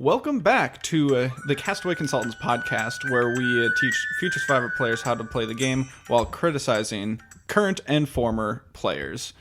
Welcome back to the Castaway Consultants Podcast, where we teach future Survivor players how to play the game while criticizing current and former players.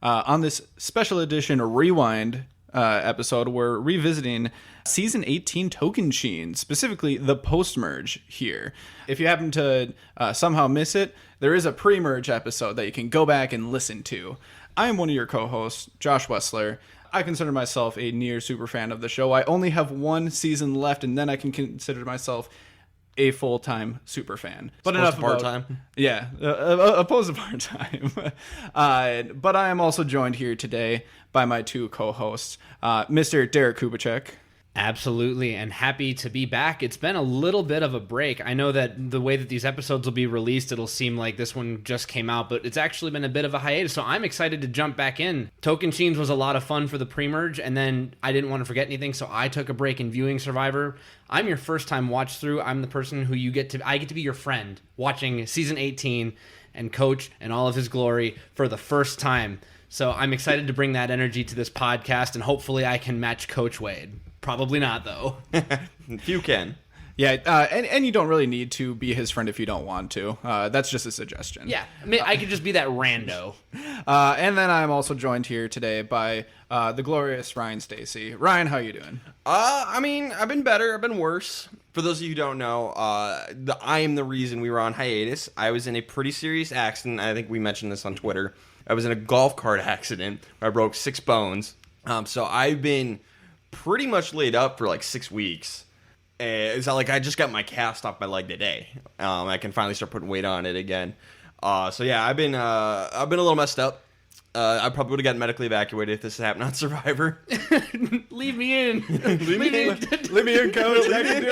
On this special edition Rewind episode, we're revisiting Season 18 Tocantins, specifically the post-merge here. If you happen to somehow miss it, there is a pre-merge episode that you can go back and listen to. I am one of your co-hosts, Josh Wessler. I consider myself a near super fan of the show. I only have one season left, and then I can consider myself a full-time super fan. But enough about part-time. Yeah, opposed to part-time. But I am also joined here today by my two co-hosts, Mr. Derek Kubicek. Absolutely, and happy to be back. It's been a little bit of a break. I know that the way that these episodes will be released, it'll seem like this one just came out, but it's actually been a bit of a hiatus, so I'm excited to jump back in. Tocantins was a lot of fun for the pre-merge, and then I didn't want to forget anything, so I took a break in viewing Survivor. I'm your first-time watch-through. I'm the person who I get to be your friend, watching Season 18 and Coach and all of his glory for the first time. So I'm excited to bring that energy to this podcast, and hopefully I can match Coach Wade. Probably not, though. You can. Yeah, and you don't really need to be his friend if you don't want to. That's just a suggestion. Yeah, I mean, I could just be that rando. And then I'm also joined here today by the glorious Ryan Stacy. Ryan, how you doing? I mean, I've been better. I've been worse. For those of you who don't know, I am the reason we were on hiatus. I was in a pretty serious accident. I think we mentioned this on Twitter. I was in a golf cart accident where I broke 6 bones. So I've been pretty much laid up for like 6 weeks. It's not like I just got my cast off my leg today. I can finally start putting weight on it again. So yeah, I've been a little messed up. I probably would have gotten medically evacuated if this had happened on Survivor. Leave me in. Leave me in, coach. I can do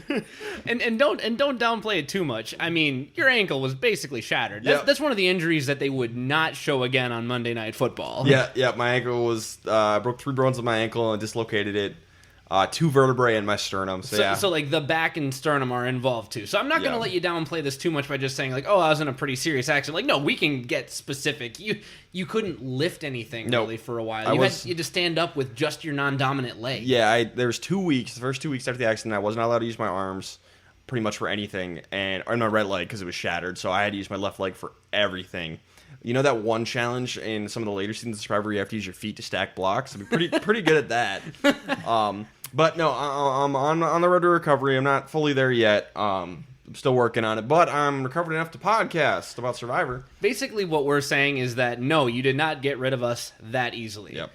it. and don't downplay it too much. I mean, your ankle was basically shattered. That's one of the injuries that they would not show again on Monday Night Football. Yeah. My ankle was I broke 3 bones of my ankle and dislocated it. 2 vertebrae in my sternum. So like the back and sternum are involved too. So I'm not going to let you downplay this too much by just saying like, oh, I was in a pretty serious accident. Like, no, we can get specific. You couldn't lift anything really for a while. You had to stand up with just your non-dominant leg. Yeah, there was 2 weeks. The first 2 weeks after the accident, I was not allowed to use my arms pretty much for anything, or my right leg because it was shattered. So I had to use my left leg for everything. You know that one challenge in some of the later seasons of Survivor, you have to use your feet to stack blocks? I'm pretty good at that. But no, I'm on the road to recovery. I'm not fully there yet. I'm still working on it, but I'm recovered enough to podcast about Survivor. Basically, what we're saying is that, no, you did not get rid of us that easily. Yep.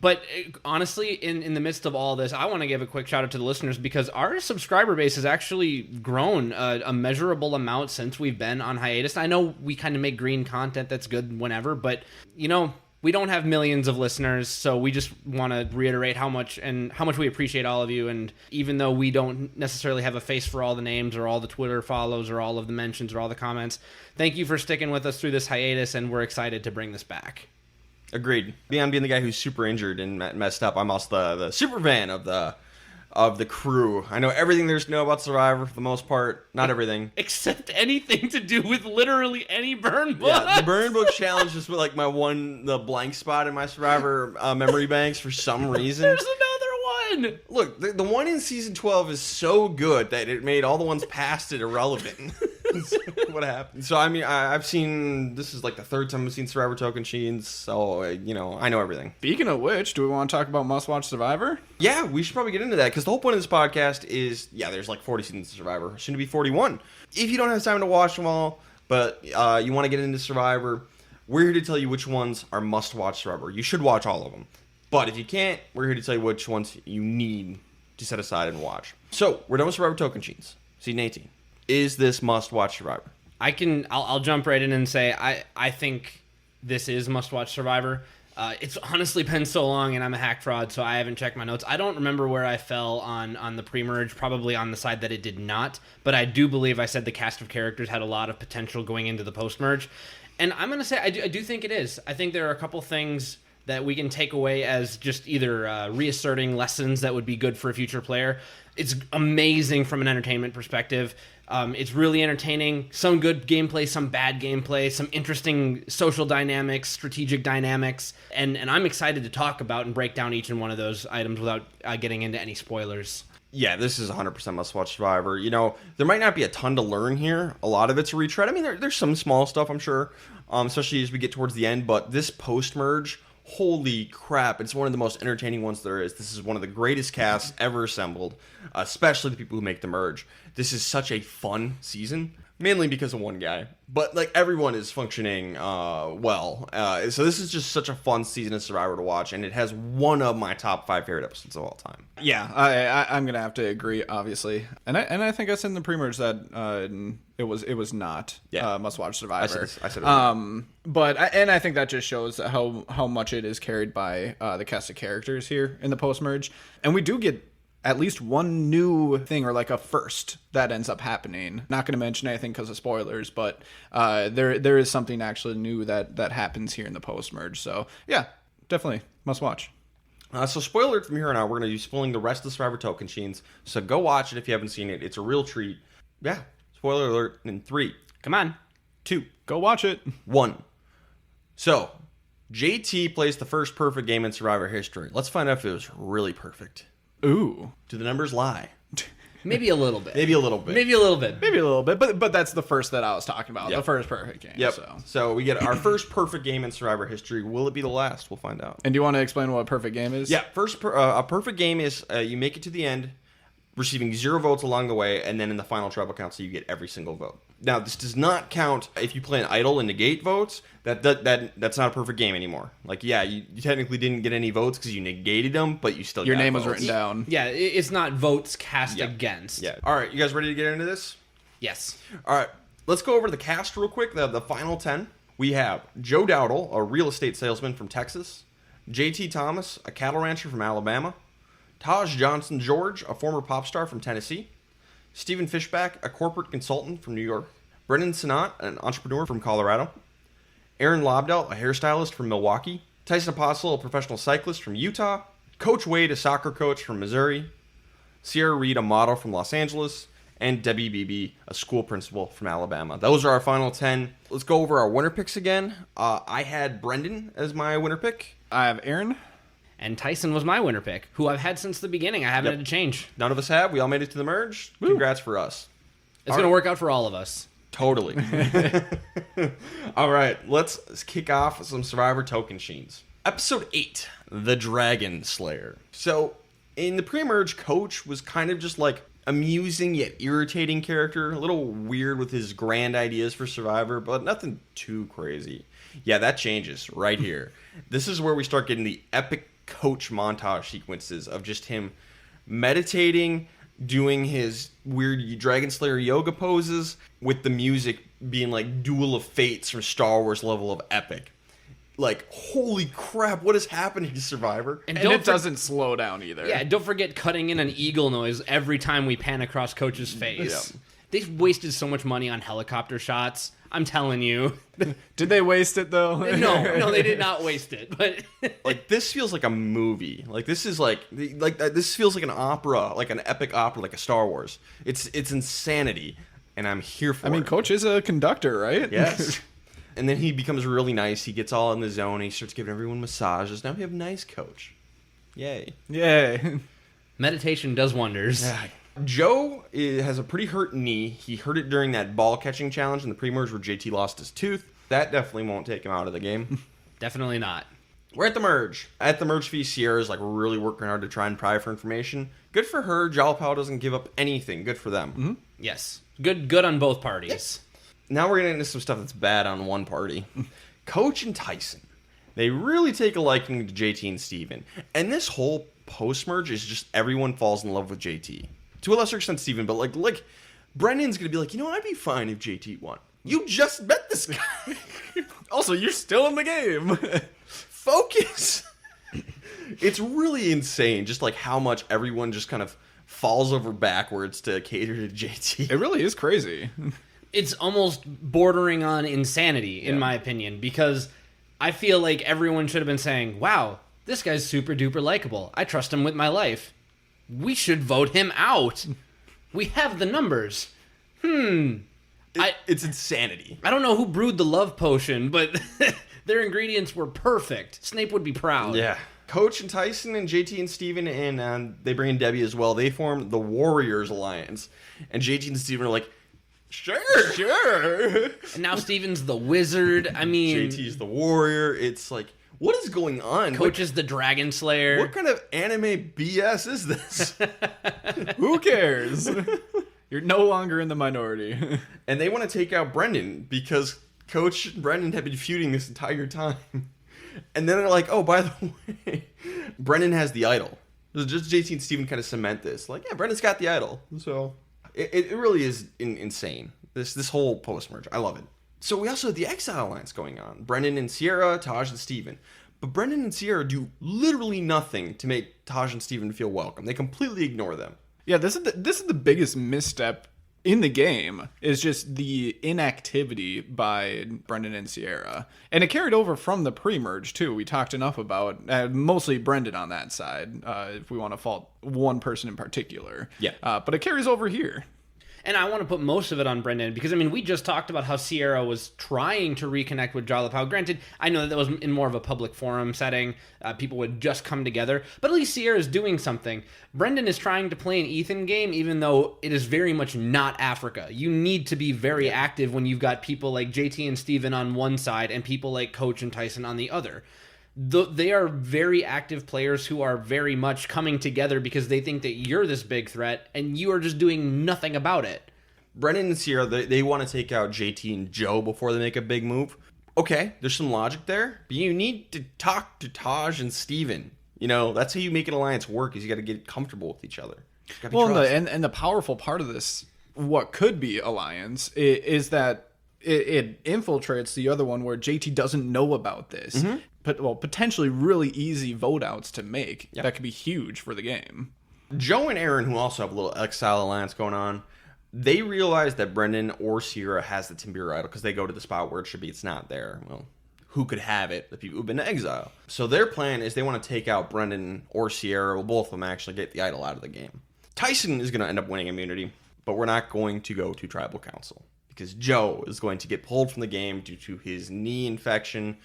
But honestly, in the midst of all this, I want to give a quick shout out to the listeners because our subscriber base has actually grown a measurable amount since we've been on hiatus. I know we kind of make green content that's good whenever, but, you know, we don't have millions of listeners, so we just want to reiterate how much we appreciate all of you. And even though we don't necessarily have a face for all the names or all the Twitter follows or all of the mentions or all the comments, thank you for sticking with us through this hiatus, and we're excited to bring this back. Agreed. Beyond being the guy who's super injured and messed up, I'm also the super fan of the crew. I know everything there's to know about Survivor for the most part. Not everything. Except anything to do with literally any burn book. Yeah, the burn book challenge is like the blank spot in my Survivor memory banks for some reason. There's another one. Look, the one in season 12 is so good that it made all the ones past it irrelevant. What happened? So, I mean, I've seen, this is like the 3rd time I've seen Survivor Tocantins, so, you know, I know everything. Speaking of which, do we want to talk about Must Watch Survivor? Yeah, we should probably get into that, because the whole point of this podcast is, there's like 40 seasons of Survivor, soon to be 41. If you don't have time to watch them all, but you want to get into Survivor, we're here to tell you which ones are must-watch Survivor. You should watch all of them. But if you can't, we're here to tell you which ones you need to set aside and watch. So, we're done with Survivor Tocantins, season 18. Is this must-watch Survivor? I'll jump right in and say I think this is must-watch Survivor. It's honestly been so long, and I'm a hack fraud, so I haven't checked my notes. I don't remember where I fell on the pre-merge, probably on the side that it did not, but I do believe I said the cast of characters had a lot of potential going into the post-merge, and I'm going to say I do think it is. I think there are a couple things that we can take away as just either reasserting lessons that would be good for a future player. It's amazing from an entertainment perspective. It's really entertaining. Some good gameplay, some bad gameplay, some interesting social dynamics, strategic dynamics, and I'm excited to talk about and break down each and one of those items without getting into any spoilers. Yeah, this is 100% must-watch Survivor. You know, there might not be a ton to learn here. A lot of it's a retread. I mean, there's some small stuff, I'm sure, especially as we get towards the end, but this post-merge, holy crap, it's one of the most entertaining ones there is. This is one of the greatest casts ever assembled, especially the people who make the merge. This is such a fun season, mainly because of one guy. But, like, everyone is functioning well. So this is just such a fun season of Survivor to watch, and it has one of my top 5 favorite episodes of all time. Yeah, I'm gonna have to agree, obviously, and I think I said in the pre-merge that it was not must-watch Survivor. I said it. But I think that just shows how much it is carried by the cast of characters here in the post-merge, and we do get at least one new thing or like a first that ends up happening. Not going to mention anything because of spoilers, but there is something actually new that happens here in the post-merge. So yeah, definitely must watch. So spoiler alert, from here on out, we're going to be spoiling the rest of the Survivor Tocantins. So go watch it if you haven't seen it. It's a real treat. Yeah, spoiler alert in 3, Come on. 2, Go watch it. 1. So JT plays the first perfect game in Survivor history. Let's find out if it was really perfect. Ooh. Do the numbers lie? Maybe a little bit. Maybe a little bit. Maybe a little bit. Maybe a little bit, but that's the first that I was talking about. Yep. The first perfect game. Yep. So we get our first perfect game in Survivor history. Will it be the last? We'll find out. And do you want to explain what a perfect game is? Yeah. A perfect game is you make it to the end, receiving 0 votes along the way, and then in the final tribal council, you get every single vote. Now, this does not count if you play an idle and negate votes. That's not a perfect game anymore. Like, yeah, you technically didn't get any votes because you negated them, but you still Your got name votes. was written down. Yeah, it's not votes cast against. Yeah. All right, you guys ready to get into this? Yes. All right, let's go over the cast real quick. The final 10. We have Joe Dowdle, a real estate salesman from Texas. JT Thomas, a cattle rancher from Alabama. Taj Johnson George, a former pop star from Tennessee. Stephen Fishback, a corporate consultant from New York. Brendan Sinat, an entrepreneur from Colorado. Aaron Lobdell, a hairstylist from Milwaukee. Tyson Apostle, a professional cyclist from Utah. Coach Wade, a soccer coach from Missouri. Sierra Reed, a model from Los Angeles. And Debbie Beebe, a school principal from Alabama. Those are our final 10. Let's go over our winner picks again. I had Brendan as my winner pick. I have Aaron. And Tyson was my winner pick, who I've had since the beginning. I haven't had to change. None of us have. We all made it to the merge. Woo. Congrats for us. It's going to work out for all of us. Totally. All right, let's kick off some Survivor Token Sheens. Episode 8, The Dragon Slayer. So, in the pre-merge, Coach was kind of just like amusing yet irritating character. A little weird with his grand ideas for Survivor, but nothing too crazy. Yeah, that changes right here. This is where we start getting the epic Coach montage sequences of just him meditating, doing his weird Dragon Slayer yoga poses, with the music being like Duel of Fates from Star Wars level of epic. Like, holy crap, what is happening to Survivor? And it doesn't slow down either. Yeah, don't forget cutting in an eagle noise every time we pan across Coach's face. Yeah. They've wasted so much money on helicopter shots. I'm telling you. Did they waste it though? No, they did not waste it. But like, this feels like a movie. Like, this is like this feels like an opera, like an epic opera, like a Star Wars. It's insanity, and I'm here for it. I mean, Coach is a conductor, right? Yes. And then he becomes really nice. He gets all in the zone. He starts giving everyone massages. Now we have nice Coach. Yay. Yay. meditation does wonders. Joe has a pretty hurt knee. He hurt it during that ball catching challenge in the pre-merge where JT lost his tooth. That definitely won't take him out of the game. Definitely not. We're at the merge. At the merge feast, Sierra's like really working hard to try and pry for information. Good for her. Jalapao doesn't give up anything. Good for them. Mm-hmm. Yes. Good on both parties. Now we're getting into some stuff that's bad on one party. Coach and Tyson. They really take a liking to JT and Steven. And this whole post-merge is just everyone falls in love with JT. To a lesser extent, Steven, but like Brendan's going to be like, you know what, I'd be fine if JT won. You just met this guy. Also, you're still in the game. Focus. It's really insane just like how much everyone just kind of falls over backwards to cater to JT. It really is crazy. It's almost bordering on insanity, in my opinion, because I feel like everyone should have been saying, wow, this guy's super duper likable. I trust him with my life. We should vote him out. We have the numbers. It's insanity. I don't know who brewed the love potion, but their ingredients were perfect. Snape would be proud. Yeah. Coach and Tyson and JT and Steven, and they bring in Debbie as well. They form the Warriors Alliance. And JT and Steven are like, sure. And now Steven's the wizard. I mean, JT's the warrior. It's like, what is going on? Coach is the Dragon Slayer. What kind of anime BS is this? Who cares? You're no longer in the minority. And they want to take out Brendan because Coach and Brendan have been feuding this entire time. And then they're like, oh, by the way, Brendan has the idol. Just JT and Steven kind of cement this. Like, yeah, Brendan's got the idol. So it really is insane. This whole post-merge. I love it. So we also have the Exile Alliance going on. Brendan and Sierra, Taj and Steven. But Brendan and Sierra do literally nothing to make Taj and Steven feel welcome. They completely ignore them. Yeah, this is the biggest misstep in the game, is just the inactivity by Brendan and Sierra. And it carried over from the pre-merge, too. We talked enough about, mostly Brendan on that side, if we want to fault one person in particular. Yeah. But it carries over here. And I want to put most of it on Brendan because, I mean, we just talked about how Sierra was trying to reconnect with Jalapao. Granted, I know that was in more of a public forum setting. People would just come together. But at least Sierra's doing something. Brendan is trying to play an Ethan game, even though it is very much not Africa. You need to be very active when you've got people like JT and Steven on one side and people like Coach and Tyson on the other. They are very active players who are very much coming together because they think that you're this big threat and you are just doing nothing about it. Brendan and Sierra, they want to take out JT and Joe before they make a big move. Okay, there's some logic there, but you need to talk to Taj and Steven. You know, that's how you make an alliance work, is you got to get comfortable with each other. Well, and the powerful part of this, what could be alliance, is that it infiltrates the other one where JT doesn't know about this. Mm-hmm. Potentially really easy vote outs to make. Yep. That could be huge for the game. Joe and Aaron, who also have a little Exile Alliance going on, they realize that Brendan or Sierra has the Timbira idol because they go to the spot where it should be. It's not there. Well, who could have it? The people who've been to exile. So their plan is they want to take out Brendan or Sierra. Well, both of them actually get the idol out of the game. Tyson is going to end up winning immunity, but we're not going to go to Tribal Council because Joe is going to get pulled from the game due to his knee infection.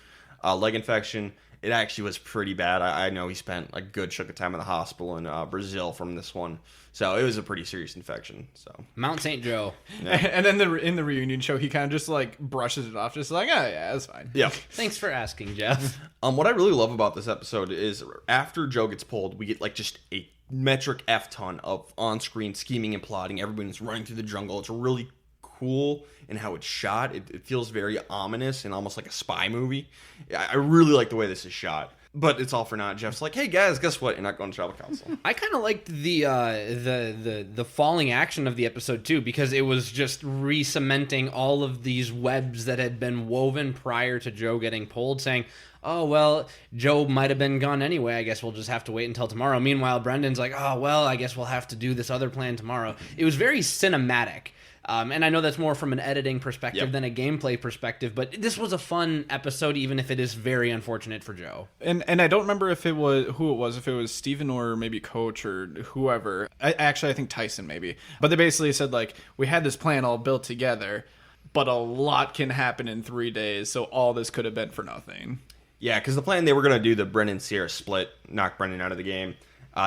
Leg infection. It actually was pretty bad. I know he spent a good chunk of time in the hospital in Brazil from this one. So it was a pretty serious infection. So Mount St. Joe. Yeah. And then in the reunion show, he kind of just brushes it off. Just like, oh yeah, that's fine. Yeah. Thanks for asking, Jeff. What I really love about this episode is after Joe gets pulled, we get just a metric F ton of on-screen scheming and plotting. Everyone's running through the jungle. It's really cool in how it's shot. It feels very ominous and almost like a spy movie. I really like the way this is shot. But it's all for naught. Jeff's like, hey guys, guess what? You're not going to Tribal Council. I kind of liked the falling action of the episode too, because it was just re-cementing all of these webs that had been woven prior to Joe getting pulled, saying, oh, well, Joe might have been gone anyway. I guess we'll just have to wait until tomorrow. Meanwhile, Brendan's like, oh, well, I guess we'll have to do this other plan tomorrow. It was very cinematic. And I know that's more from an editing perspective than a gameplay perspective, but this was a fun episode, even if it is very unfortunate for Joe. And I don't remember if it was Steven or maybe Coach or whoever. I think Tyson maybe. But they basically said, we had this plan all built together, but a lot can happen in 3 days, so all this could have been for nothing. Yeah, because the plan, they were going to do the Brendan-Sierra split, knock Brendan out of the game.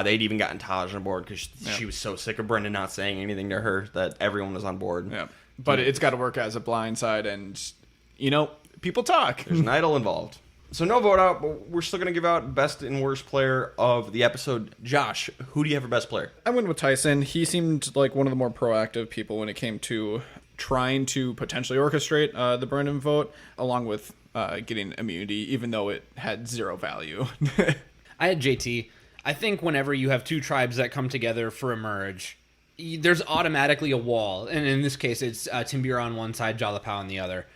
They'd even gotten Taj on board because she was so sick of Brendan not saying anything to her that everyone was on board. Yeah, but it's got to work as a blindside, and people talk. There's an idol involved, so no vote out. But we're still gonna give out best and worst player of the episode. Josh, who do you have for best player? I went with Tyson. He seemed like one of the more proactive people when it came to trying to potentially orchestrate the Brendan vote, along with getting immunity, even though it had zero value. I had JT. I think whenever you have two tribes that come together for a merge, there's automatically a wall. And in this case, it's Timbira on one side, Jalapao on the other.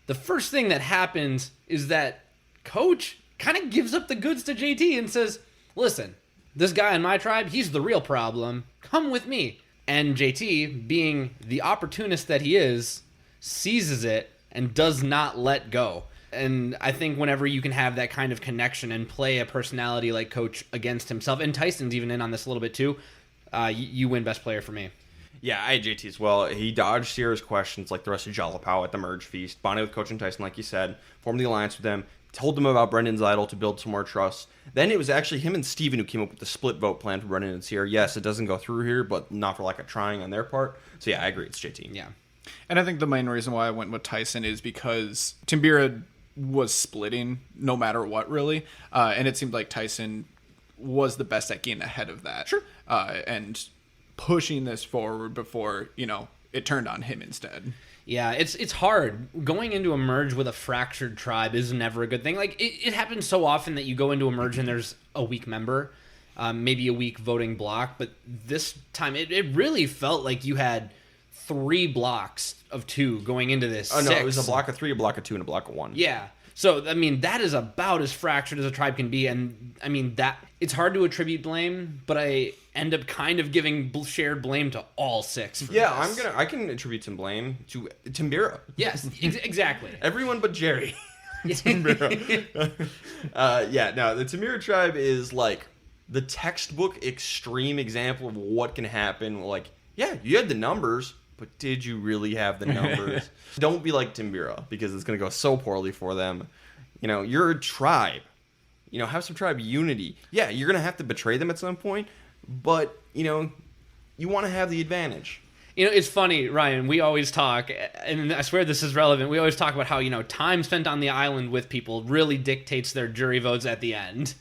The first thing that happens is that Coach kind of gives up the goods to JT and says, listen, this guy in my tribe, he's the real problem. Come with me. And JT, being the opportunist that he is, seizes it and does not let go. And I think whenever you can have that kind of connection and play a personality like Coach against himself, and Tyson's even in on this a little bit too, you win best player for me. Yeah, I had JT as well. He dodged Sierra's questions like the rest of Jalapao at the Merge Feast. Bonded with Coach and Tyson, like you said. Formed the alliance with them. Told them about Brendan's idol to build some more trust. Then it was actually him and Steven who came up with the split vote plan for Brendan and Sierra. Yes, it doesn't go through here, but not for lack of trying on their part. So yeah, I agree. It's JT. Yeah. And I think the main reason why I went with Tyson is because Timbira was splitting no matter what, really. And it seemed like Tyson was the best at getting ahead of that. Sure. And pushing this forward before, it turned on him instead. Yeah, it's hard. Going into a merge with a fractured tribe is never a good thing. Like, it happens so often that you go into a merge and there's a weak member, maybe a weak voting block. But this time, it really felt like you had 3 blocks of 2 going into this. Oh, no, 6. it was a block of 3, a block of 2, and a block of 1. Yeah. So, I mean, that is about as fractured as a tribe can be. And, I mean, that it's hard to attribute blame, but I end up kind of giving shared blame to all 6 for Yeah, this. I can attribute some blame to Timbira. Yes, exactly. Everyone but Jerry. Timbira. The Timbira tribe is like the textbook extreme example of what can happen. Like, yeah, you had the numbers, but did you really have the numbers? Don't be like Timbira, because it's going to go so poorly for them. You're a tribe. Have some tribe unity. Yeah, you're going to have to betray them at some point, but, you want to have the advantage. It's funny, Ryan, we always talk, and I swear this is relevant, we always talk about how, time spent on the island with people really dictates their jury votes at the end.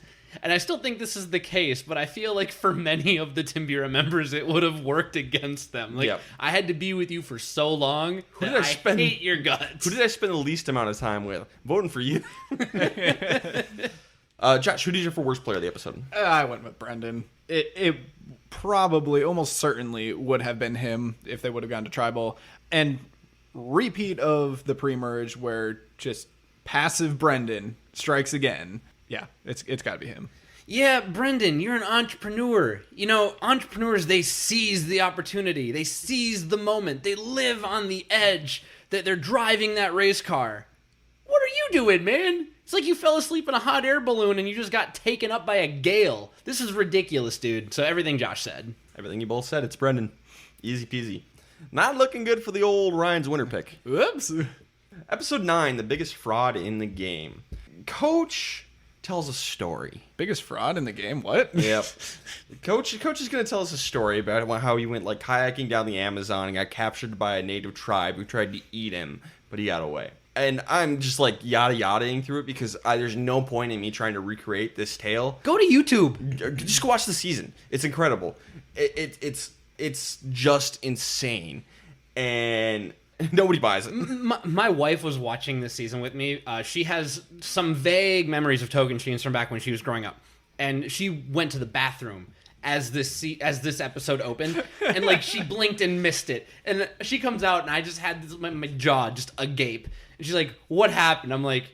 And I still think this is the case, but I feel like for many of the Timbira members, it would have worked against them. Like, Yep. I had to be with you for so long Who that did I spend- hate your guts. Who did I spend the least amount of time with? Voting for you. Josh, who did you for worst player of the episode? I went with Brendan. It probably, almost certainly, would have been him if they would have gone to Tribal. And repeat of the pre-merge where just passive Brendan strikes again. Yeah, it's got to be him. Yeah, Brendan, you're an entrepreneur. Entrepreneurs, they seize the opportunity. They seize the moment. They live on the edge. That they're driving that race car. What are you doing, man? It's like you fell asleep in a hot air balloon and you just got taken up by a gale. This is ridiculous, dude. So everything Josh said. Everything you both said, it's Brendan. Easy peasy. Not looking good for the old Ryan's winner pick. Whoops. Episode 9, the biggest fraud in the game. Coach tells a story. Biggest fraud in the game? What? Yep. Coach is going to tell us a story about how he went kayaking down the Amazon and got captured by a native tribe who tried to eat him, but he got away. And I'm just yada-yadaing through it because there's no point in me trying to recreate this tale. Go to YouTube. Just go watch the season. It's incredible. It's just insane. And nobody buys it. My wife was watching this season with me. She has some vague memories of Tocantins from back when she was growing up. And she went to the bathroom as this episode opened, and she blinked and missed it. And she comes out, and I just had my jaw just agape. And she's like, "What happened?" I'm like,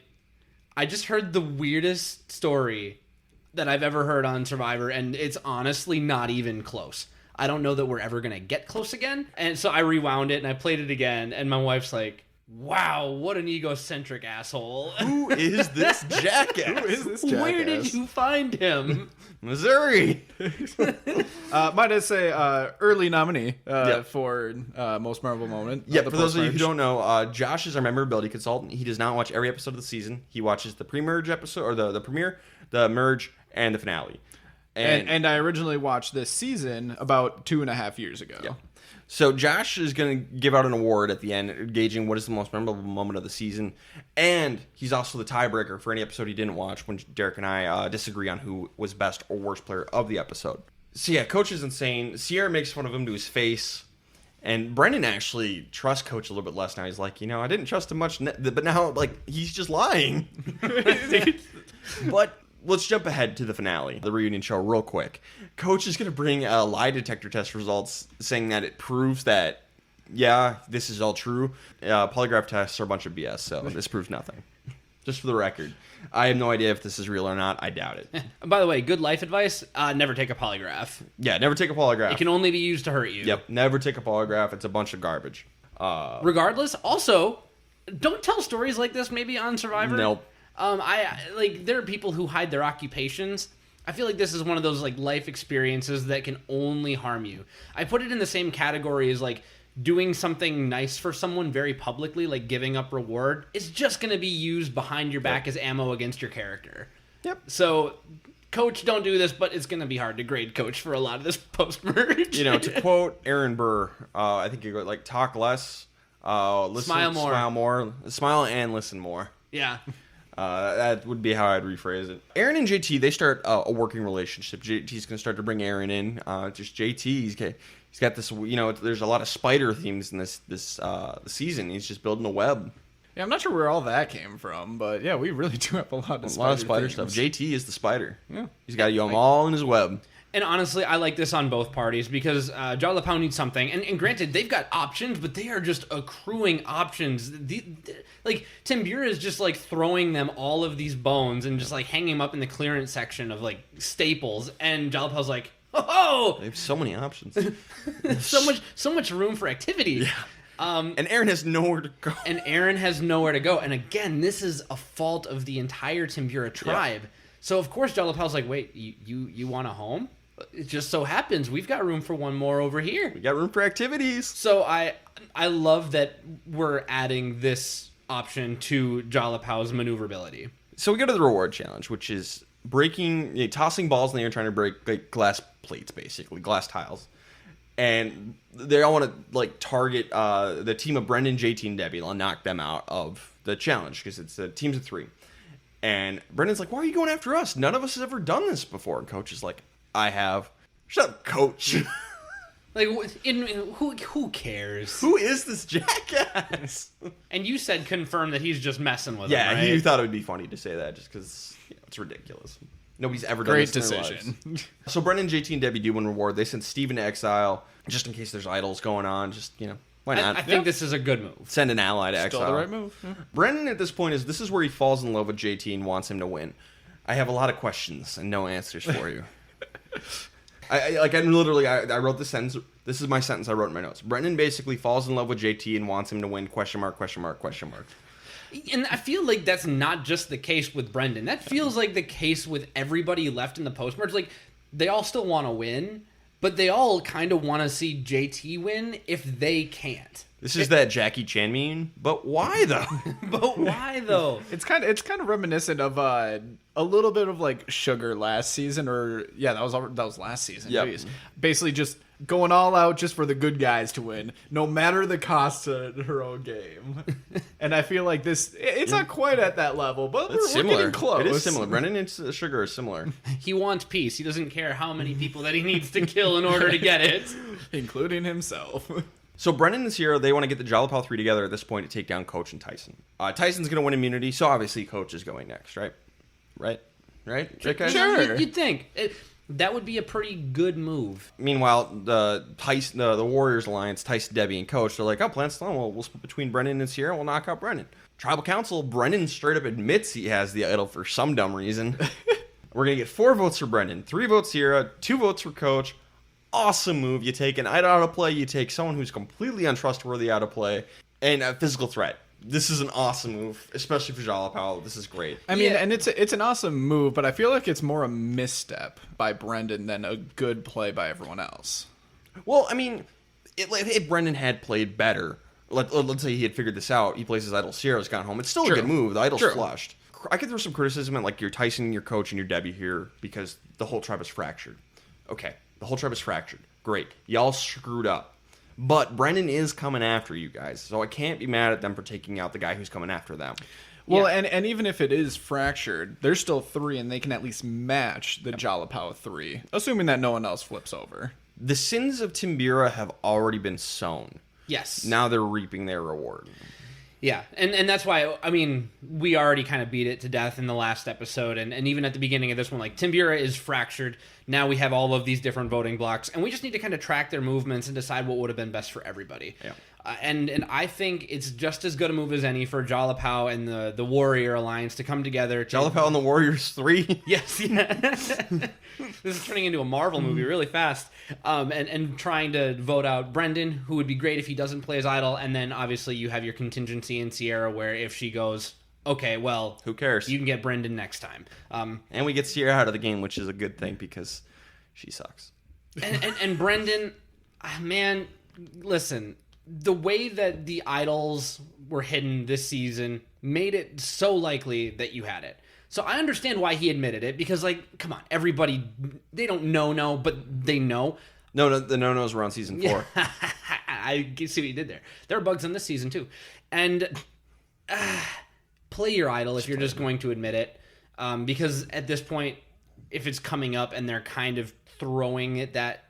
"I just heard the weirdest story that I've ever heard on Survivor, and it's honestly not even close. I don't know that we're ever gonna get close again." And so I rewound it and I played it again, and my wife's like, "Wow, what an egocentric asshole." Who is this jackass? Who is this jackass? Where did you find him? Missouri. Might I say early nominee Yep. for most memorable moment. Yeah, of the for those of you who post-merge. don't know, Josh is our memorability consultant. He does not watch every episode of the season. He watches the pre-merge episode, or the premiere, the merge, and the finale. And I originally watched this season about 2.5 years ago. Yeah. So Josh is going to give out an award at the end, gauging what is the most memorable moment of the season. And he's also the tiebreaker for any episode he didn't watch when Derek and I disagree on who was best or worst player of the episode. So yeah, Coach is insane. Sierra makes fun of him to his face. And Brendan actually trusts Coach a little bit less now. He's like, I didn't trust him much, but now, he's just lying. But let's jump ahead to the finale, the reunion show, real quick. Coach is going to bring lie detector test results saying that it proves that, yeah, this is all true. Polygraph tests are a bunch of BS, so this proves nothing. Just for the record. I have no idea if this is real or not. I doubt it. By the way, good life advice, never take a polygraph. Yeah, never take a polygraph. It can only be used to hurt you. Yep, never take a polygraph. It's a bunch of garbage. Regardless, also, Don't tell stories like this maybe on Survivor. Nope. There are people who hide their occupations. I feel like this is one of those like life experiences that can only harm you. I put it in the same category as like doing something nice for someone very publicly, like giving up reward. It's just going to be used behind your back as ammo against your character. Yep. So, Coach, don't do this, but it's going to be hard to grade Coach for a lot of this post-merge. To quote Aaron Burr, I think you go like talk less, listen, smile more, smile and listen more. Yeah. That would be how I'd rephrase it. Aaron and JT, they start a working relationship. JT's going to start to bring Aaron in. Just JT, he's got this, there's a lot of spider themes in this season. He's just building a web. Yeah, I'm not sure where all that came from, but yeah, we really do have a lot of spider stuff. JT is the spider. Yeah. He's got them all in his web. And honestly, I like this on both parties because Jalapao needs something. And granted, they've got options, but they are just accruing options. Like, Timbura is just, like, throwing them all of these bones and just, like, hanging them up in the clearance section of, like, staples. And Jalapao's like, oh! They have so many options. so much room for activity. Yeah. And Aaron has nowhere to go. And again, this is a fault of the entire Timbura tribe. Yeah. So, of course, Jalapao's like, wait, you want a home? It just so happens we've got room for one more over here. We got room for activities. So I love that we're adding this option to Jalapao's maneuverability. So we go to the reward challenge, which is tossing balls in the air, trying to break like glass plates, basically glass tiles. And they all want to like target the team of Brendan, JT, and Debbie. They'll knock them out of the challenge because it's teams of 3. And Brendan's like, "Why are you going after us? None of us has ever done this before." And Coach is like, "I have." Shut up, Coach. Like, who cares? Who is this jackass? And you said confirm that he's just messing with him, Yeah, right? you thought it would be funny to say that just because it's ridiculous. Nobody's ever done Great this in their decision. lives. So Brendan, JT, and Debbie do win reward. They send Steven to exile just in case there's idols going on. Just, why not? I think this is a good move. Send an ally to exile. Still the right move. Yeah. Brendan at this point this is where he falls in love with JT and wants him to win. I have a lot of questions and no answers for you. I wrote this sentence. This is my sentence I wrote in my notes. Brendan basically falls in love with JT and wants him to win, question mark, question mark, question mark. And I feel like that's not just the case with Brendan. That feels like the case with everybody left in the post-merge. Like, they all still want to win, but they all kind of want to see JT win if they can't. This is that Jackie Chan meme, but why though? But why though? It's kind of reminiscent of a little bit of like Sugar last season, that was last season. Yep. Jeez. Basically, just going all out just for the good guys to win, no matter the cost to her own game. And I feel like it's not quite at that level, but we're getting close. It is similar. Brendan and Sugar are similar. He wants peace. He doesn't care how many people that he needs to kill in order to get it, including himself. So Brendan and Sierra, they want to get the Jalapao 3 together at this point to take down Coach and Tyson. Tyson's going to win immunity, so obviously Coach is going next, right? Right? Sure. You'd think. That would be a pretty good move. Meanwhile, the Warriors Alliance, Tyson, Debbie, and Coach, they're like, plans alone. We'll split between Brendan and Sierra. We'll knock out Brendan. Tribal Council, Brendan straight up admits he has the idol for some dumb reason. We're going to get 4 votes for Brendan, 3 votes Sierra, 2 votes for Coach. Awesome move. You take an idol out of play. You take someone who's completely untrustworthy out of play. And a physical threat. This is an awesome move, especially for Jalapao. This is great. I mean, and it's an awesome move, but I feel like it's more a misstep by Brendan than a good play by everyone else. Well, I mean, if Brendan had played better, let's say he had figured this out, he plays his idol, Sierra's gone home, it's still a good move. The idol's flushed. I could throw some criticism at like your Tyson, your Coach, and your Debbie here because the whole tribe is fractured. Okay, the whole tribe is fractured. Great. Y'all screwed up. But Brendan is coming after you guys, so I can't be mad at them for taking out the guy who's coming after them. Well, and even if it is fractured, there's still 3, and they can at least match the Jalapao 3, assuming that no one else flips over. The sins of Timbura have already been sown. Yes. Now they're reaping their reward. Yeah, and that's why, I mean, we already kind of beat it to death in the last episode, and even at the beginning of this one, like, Timbura is fractured. Now we have all of these different voting blocks, and we just need to kind of track their movements and decide what would have been best for everybody. Yeah. And I think it's just as good a move as any for Jalapao and the Warrior Alliance to come together. Jalapao and the Warriors 3? Yes, yeah. This is turning into a Marvel movie really fast. And trying to vote out Brendan, who would be great if he doesn't play as idol. And then obviously you have your contingency in Sierra, where if she goes, okay, well, who cares? You can get Brendan next time. And we get Sierra out of the game, which is a good thing because she sucks. And Brendan, man, listen, the way that the idols were hidden this season made it so likely that you had it. So I understand why he admitted it, because, like, come on, everybody, they don't know, but they know. No, the no-nos were on season 4. I see what you did there. There are bugs on this season, too. And play your idol if you're just going to admit it. Because at this point, if it's coming up and they're kind of throwing it that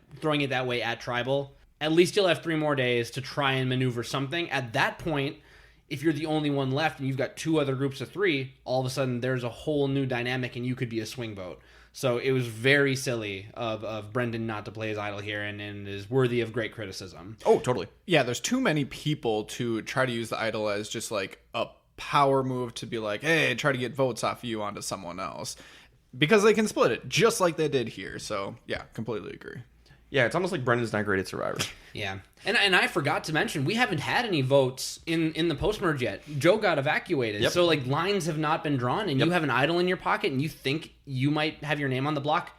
way at Tribal, at least you'll have 3 more days to try and maneuver something. At that point, if you're the only one left and you've got 2 other groups of 3, all of a sudden there's a whole new dynamic and you could be a swing vote. So it was very silly of Brendan not to play his idol here, and is worthy of great criticism. Oh, totally. Yeah, there's too many people to try to use the idol as just like a power move to be like, hey, try to get votes off you onto someone else. Because they can split it, just like they did here. So, yeah, completely agree. Yeah, it's almost like Brendan's not great at Survivor. Yeah. And I forgot to mention, we haven't had any votes in the post-merge yet. Joe got evacuated. Yep. So, like, lines have not been drawn, and you have an idol in your pocket, and you think you might have your name on the block.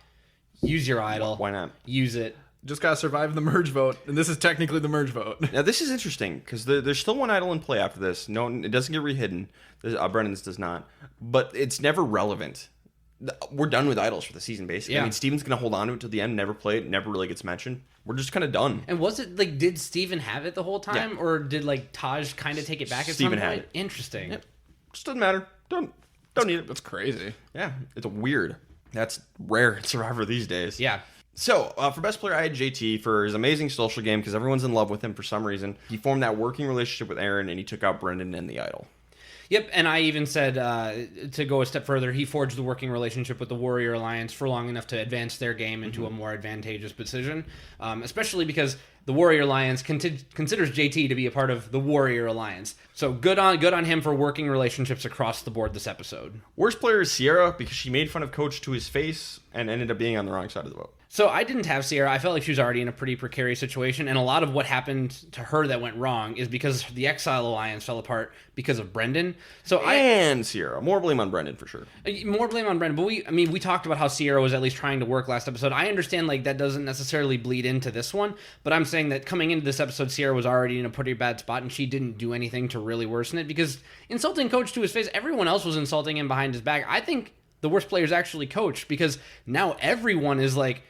Use your idol. Why not? Use it. Just gotta survive the merge vote, and this is technically the merge vote. Now, this is interesting, because there's still one idol in play after this. No, it doesn't get rehidden. Brendan's does not. But it's never relevant. We're done with idols for the season, basically. Yeah. I mean, Steven's going to hold on to it till the end, never play it, never really gets mentioned. We're just kind of done. And was it, like, did Steven have it the whole time? Yeah. Or did, like, Taj kind of take it back at Steven some point? had it. Interesting. Yep. Just doesn't matter. Don't need it. That's crazy. Yeah, it's weird. That's rare in Survivor these days. Yeah. So, for best player, I had JT for his amazing social game, because everyone's in love with him for some reason. He formed that working relationship with Aaron, and he took out Brendan and the idol. Yep, and I even said, to go a step further, he forged the working relationship with the Warrior Alliance for long enough to advance their game into a more advantageous position, especially because the Warrior Alliance considers JT to be a part of the Warrior Alliance. So good on him for working relationships across the board this episode. Worst player is Sierra, because she made fun of Coach to his face and ended up being on the wrong side of the vote. So I didn't have Sierra. I felt like she was already in a pretty precarious situation, and a lot of what happened to her that went wrong is because the Exile Alliance fell apart because of Brendan. And Sierra. More blame on Brendan for sure. More blame on Brendan, but we talked about how Sierra was at least trying to work last episode. I understand, like, that doesn't necessarily bleed into this one, but I'm saying that coming into this episode, Sierra was already in a pretty bad spot, and she didn't do anything to really worsen it, because insulting Coach to his face, everyone else was insulting him behind his back. I think the worst player is actually Coach, because now everyone is like,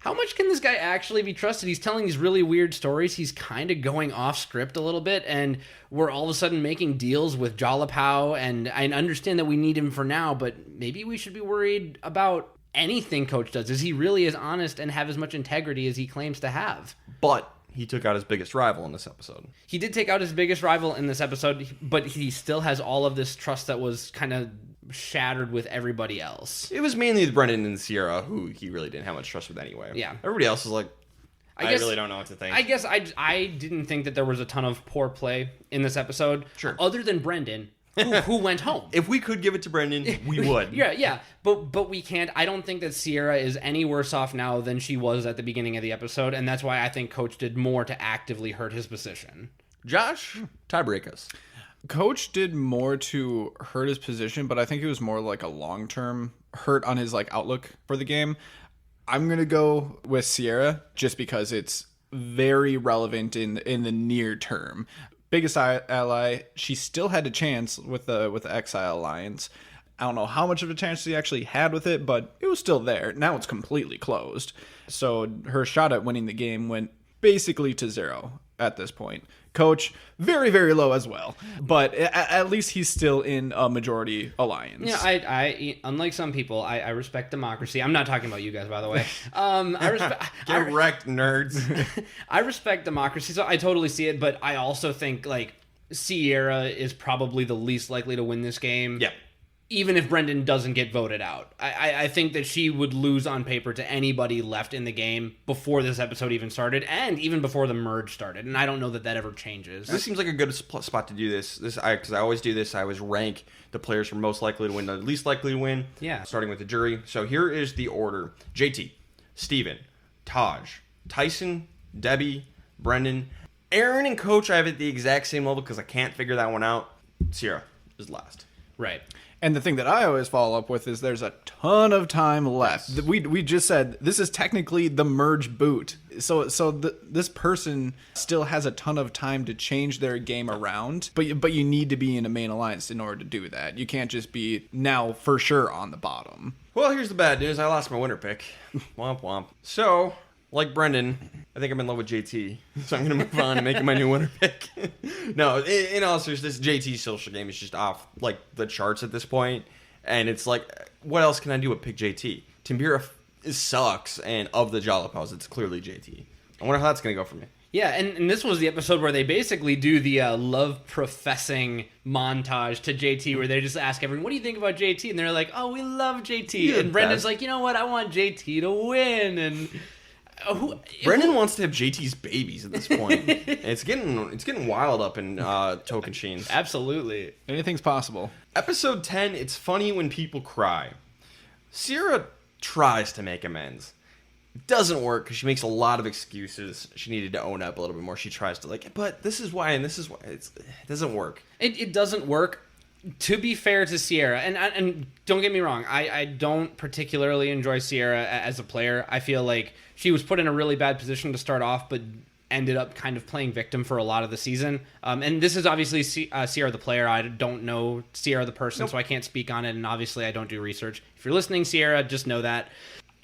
how much can this guy actually be trusted? He's telling these really weird stories. He's kind of going off script a little bit, and we're all of a sudden making deals with Jalapao, and I understand that we need him for now, but maybe we should be worried about anything Coach does. Is he really as honest and have as much integrity as he claims to have? But he took out his biggest rival in this episode. He did take out his biggest rival in this episode, but he still has all of this trust that was kind of shattered with everybody else. It was mainly Brendan and Sierra, who he really didn't have much trust with anyway. Yeah. Everybody else is like, I guess, really don't know what to think. I guess I didn't think that there was a ton of poor play in this episode. Sure. Other than Brendan, who went home. If we could give it to Brendan, we would. Yeah. But we can't. I don't think that Sierra is any worse off now than she was at the beginning of the episode, and that's why I think Coach did more to actively hurt his position. Josh, tiebreak us. Coach did more to hurt his position, but I think it was more like a long-term hurt on his like outlook for the game. I'm going to go with Sierra just because it's very relevant in the near term. Biggest ally, she still had a chance with the Exile Alliance. I don't know how much of a chance she actually had with it, but it was still there. Now it's completely closed. So her shot at winning the game went basically to 0 at this point. Coach, very, very low as well. But at least he's still in a majority alliance. Yeah, I unlike some people, I respect democracy. I'm not talking about you guys, by the way. Get wrecked, nerds. I respect democracy, so I totally see it, but I also think, like, Sierra is probably the least likely to win this game. Yeah. even if Brendan doesn't get voted out. I think that she would lose on paper to anybody left in the game before this episode even started, and even before the merge started. And I don't know that ever changes. This seems like a good spot to do this. Because I always do this. I always rank the players from most likely to win to least likely to win. Yeah. Starting with the jury. So here is the order: JT, Steven, Taj, Tyson, Debbie, Brendan, Aaron, and Coach. I have it at the exact same level because I can't figure that one out. Sierra is last. Right. And the thing that I always follow up with is there's a ton of time left. Yes. We just said this is technically the merge boot. So this person still has a ton of time to change their game around, but you need to be in a main alliance in order to do that. You can't just be now for sure on the bottom. Well, here's the bad news. I lost my winner pick. Womp womp. So, like Brendan, I think I'm in love with JT. So I'm going to move on and make my new winner pick. No, in all seriousness, JT's social game is just off like the charts at this point. And it's like, what else can I do but pick JT? Timbira sucks, and of the Jalapenos, it's clearly JT. I wonder how that's going to go for me. Yeah, and this was the episode where they basically do the love professing montage to JT, where they just ask everyone, what do you think about JT? And they're like, oh, we love JT. And Brendan's like, you know what? I want JT to win. And Brendan wants to have JT's babies at this point. It's getting wild up in Tocantins. Absolutely. Anything's possible. Episode 10, it's funny when people cry. Sierra tries to make amends. It doesn't work because she makes a lot of excuses. She needed to own up a little bit more. She tries to but this is why, and this is why. It doesn't work. It doesn't work. To be fair to Sierra, and don't get me wrong, I don't particularly enjoy Sierra as a player. I feel like she was put in a really bad position to start off, but ended up kind of playing victim for a lot of the season. And this is obviously Sierra the player. I don't know Sierra the person, so I can't speak on it, and obviously I don't do research. If you're listening, Sierra, just know that.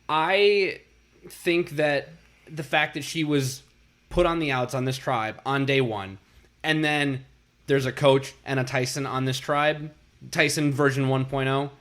I think that the fact that she was put on the outs on this tribe on day one, and then there's a Coach and a Tyson on this tribe, Tyson version 1.0.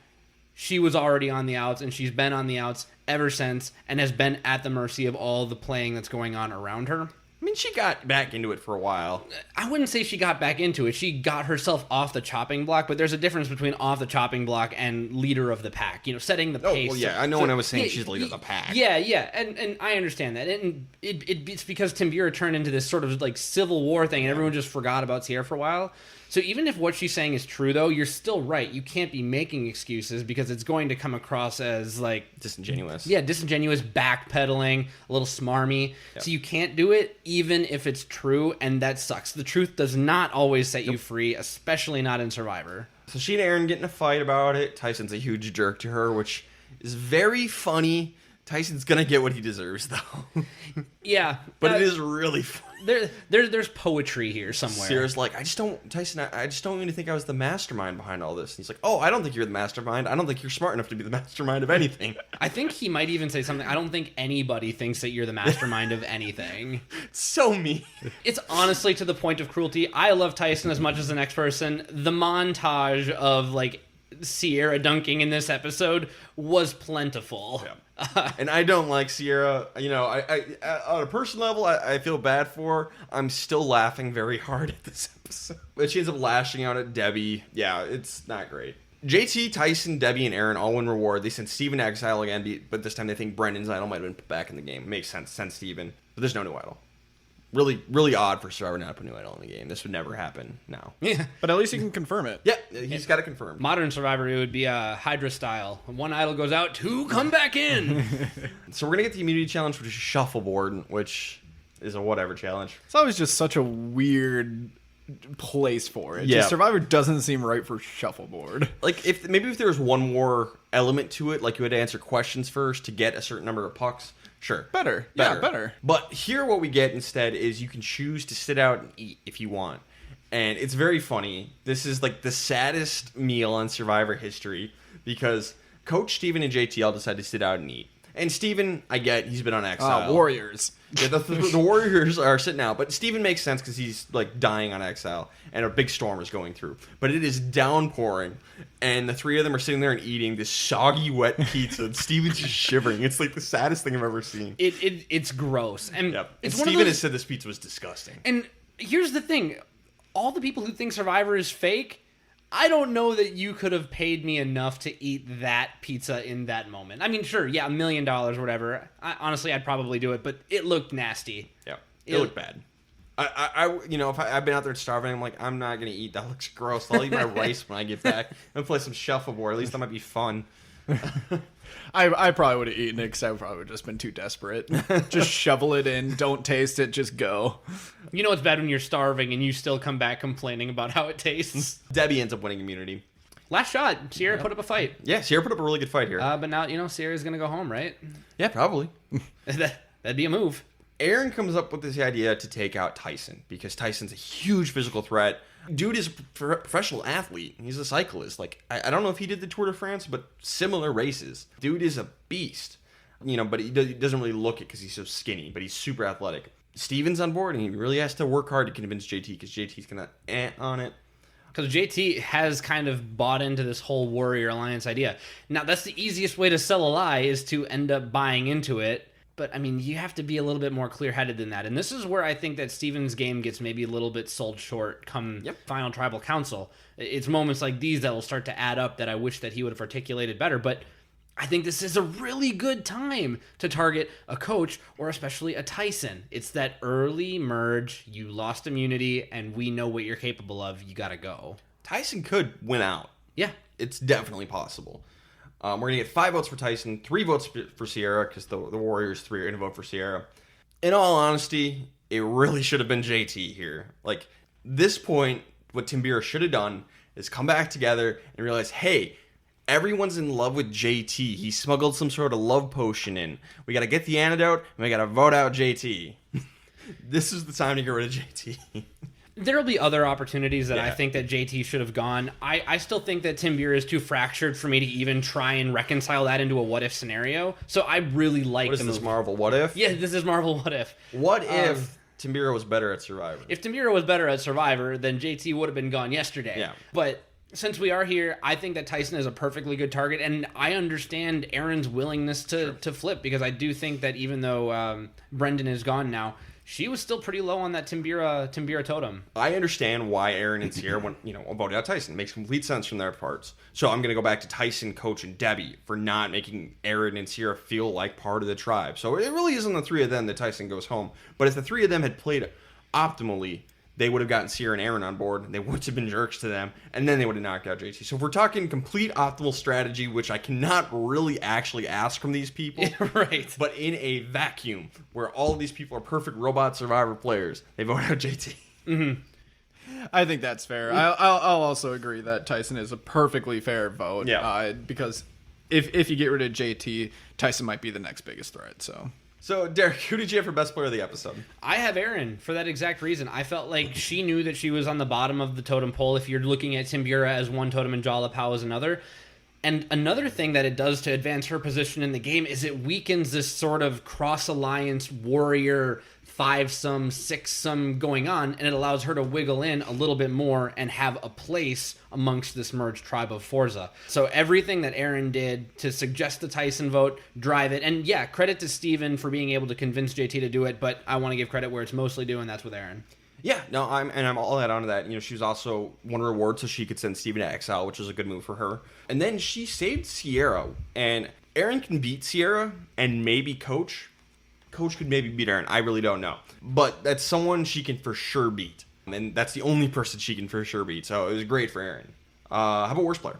She was already on the outs, and she's been on the outs ever since, and has been at the mercy of all the playing that's going on around her. I mean, she got back into it for a while. I wouldn't say she got back into it. She got herself off the chopping block, but there's a difference between off the chopping block and leader of the pack, setting the pace. Oh, well, yeah, I know when I was saying she's the leader of the pack. Yeah, and I understand that. And it's because Timbira turned into this sort of like civil war thing, and everyone just forgot about Sierra for a while. So even if what she's saying is true, though, you're still right. You can't be making excuses because it's going to come across as like disingenuous. Yeah, disingenuous, backpedaling, a little smarmy. Yep. So you can't do it even if it's true, and that sucks. The truth does not always set you free, especially not in Survivor. So she and Aaron get in a fight about it. Tyson's a huge jerk to her, which is very funny. Tyson's gonna get what he deserves, though. Yeah, but it is really funny. There's poetry here somewhere. Sierra's like, I just don't even think I was the mastermind behind all this. And he's like, oh, I don't think you're the mastermind. I don't think you're smart enough to be the mastermind of anything. I think he might even say something. I don't think anybody thinks that you're the mastermind of anything. It's so mean. It's honestly to the point of cruelty. I love Tyson as much as the next person. The montage of like Sierra dunking in this episode was plentiful. Yeah. And I don't like Sierra. I on a personal level, I feel bad for her. I'm still laughing very hard at this episode. But she ends up lashing out at Debbie. Yeah, it's not great. JT, Tyson, Debbie, and Aaron all win reward. They send Steven to exile again, but this time they think Brendan's idol might have been put back in the game. Makes sense. Send Steven. But there's no new idol. Really, really odd for Survivor not to put a new idol in the game. This would never happen now. Yeah. But at least he can confirm it. Yeah, he's got it confirmed. Modern Survivor, it would be a Hydra style. One idol goes out, two come back in. So we're going to get the immunity challenge, which is shuffleboard, which is a whatever challenge. It's always just such a weird place for it. Yeah. Just Survivor doesn't seem right for shuffleboard. Like, if there was one more element to it, like you had to answer questions first to get a certain number of pucks, sure. Better. Yeah, better. But here what we get instead is you can choose to sit out and eat if you want. And it's very funny. This is like the saddest meal in Survivor history because Coach Steven and JT all decide to sit out and eat. And Steven, I get, he's been on exile. Warriors. Yeah, the Warriors are sitting out. But Steven makes sense because he's like dying on exile and a big storm is going through. But it is downpouring. And the three of them are sitting there and eating this soggy, wet pizza. And Steven's just shivering. It's like the saddest thing I've ever seen. It's gross. And, it's Steven has said this pizza was disgusting. And here's the thing. All the people who think Survivor is fake, I don't know that you could have paid me enough to eat that pizza in that moment. I mean, sure, yeah, $1 million or whatever. Honestly, I'd probably do it, but it looked nasty. Yeah, it looked bad. If I've been out there starving, I'm like, I'm not gonna eat. That looks gross. I'll eat my rice when I get back. I'm gonna play some shuffleboard. At least that might be fun. I probably would have eaten it because I probably would have just been too desperate. Just shovel it in, don't taste it, just go. You know it's bad when you're starving and you still come back complaining about how it tastes. Debbie ends up winning immunity. Last shot, Sierra put up a fight. Yeah, Sierra put up a really good fight here. But now, Sierra's going to go home, right? Yeah, probably. That'd be a move. Aaron comes up with this idea to take out Tyson because Tyson's a huge physical threat. Dude is a professional athlete. He's a cyclist. Like, I don't know if he did the Tour de France, but similar races. Dude is a beast. But he doesn't really look it because he's so skinny, but he's super athletic. Steven's on board, and he really has to work hard to convince JT because JT's going to on it. Because JT has kind of bought into this whole Warrior Alliance idea. Now, that's the easiest way to sell a lie is to end up buying into it. But, I mean, you have to be a little bit more clear-headed than that. And this is where I think that Steven's game gets maybe a little bit sold short come Final Tribal Council. It's moments like these that will start to add up that I wish that he would have articulated better. But I think this is a really good time to target a coach or especially a Tyson. It's that early merge. You lost immunity, and we know what you're capable of. You got to go. Tyson could win out. Yeah. It's definitely possible. We're going to get 5 votes for Tyson, 3 votes for Sierra, because the Warriors 3 are going to vote for Sierra. In all honesty, it really should have been JT here. Like, this point, what Timbira should have done is come back together and realize, hey, everyone's in love with JT. He smuggled some sort of love potion in. We got to get the antidote, and we got to vote out JT. This is the time to get rid of JT. There will be other opportunities that I think that JT should have gone. I still think that Timbira is too fractured for me to even try and reconcile that into a what-if scenario. So I really like the move. What is this, Marvel What If? Yeah, this is Marvel What If. What if Timbira was better at Survivor? If Timbira was better at Survivor, then JT would have been gone yesterday. Yeah. But since we are here, I think that Tyson is a perfectly good target, and I understand Aaron's willingness to flip, because I do think that even though Brendan is gone now, she was still pretty low on that Timbira totem. I understand why Aaron and Sierra voted out Tyson. It makes complete sense from their parts. So I'm going to go back to Tyson, Coach, and Debbie for not making Aaron and Sierra feel like part of the tribe. So it really isn't the 3 of them that Tyson goes home. But if the 3 of them had played optimally, they would have gotten Sierra and Aaron on board, and they wouldn't have been jerks to them, and then they would have knocked out JT. So if we're talking complete optimal strategy, which I cannot really actually ask from these people, right? But in a vacuum where all of these people are perfect robot Survivor players, they vote out JT. Mm-hmm. I think that's fair. I'll also agree that Tyson is a perfectly fair vote. Yeah. Because if you get rid of JT, Tyson might be the next biggest threat. So, Derek, who did you have for best player of the episode? I have Erin for that exact reason. I felt like she knew that she was on the bottom of the totem pole if you're looking at Timbira as one totem and Jalapao as another. And another thing that it does to advance her position in the game is it weakens this sort of cross-alliance warrior 5-some, 6-some going on, and it allows her to wiggle in a little bit more and have a place amongst this merged tribe of Forza. So everything that Aaron did to suggest the Tyson vote, drive it, and yeah, credit to Steven for being able to convince JT to do it, but I want to give credit where it's mostly due, and that's with Aaron. Yeah, no, I'm all that onto that. She was also won a reward so she could send Steven to exile, which was a good move for her. And then she saved Sierra, and Aaron can beat Sierra and maybe Coach. Coach could maybe beat Aaron. I really don't know. But that's someone she can for sure beat. And that's the only person she can for sure beat. So it was great for Aaron. How about worst player?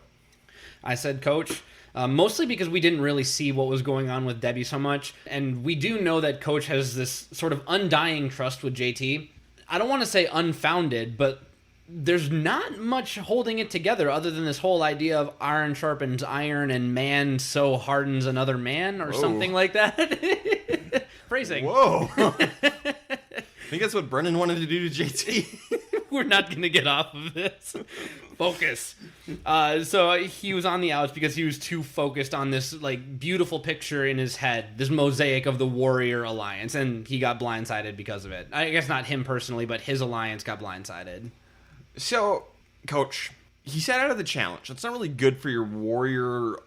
I said Coach. Mostly because we didn't really see what was going on with Debbie so much. And we do know that Coach has this sort of undying trust with JT. I don't want to say unfounded, but there's not much holding it together other than this whole idea of iron sharpens iron and man so hardens another man or something like that. Phrasing. Whoa. I think that's what Brendan wanted to do to JT. We're not going to get off of this. Focus. So he was on the outs because he was too focused on this beautiful picture in his head, this mosaic of the Warrior Alliance, and he got blindsided because of it. I guess not him personally, but his alliance got blindsided. So, Coach, he sat out of the challenge. That's not really good for your Warrior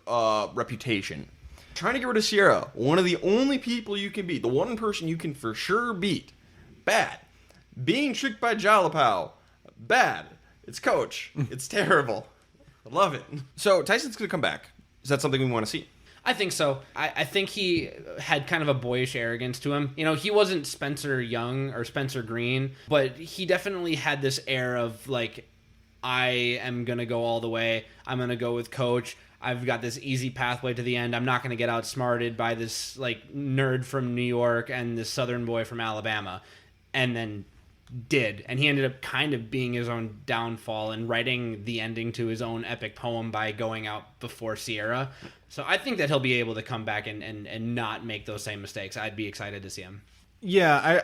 reputation. Trying to get rid of Sierra, one of the only people you can beat, the one person you can for sure beat, bad. Being tricked by Jalapao, bad. It's Coach. It's terrible. Love it. So Tyson's going to come back. Is that something we want to see? I think so. I think he had kind of a boyish arrogance to him. You know, he wasn't Spencer Young or Spencer Green, but he definitely had this air of like, I am going to go all the way. I'm going to go with Coach. I've got this easy pathway to the end. I'm not going to get outsmarted by this like nerd from New York and this Southern boy from Alabama. And then did. And he ended up kind of being his own downfall and writing the ending to his own epic poem by going out before Sierra. So I think that he'll be able to come back and not make those same mistakes. I'd be excited to see him. Yeah,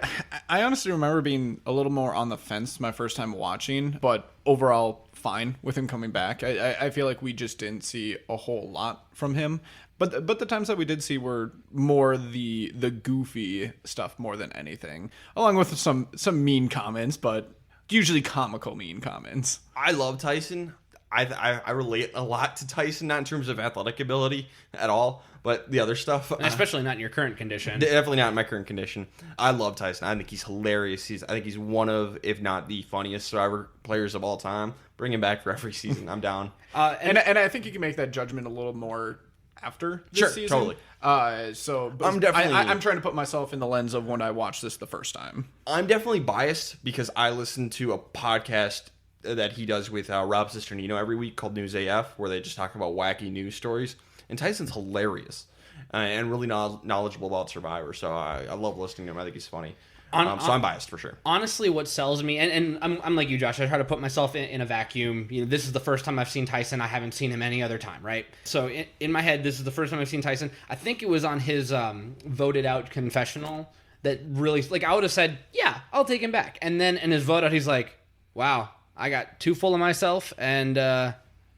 I honestly remember being a little more on the fence my first time watching, but overall fine with him coming back. I feel like we just didn't see a whole lot from him. But the times that we did see were more the goofy stuff more than anything, along with some mean comments, but usually comical mean comments. I love Tyson. I relate a lot to Tyson, not in terms of athletic ability at all, but the other stuff. And especially not in your current condition. Definitely not in my current condition. I love Tyson. I think he's hilarious. I think he's one of, if not the funniest Survivor players of all time. Bring him back for every season. I'm down. And I think you can make that judgment a little more after this season. Totally. I'm trying to put myself in the lens of when I watched this the first time. I'm definitely biased because I listened to a podcast that he does with Rob Cisternino every week called News AF, where they just talk about wacky news stories. And Tyson's hilarious and really knowledgeable about Survivor. So I love listening to him. I think he's funny. So I'm biased for sure. Honestly, what sells me, and I'm like you, Josh, I try to put myself in a vacuum. You know, this is the first time I've seen Tyson. I haven't seen him any other time, right? So in my head, this is the first time I've seen Tyson. I think it was on his voted out confessional that really, like, I would have said, yeah, I'll take him back. And then in his vote out, he's like, wow, I got too full of myself and I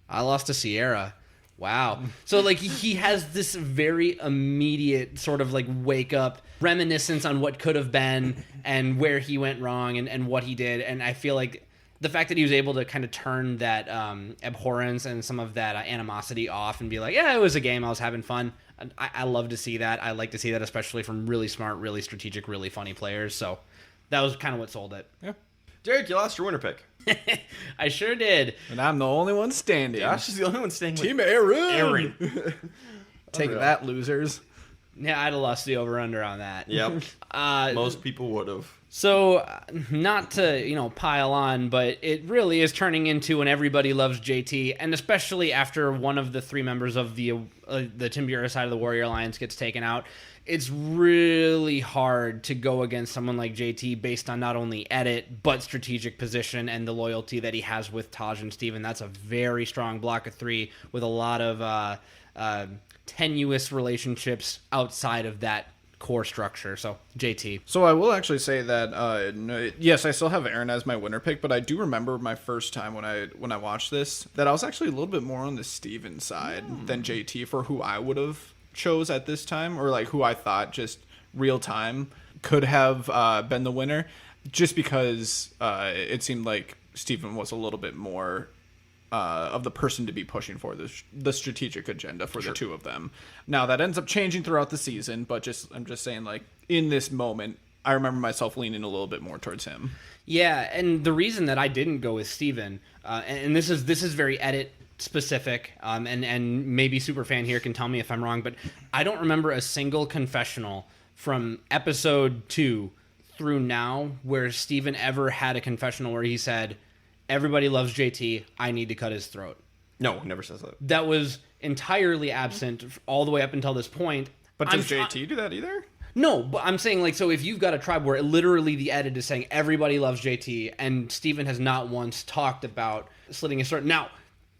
lost to Sierra. Wow. So like he has this very immediate sort of like wake up reminiscence on what could have been and where he went wrong and what he did. And I feel like the fact that he was able to kind of turn that abhorrence and some of that animosity off and be like, yeah, it was a game. I was having fun. I love to see that. I like to see that, especially from really smart, really strategic, really funny players. So that was kind of what sold it. Yeah. Derek, you lost your winner pick. I sure did. And I'm the only one standing. Josh is the only one standing. Team Aaron. Take that, losers. Yeah, I'd have lost the over-under on that. Yep. Most people would have. So, not to, pile on, but it really is turning into an everybody loves JT, and especially after one of the three members of the Timbura side of the Warrior Alliance gets taken out, it's really hard to go against someone like JT based on not only edit, but strategic position and the loyalty that he has with Taj and Steven. That's a very strong block of three with a lot of tenuous relationships outside of that core structure. So JT. So I will actually say that yes, I still have Aaron as my winner pick, but I do remember my first time when I watched this that I was actually a little bit more on the Steven side than JT for who I would have chose at this time, or like who I thought just real time could have been the winner, just because it seemed like Steven was a little bit more of the person to be pushing for the strategic agenda for the two of them. Now that ends up changing throughout the season, but I'm just saying, like, in this moment, I remember myself leaning a little bit more towards him. Yeah, and the reason that I didn't go with Steven, and this is very edit specific, and maybe Superfan here can tell me if I'm wrong, but I don't remember a single confessional from episode 2 through now where Steven ever had a confessional where he said, everybody loves JT, I need to cut his throat. No, he never says that. That was entirely absent all the way up until this point. But does JT do that either? No, but I'm saying, like, so if you've got a tribe where literally the edit is saying everybody loves JT, and Steven has not once talked about slitting his throat. Now,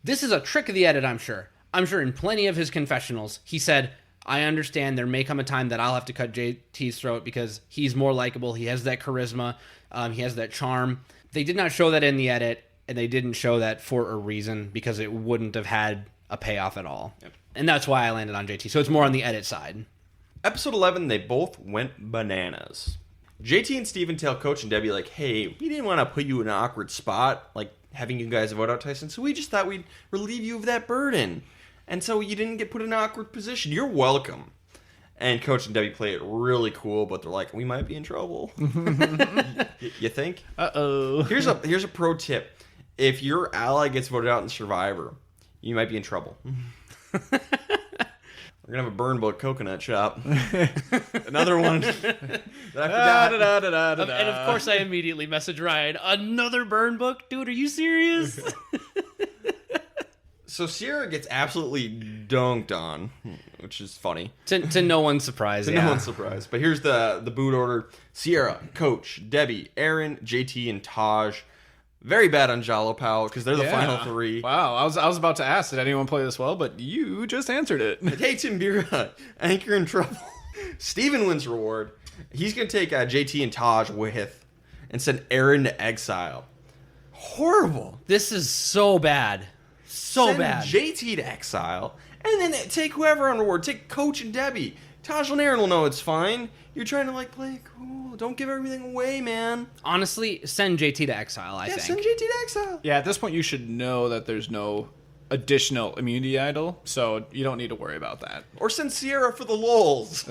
this is a trick of the edit, I'm sure. I'm sure in plenty of his confessionals, he said, I understand there may come a time that I'll have to cut JT's throat because he's more likable, he has that charisma, he has that charm. They did not show that in the edit, and they didn't show that for a reason because it wouldn't have had a payoff at all. Yep. And that's why I landed on JT. So it's more on the edit side. Episode 11, they both went bananas. JT and Steven tell Coach and Debbie, like, hey, we didn't want to put you in an awkward spot, like having you guys vote out Tyson, so we just thought we'd relieve you of that burden. And so you didn't get put in an awkward position. You're welcome. And Coach and Debbie play it really cool, but they're like, we might be in trouble. You think? Uh-oh. Here's a pro tip. If your ally gets voted out in Survivor, you might be in trouble. We're going to have a burn book coconut shop. Another one that I forgot. And of course, I immediately message Ryan, another burn book? Dude, are you serious? So Sierra gets absolutely dunked on, which is funny. To no one's surprise, No one's surprised. But here's the boot order. Sierra, Coach, Debbie, Aaron, JT, and Taj. Very bad on Jalopao because they're the final three. Wow, I was about to ask, did anyone play this well? But you just answered it. Hey, Timbira, Anchor in trouble. Steven wins reward. He's going to take JT and Taj with and send Aaron to exile. Horrible. This is so bad. Send JT to exile, and then take whoever on reward. Take Coach and Debbie. Taj and Aaron will know it's fine. You're trying to play cool. Don't give everything away, man. Honestly, send JT to exile, I think. Send JT to exile. Yeah, at this point you should know that there's no additional immunity idol, so you don't need to worry about that. Or send Sierra for the lulz.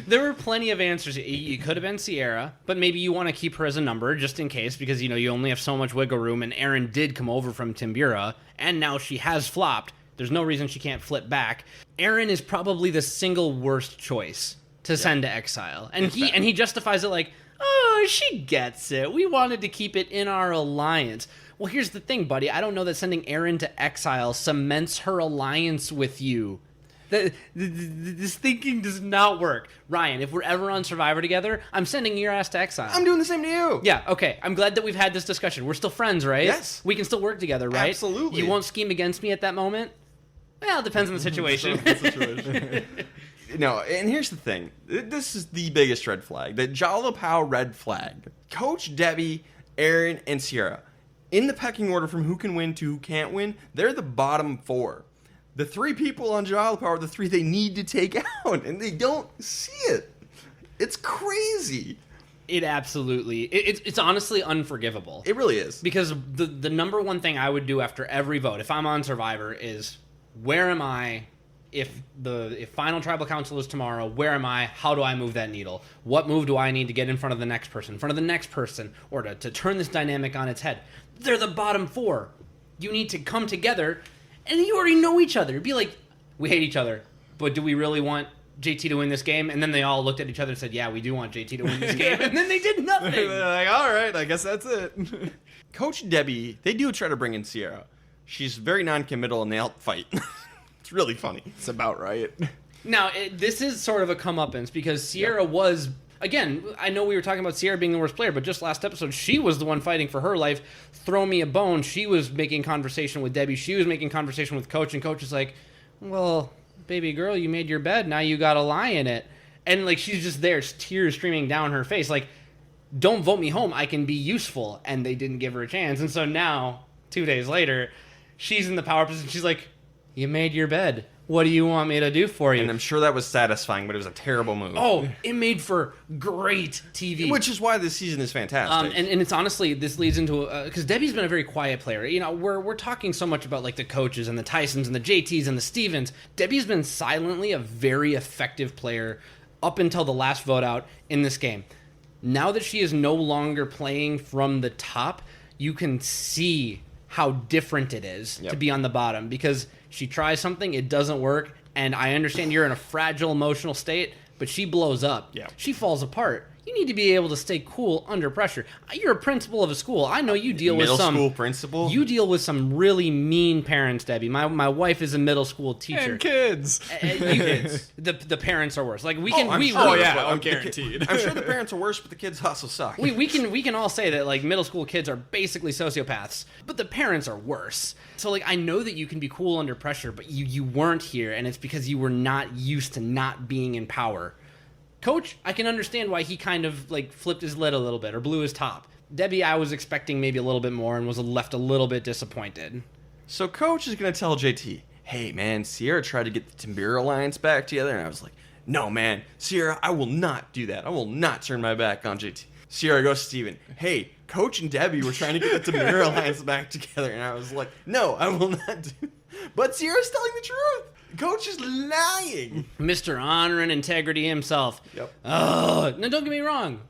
There were plenty of answers. You could have been Sierra, but maybe you want to keep her as a number just in case because, you only have so much wiggle room, and Aaron did come over from Timbira, and now she has flopped. There's no reason she can't flip back. Aaron is probably the single worst choice to send to exile. And he justifies it like, oh, she gets it. We wanted to keep it in our alliance. Well, here's the thing, buddy. I don't know that sending Aaron to exile cements her alliance with you. This thinking does not work. Ryan, if we're ever on Survivor together, I'm sending your ass to exile. I'm doing the same to you. Yeah, okay. I'm glad that we've had this discussion. We're still friends, right? Yes. We can still work together, right? Absolutely. You won't scheme against me at that moment? Well, it depends on the situation. No, and here's the thing. This is the biggest red flag. The Jalopao red flag. Coach, Debbie, Aaron, and Sierra. In the pecking order from who can win to who can't win, they're the bottom four. The three people on Jalopao are the three they need to take out, and they don't see it. It's crazy. It absolutely... It's honestly unforgivable. It really is. Because the number one thing I would do after every vote, if I'm on Survivor, is where am I... If final tribal council is tomorrow, where am I? How do I move that needle? What move do I need to get in front of the next person, or to turn this dynamic on its head? They're the bottom four. You need to come together, and you already know each other. Be like, we hate each other, but do we really want JT to win this game? And then they all looked at each other and said, yeah, we do want JT to win this game. And then they did nothing. They're like, all right, I guess that's it. Coach Debbie, they do try to bring in Sierra. She's very non-committal, and they outfight. It's really funny. It's about right. Now, this is sort of a comeuppance because Sierra was, again, I know we were talking about Sierra being the worst player, but just last episode, she was the one fighting for her life. Throw me a bone. She was making conversation with Debbie. She was making conversation with Coach, and Coach is like, well, baby girl, you made your bed. Now you got to lie in it. And, she's just there, tears streaming down her face. Don't vote me home. I can be useful. And they didn't give her a chance. And so now, 2 days later, she's in the power position. She's like, you made your bed. What do you want me to do for you? And I'm sure that was satisfying, but it was a terrible move. Oh, it made for great TV. Which is why this season is fantastic. And it's honestly, this leads into, because Debbie's been a very quiet player. We're talking so much about the coaches and the Tysons and the JTs and the Stevens. Debbie's been silently a very effective player up until the last vote out in this game. Now that she is no longer playing from the top, you can see how different it is to be on the bottom, because she tries something, it doesn't work, and I understand you're in a fragile emotional state, but she blows up. Yeah. She falls apart. You need to be able to stay cool under pressure. You're a principal of a school. I know you deal with some... Middle school principal? You deal with some really mean parents, Debbie. My wife is a middle school teacher. And kids. Kids. The parents are worse. I'm guaranteed. I'm sure the parents are worse, but the kids also suck. We can all say that middle school kids are basically sociopaths, but the parents are worse. So I know that you can be cool under pressure, but you weren't here, and it's because you were not used to not being in power. Coach, I can understand why he kind of flipped his lid a little bit or blew his top. Debbie, I was expecting maybe a little bit more and was left a little bit disappointed. So Coach is going to tell JT, hey man, Sierra tried to get the Timbira Alliance back together, and I was like, no man, Sierra, I will not do that. I will not turn my back on JT. Sierra goes to Steven, hey, Coach and Debbie were trying to get the Timbira Alliance back together, and I was like, no, I will not do. But Sierra's telling the truth. Coach is lying. Mr. Honor and Integrity himself. Yep. No, don't get me wrong.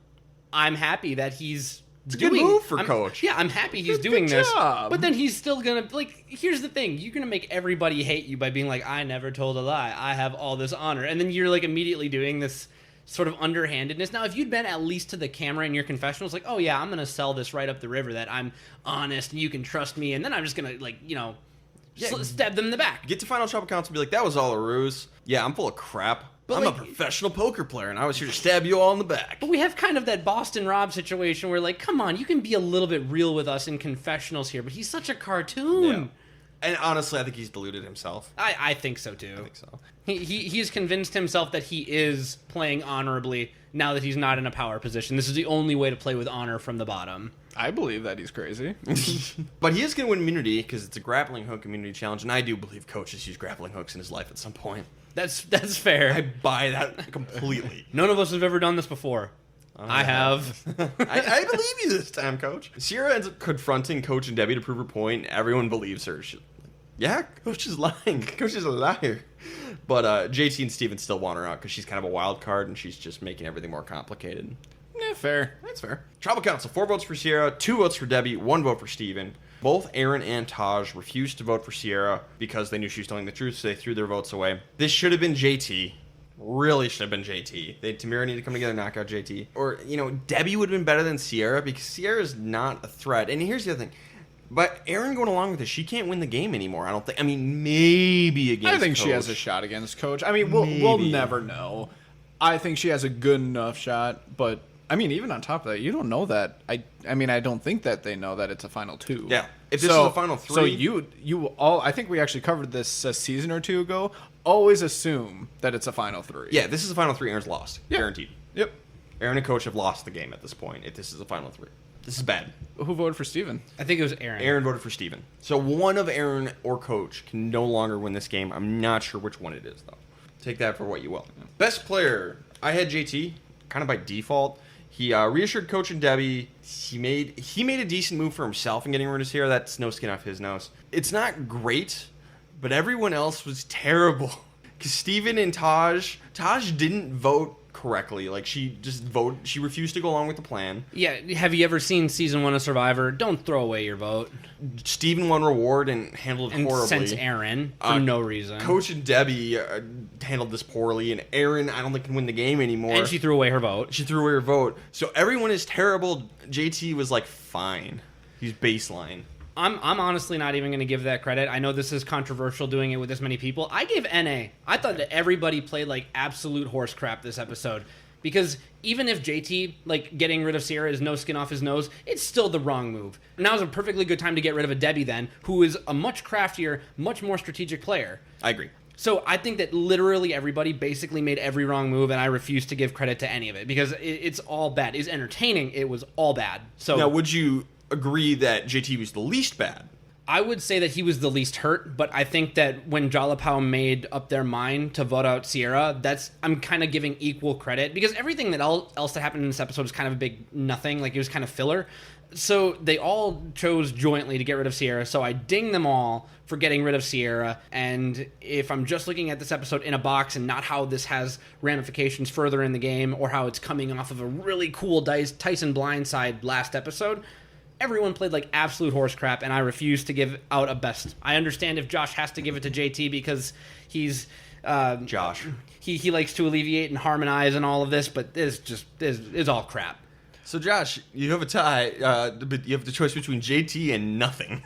I'm happy that he's It's a good move for Coach. Yeah, I'm happy he's doing this. But then he's still going to, like, here's the thing. You're going to make everybody hate you by being like, I never told a lie. I have all this honor. And then you're, like, immediately doing this sort of underhandedness. Now, if you'd been at least to the camera in your confessionals, like, oh, yeah, I'm going to sell this right up the river that I'm honest and you can trust me. And then I'm just going to, like, stab them in the back. Get to Final Trouble Council and be like, that was all a ruse. Yeah, I'm full of crap. But I'm a professional poker player, and I was here to stab you all in the back. But we have kind of that Boston Rob situation where, like, come on, you can be a little bit real with us in confessionals here, but he's such a cartoon. Yeah. And honestly, I think he's deluded himself. I think so, too. I think so. He's convinced himself that he is playing honorably now that he's not in a power position. This is the only way to play with honor from the bottom. I believe that he's crazy. But he is going to win immunity because it's a grappling hook immunity challenge, and I do believe Coach has used grappling hooks in his life at some point. That's fair. I buy that completely. None of us have ever done this before. I have. I believe you this time, Coach. Sierra ends up confronting Coach and Debbie to prove her point. Everyone believes her. Yeah, Coach is lying. Coach is a liar. But JT and Steven still want her out because she's kind of a wild card and she's just making everything more complicated. Yeah, fair. That's fair. Tribal Council, 4 votes for Sierra, 2 votes for Debbie, 1 vote for Steven. Both Aaron and Taj refused to vote for Sierra because they knew she was telling the truth, so they threw their votes away. This should have been JT. Really should have been JT. Tamira needed to come together and knock out JT. Or, Debbie would have been better than Sierra because Sierra's not a threat. And here's the other thing. But Aaron going along with this, she can't win the game anymore, I don't think. I mean, maybe against I think Coach. she has a shot against Coach. I mean, we'll never know. I think she has a good enough shot, but... I mean, even on top of that, you don't know that. I don't think that they know that it's a final 2. Yeah. If this is a final 3... So you all... I think we actually covered this a season or 2 ago. Always assume that it's a final 3. Yeah, this is a final 3. Aaron's lost. Yep. Guaranteed. Yep. Aaron and Coach have lost the game at this point if this is a final 3. This is bad. Who voted for Steven? I think it was Aaron. Aaron voted for Steven. So one of Aaron or Coach can no longer win this game. I'm not sure which one it is, though. Take that for what you will. Best player. I had JT, kind of by default. He reassured Coach and Debbie. He made a decent move for himself in getting rid of Sierra. That's no skin off his nose. It's not great, but everyone else was terrible. Because Steven and Taj didn't vote correctly. Like, she refused to go along with the plan. Yeah, have you ever seen season 1 of Survivor? Don't throw away your vote. Steven won reward and handled it horribly. And sent Aaron for no reason. Coach and Debbie handled this poorly, and Aaron, I don't think, can win the game anymore. And she threw away her vote. So everyone is terrible. JT was like, fine. He's baseline. I'm honestly not even going to give that credit. I know this is controversial doing it with this many people. I gave NA. I thought that everybody played like absolute horse crap this episode. Because even if JT, like, getting rid of Sierra is no skin off his nose, it's still the wrong move. Now is a perfectly good time to get rid of a Debbie then, who is a much craftier, much more strategic player. I agree. So I think that literally everybody basically made every wrong move, and I refuse to give credit to any of it. Because it's all bad. It's entertaining. It was all bad. So now, would you agree that JT was the least bad? I would say that he was the least hurt, but I think that when Jalapao made up their mind to vote out Sierra, I'm kind of giving equal credit, because everything that else that happened in this episode was kind of a big nothing, like it was kind of filler. So they all chose jointly to get rid of Sierra, so I ding them all for getting rid of Sierra. And if I'm just looking at this episode in a box and not how this has ramifications further in the game, or how it's coming off of a really cool Tyson Blindside last episode, everyone played like absolute horse crap, and I refuse to give out a best. I understand if Josh has to give it to JT because he's Josh. He likes to alleviate and harmonize and all of this, but this is all crap. So Josh, you have a tie, but you have the choice between JT and nothing.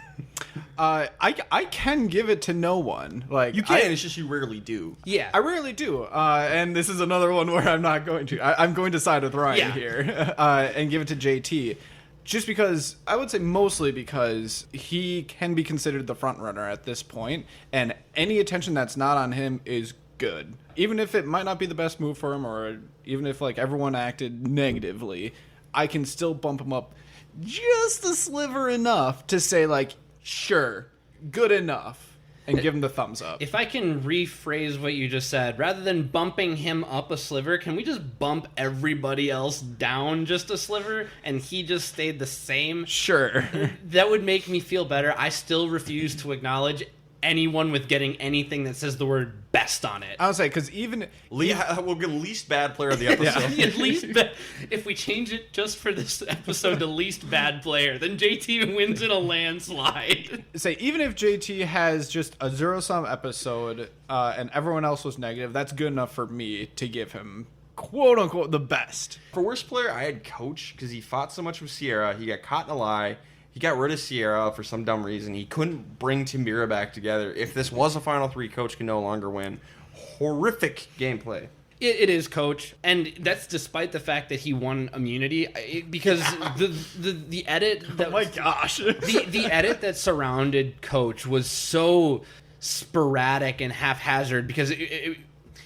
I can give it to no one. Like, you can, it's just you rarely do. Yeah, I rarely do. And this is another one where I'm not going to. I'm going to side with Ryan here and give it to JT. Just because, I would say mostly because he can be considered the front runner at this point, and any attention that's not on him is good. Even if it might not be the best move for him, or even if like everyone acted negatively, I can still bump him up just a sliver enough to say like, sure, good enough. And give him the thumbs up. If I can rephrase what you just said, rather than bumping him up a sliver, can we just bump everybody else down just a sliver and he just stayed the same? Sure. That would make me feel better. I still refuse to acknowledge anyone with getting anything that says the word best on it. I would say, because even... We'll get least bad player of the episode. At least, if we change it just for this episode to least bad player, then JT wins in a landslide. Say, even if JT has just a zero-sum episode and everyone else was negative, that's good enough for me to give him, quote-unquote, the best. For worst player, I had Coach, because he fought so much with Sierra. He got caught in a lie. He got rid of Sierra for some dumb reason. He couldn't bring Timbira back together. If this was a Final 3, Coach can no longer win. Horrific gameplay. It is Coach, and that's despite the fact that he won immunity, because the edit that Oh my gosh. the edit that surrounded Coach was so sporadic and haphazard, because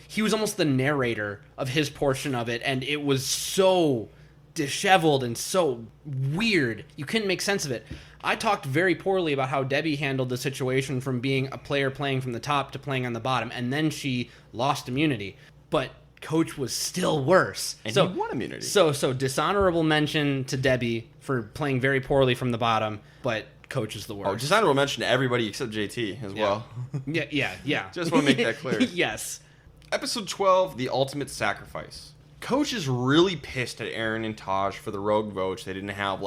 he was almost the narrator of his portion of it, and it was so disheveled and so weird. You couldn't make sense of it. I talked very poorly about how Debbie handled the situation from being a player playing from the top to playing on the bottom, and then she lost immunity. But Coach was still worse. And so, he won immunity. So dishonorable mention to Debbie for playing very poorly from the bottom, but Coach is the worst. Oh, dishonorable mention to everybody except JT as well. Yeah. Just want to make that clear. Yes. Episode 12, The Ultimate Sacrifice. Coach is really pissed at Aaron and Taj for the rogue votes. They didn't have,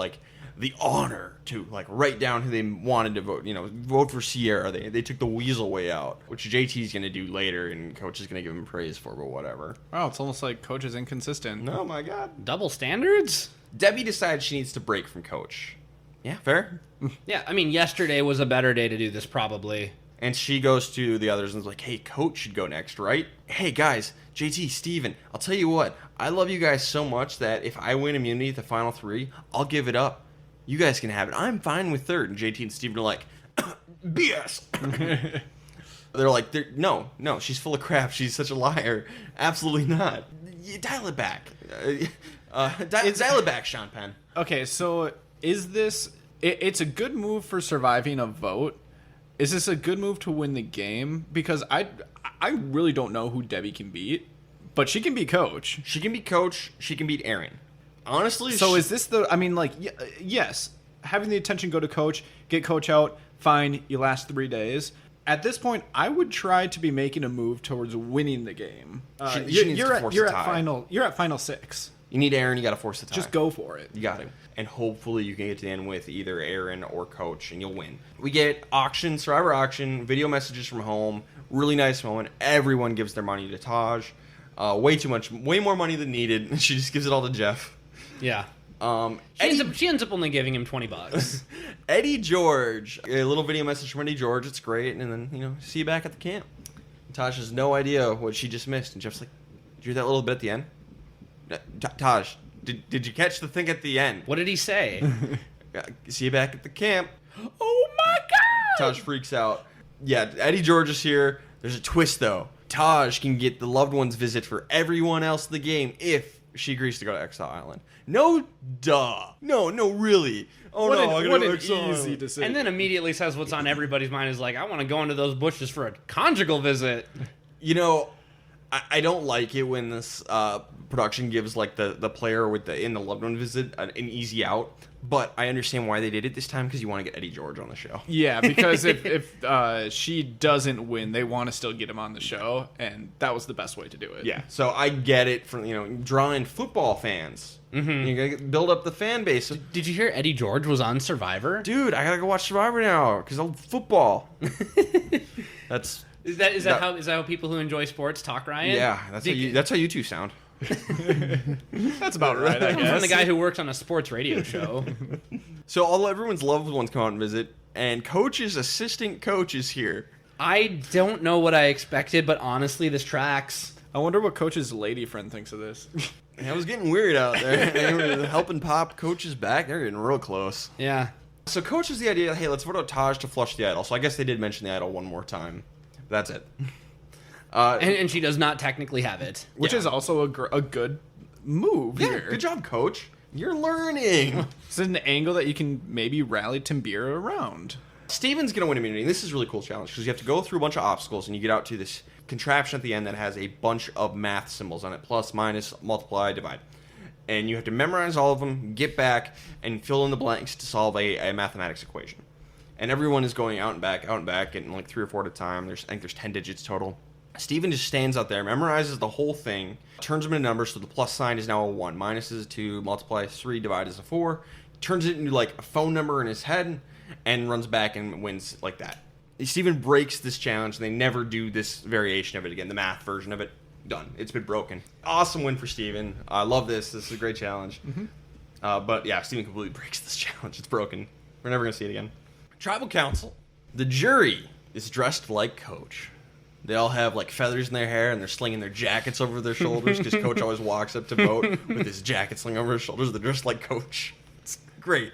the honor to, write down who they wanted to vote. Vote for Sierra. They took the weasel way out, which JT's going to do later, and Coach is going to give him praise for, but whatever. Wow, it's almost like Coach is inconsistent. Oh, my God. Double standards? Debbie decides she needs to break from Coach. Yeah, fair? Yeah, I mean, yesterday was a better day to do this, probably. And she goes to the others and is like, hey, Coach should go next, right? Hey, guys, JT, Steven, I'll tell you what. I love you guys so much that if I win immunity at the Final 3, I'll give it up. You guys can have it. I'm fine with third. And JT and Steven are like, BS. They're like, no, she's full of crap. She's such a liar. Absolutely not. Dial it back. Dial it back, Sean Penn. Okay, so is this... It's a good move for surviving a vote. Is this a good move to win the game? Because I really don't know who Debbie can beat, but she can beat Coach. She can beat Coach. She can beat Aaron. Honestly, so is this the... I mean, yes, having the attention go to Coach, get Coach out, fine, you last 3 days. At this point, I would try to be making a move towards winning the game. You're at final 6. You need Aaron, you got to force the tie. Just go for it. You got to. And hopefully you can get to the end with either Aaron or Coach, and you'll win. We get Survivor auction, video messages from home. Really nice moment. Everyone gives their money to Taj. Way more money than needed. She just gives it all to Jeff. Yeah. She ends up only giving him $20. Eddie George. A little video message from Eddie George. It's great. And then, see you back at the camp. Taj has no idea what she just missed. And Jeff's like, did you hear that little bit at the end? Taj, did you catch the thing at the end? What did he say? See you back at the camp. Oh my God! Taj freaks out. Yeah, Eddie George is here. There's a twist, though. Taj can get the loved one's visit for everyone else in the game if she agrees to go to Exile Island. No, duh. No, really. Oh, no, I'm going to go to Exile Island. decision. And then immediately says what's on everybody's mind is like, I want to go into those bushes for a conjugal visit. I don't like it when this production gives the player in the loved one visit an easy out, but I understand why they did it this time because you want to get Eddie George on the show. Yeah, because if she doesn't win, they want to still get him on the show, and that was the best way to do it. Yeah, so I get it from drawing football fans. Mm-hmm. You gotta build up the fan base. Did you hear Eddie George was on Survivor? Dude, I gotta go watch Survivor now because of football. Is that how people who enjoy sports talk, Ryan? Yeah, that's how you two sound. That's about right, I guess. From the guy who works on a sports radio show. So everyone's loved ones come out and visit, and Coach's assistant coach is here. I don't know what I expected, but honestly, this tracks. I wonder what Coach's lady friend thinks of this. It was getting weird out there. They were helping pop Coach's back. They're getting real close. Yeah. So Coach has the idea, hey, let's vote out Taj to flush the idol. So I guess they did mention the idol one more time. That's it. And she does not technically have it. Which is also a good move here. Good job, Coach. You're learning. This is an angle that you can maybe rally Timbira around. Steven's going to win immunity. This is a really cool challenge because you have to go through a bunch of obstacles and you get out to this contraption at the end that has a bunch of math symbols on it. Plus, minus, multiply, divide. And you have to memorize all of them, get back, and fill in the blanks to solve a mathematics equation. and everyone is going out and back, and like 3 or 4 at a time. I think there's 10 digits total. Steven just stands out there, memorizes the whole thing, turns them into numbers, so the plus sign is now a 1, minus is a 2, multiply is 3, divide is a 4, turns it into like a phone number in his head, and runs back and wins like that. Steven breaks this challenge, and they never do this variation of it again, the math version of it. Done. It's been broken. Awesome win for Steven. I love this. This is a great challenge. But yeah, Steven completely breaks this challenge. It's broken. We're never going to see it again. Tribal Council. The jury is dressed like Coach. They all have like feathers in their hair, and they're slinging their jackets over their shoulders because Coach always walks up to vote with his jacket slung over his shoulders. They're dressed like Coach. It's great.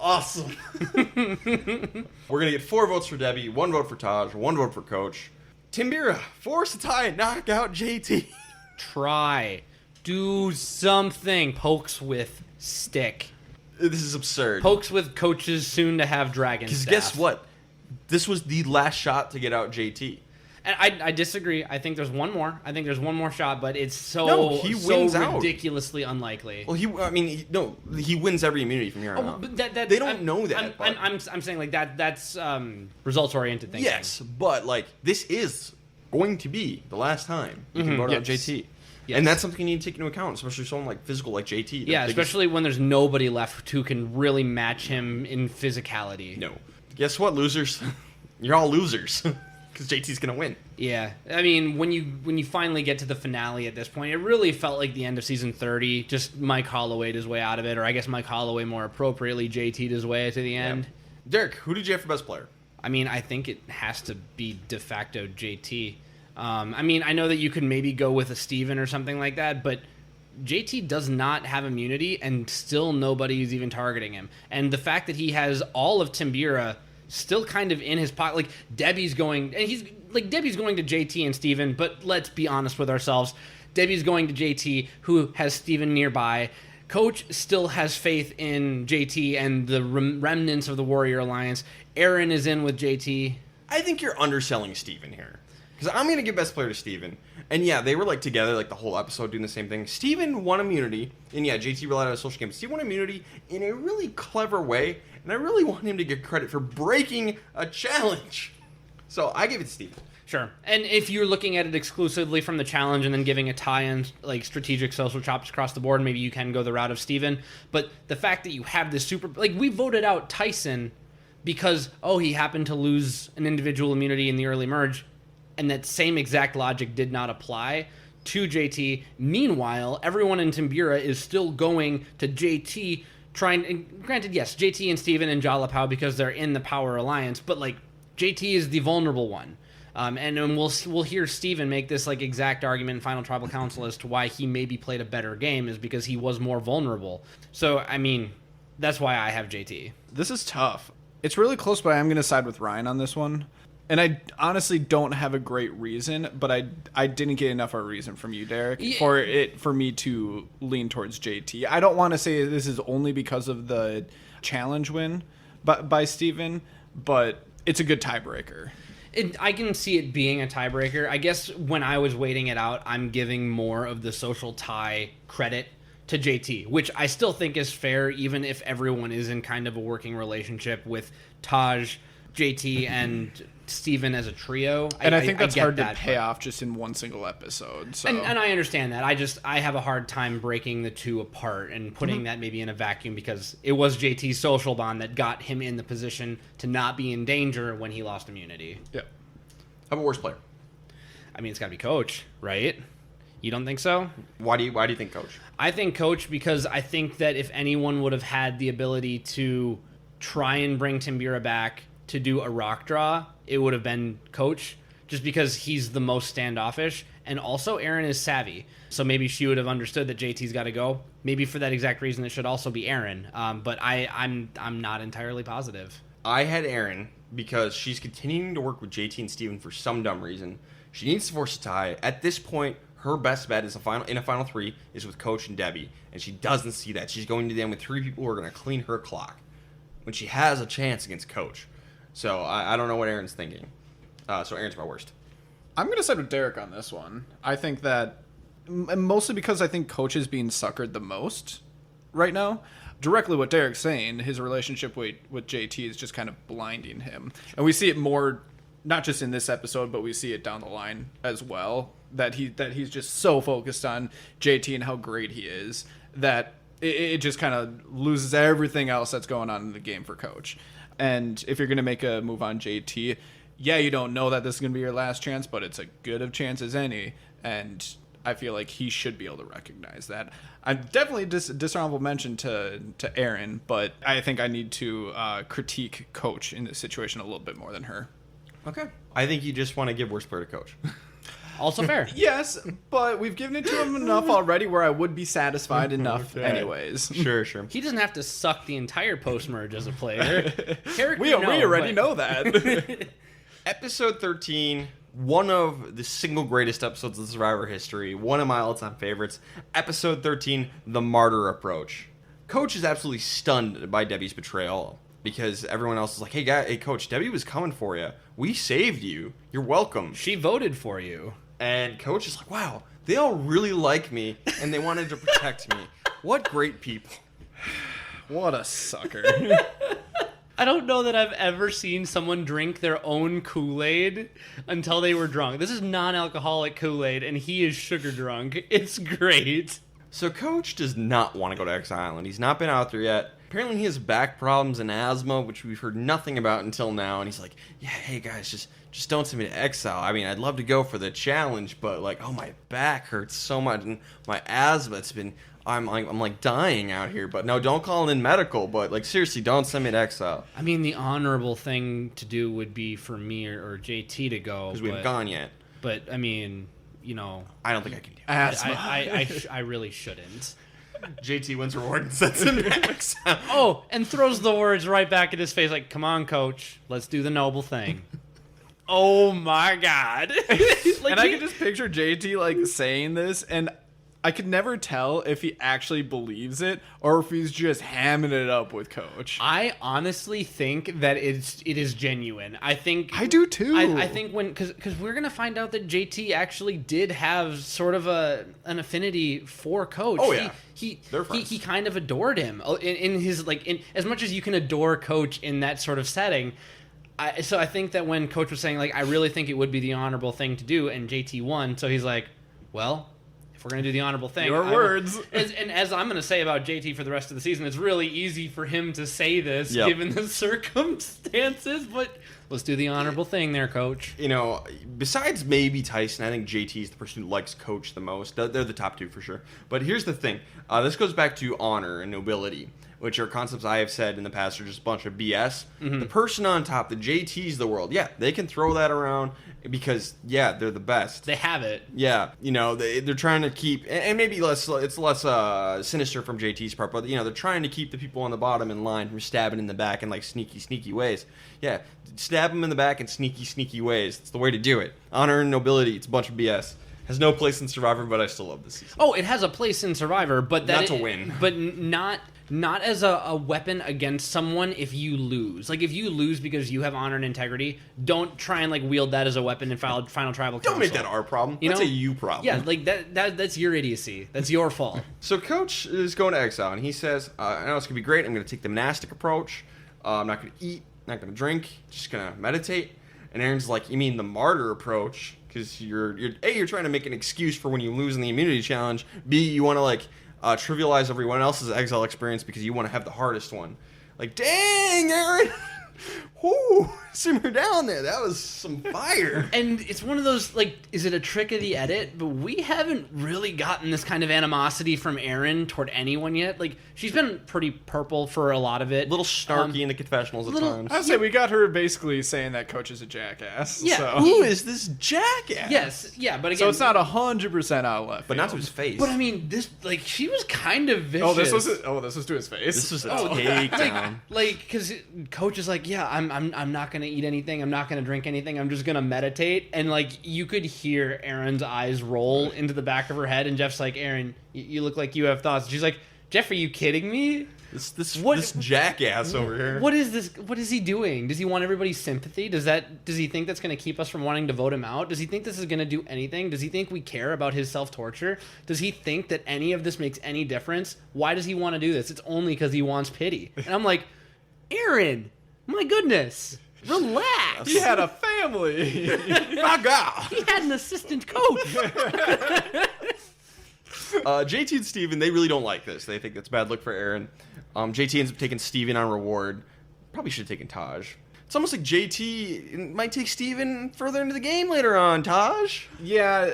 Awesome. We're going to get 4 votes for Debbie, 1 vote for Taj, 1 vote for Coach. Timbira, force a tie and knock out JT. Try. Do something. Pokes with stick. This is absurd. Pokes with Coach's soon-to-have dragon Because staff. guess what? This was the last shot to get out JT. And I disagree. I think there's one more. I think there's one more shot, but it's so ridiculously unlikely. Well, he wins every immunity from here on out. But they don't know that. I'm saying like that. That's results-oriented thinking. Yes, but like this is going to be the last time you can vote out JT. Yes. And that's something you need to take into account, especially someone like physical like JT. Yeah, especially when there's nobody left who can really match him in physicality. No. Guess what, losers? You're all losers. Because JT's going to win. Yeah. I mean, when you finally get to the finale at this point, it really felt like the end of season 30. Just Mike Holloway'd his way out of it, or I guess Mike Holloway more appropriately JT'd his way to the end. Yep. Derek, who did you have for best player? I mean, I think it has to be de facto JT. I mean, I know that you could maybe go with a Steven or something like that, but JT does not have immunity, and still nobody is even targeting him. And the fact that he has all of Timbira still kind of in his pocket, like Debbie's going to JT and Steven, but let's be honest with ourselves. Debbie's going to JT, who has Steven nearby. Coach still has faith in JT and the remnants of the Warrior Alliance. Aaron is in with JT. I think you're underselling Steven here. Because I'm going to give best player to Steven. And yeah, they were like together like the whole episode doing the same thing. Steven won immunity. And yeah, JT relied on a social game. Steven won immunity in a really clever way. And I really want him to get credit for breaking a challenge. So I give it to Steven. Sure. And if you're looking at it exclusively from the challenge and then giving a tie-in, like strategic social chops across the board, maybe you can go the route of Steven. But the fact that you have this we voted out Tyson because, he happened to lose an individual immunity in the early merge. And that same exact logic did not apply to JT. Meanwhile, everyone in Timbira is still going to JT, granted, yes, JT and Steven and Jalapao because they're in the Power Alliance, but like JT is the vulnerable one. And we'll hear Steven make this like exact argument in Final Tribal Council as to why he maybe played a better game is because he was more vulnerable. So, I mean, that's why I have JT. This is tough. It's really close, but I'm going to side with Ryan on this one. And I honestly don't have a great reason, but I didn't get enough of a reason from you, Derek, for me to lean towards JT. I don't want to say this is only because of the challenge win by Steven, but it's a good tiebreaker. I can see it being a tiebreaker. I guess when I was waiting it out, I'm giving more of the social tie credit to JT, which I still think is fair, even if everyone is in kind of a working relationship with Taj, JT, and Steven as a trio. And I think that's hard to pay off just in one single episode. So. And I understand that. I have a hard time breaking the two apart and putting that maybe in a vacuum because it was JT's social bond that got him in the position to not be in danger when he lost immunity. Yeah. How about worst player? I mean, it's got to be Coach, right? You don't think so? Why do you think Coach? I think Coach because I think that if anyone would have had the ability to try and bring Timbira back to do a rock draw, it would have been Coach, just because he's the most standoffish, and also Aaron is savvy. So maybe she would have understood that JT's got to go. Maybe for that exact reason, it should also be Aaron. But I'm not entirely positive. I had Aaron because she's continuing to work with JT and Steven for some dumb reason. She needs to force a tie. At this point, her best bet is in a final 3 is with Coach and Debbie, and she doesn't see that. She's going to them with 3 people who are going to clean her clock when she has a chance against Coach. So I don't know what Aaron's thinking. So Aaron's my worst. I'm going to side with Derek on this one. I think that, mostly because I think Coach is being suckered the most right now. directly what Derek's saying. His relationship with JT is just kind of blinding him. And we see it more, not just in this episode, but we see it down the line as well, that he's just so focused on JT and how great he is that it just kind of loses everything else that's going on in the game for Coach. And if you're going to make a move on JT, yeah, you don't know that this is going to be your last chance, but it's a good of chance as any. And I feel like he should be able to recognize that. I'm definitely dishonorable mention to Aaron, but I think I need to critique Coach in this situation a little bit more than her. Okay. I think you just want to give worst player to Coach. Also fair. Yes, but we've given it to him enough already where I would be satisfied enough anyways. Sure. He doesn't have to suck the entire post-merge as a player. We already know that. Episode 13, one of the single greatest episodes of Survivor history, one of my all-time favorites. Episode 13, The Martyr Approach. Coach is absolutely stunned by Debbie's betrayal because everyone else is like, hey, Coach, Debbie was coming for you. We saved you. You're welcome. She voted for you. And Coach is like, wow, they all really like me, and they wanted to protect me. What great people. What a sucker. I don't know that I've ever seen someone drink their own Kool-Aid until they were drunk. This is non-alcoholic Kool-Aid, and he is sugar drunk. It's great. So Coach does not want to go to X Island. He's not been out there yet. Apparently he has back problems and asthma, which we've heard nothing about until now. And he's like, yeah, hey guys, just don't send me to exile. I mean, I'd love to go for the challenge, but like, oh, my back hurts so much, and my asthma, I'm like dying out here. But no, don't call in medical. But like, seriously, don't send me to exile. I mean, the honorable thing to do would be for me or JT to go, because we haven't gone yet. But I mean, you know, I don't think I can do it. Asthma. I really shouldn't. JT wins reward and sets him to exile. Oh, and throws the words right back in his face, like, "Come on, Coach, let's do the noble thing." Oh my God! And I can just picture JT like saying this, and I could never tell if he actually believes it or if he's just hamming it up with Coach. I honestly think that it is genuine. I think I do too. I think because we're gonna find out that JT actually did have sort of an affinity for Coach. Oh yeah, he friends. kind of adored him in his in as much as you can adore Coach in that sort of setting. So I think that when Coach was saying like, I really think it would be the honorable thing to do, and JT won, so he's like, well, if we're going to do the honorable thing... Your words. And as I'm going to say about JT for the rest of the season, it's really easy for him to say this given the circumstances, but let's do the honorable thing there, Coach. You know, besides maybe Tyson, I think JT is the person who likes Coach the most. They're the top two for sure. But here's the thing. This goes back to honor and nobility, which are concepts I have said in the past are just a bunch of BS. Mm-hmm. The person on top, the JTs the world, yeah, they can throw that around because, yeah, they're the best. They have it. Yeah, you know, they're trying to keep, and maybe it's less sinister from JT's part, but, you know, they're trying to keep the people on the bottom in line from stabbing in the back in, like, sneaky ways. Yeah, stab them in the back in sneaky ways. It's the way to do it. Honor and nobility, it's a bunch of BS. Has no place in Survivor, but I still love this season. Oh, it has a place in Survivor, but not to win. But not as a weapon against someone if you lose. Like, if you lose because you have honor and integrity, don't try and, like, wield that as a weapon in Final Tribal Council. Don't make that our problem. That's a you problem. Yeah, like, that's your idiocy. That's your fault. So Coach is going to exile, and he says, I know it's going to be great. I'm going to take the monastic approach. I'm not going to eat, not going to drink, just going to meditate. And Aaron's like, you mean the martyr approach? Because you're trying to make an excuse for when you lose in the immunity challenge. B, you want to, like, trivialize everyone else's exile experience because you want to have the hardest one. Like, dang, Aaron! Whoo! Simmer down there. That was some fire. And it's one of those, like, is it a trick of the edit? But we haven't really gotten this kind of animosity from Erin toward anyone yet. Like, she's been pretty purple for a lot of it. A little snarky in the confessionals at times. I would say we got her basically saying that Coach is a jackass. Yeah. So. Who is this jackass? Yes, yeah, but again... So it's not 100% out of left But field. not to his face. But I mean, this, like, she was kind of vicious. This was to his face. This was a takedown. Like, because Coach is like, yeah, I'm not going to eat anything. I'm not going to drink anything. I'm just going to meditate. And, like, you could hear Erin's eyes roll into the back of her head. And Jeff's like, Erin, you look like you have thoughts. And she's like, Jeff, are you kidding me? This jackass over here. What is this? What is he doing? Does he want everybody's sympathy? Does he think that's going to keep us from wanting to vote him out? Does he think this is going to do anything? Does he think we care about his self-torture? Does he think that any of this makes any difference? Why does he want to do this? It's only because he wants pity. And I'm like, Aaron, my goodness, relax. He had a family. My God. He had an assistant coach. JT and Steven, they really don't like this. They think that's a bad look for Aaron. JT ends up taking Steven on reward. Probably should have taken Taj. It's almost like JT might take Steven further into the game later on, Taj. Yeah.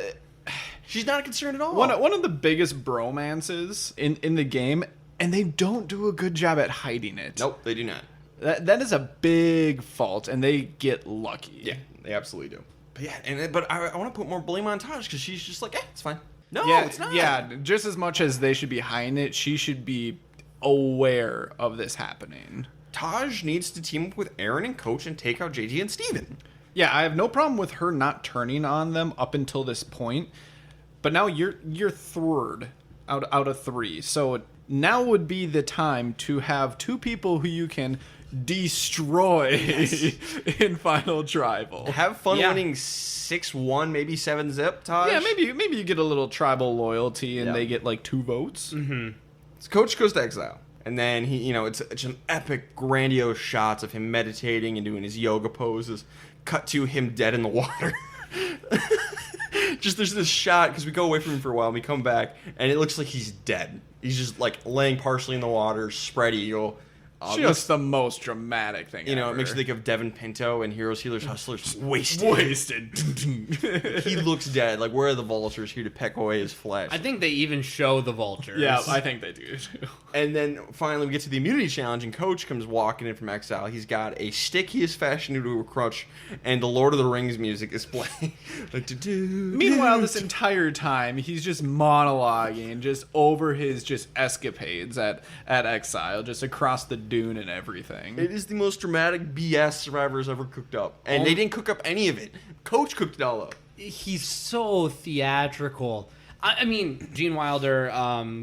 She's not concerned at all. One of the biggest bromances in the game, and they don't do a good job at hiding it. Nope, they do not. That is a big fault, and they get lucky. Yeah, they absolutely do. But yeah, but I want to put more blame on Taj because she's just like, it's fine. No, yeah, it's not. Yeah, just as much as they should be hiding it, she should be aware of this happening. Taj needs to team up with Aaron and Coach and take out JT and Steven. Yeah, I have no problem with her not turning on them up until this point. But now you're third out of 3. So now would be the time to have 2 people who you can destroy in Final Tribal. Have fun winning 6-1, maybe 7-zip, Taj. Yeah, maybe you get a little tribal loyalty and they get like 2 votes. Mm-hmm. So Coach goes to exile. And then he, it's an epic, grandiose shots of him meditating and doing his yoga poses. Cut to him dead in the water. Just there's this shot because we go away from him for a while and we come back and it looks like he's dead. He's just like laying partially in the water, spread eagle. Just the most dramatic thing ever. It makes you think of Devin Pinto and Heroes, Healers, Hustlers. Wasted. He looks dead. Like, where are the vultures here to peck away his flesh? I think they even show the vultures. Yeah, I think they do too. And then finally we get to the immunity challenge and Coach comes walking in from exile. He's got a stick he has fashioned into a crutch and the Lord of the Rings music is playing. Meanwhile, this entire time, he's just monologuing just over his just escapades at exile, just across the dune and everything. It is the most dramatic BS Survivor's ever cooked up. And they didn't cook up any of it. Coach cooked it all up. He's so theatrical. I mean, Gene Wilder,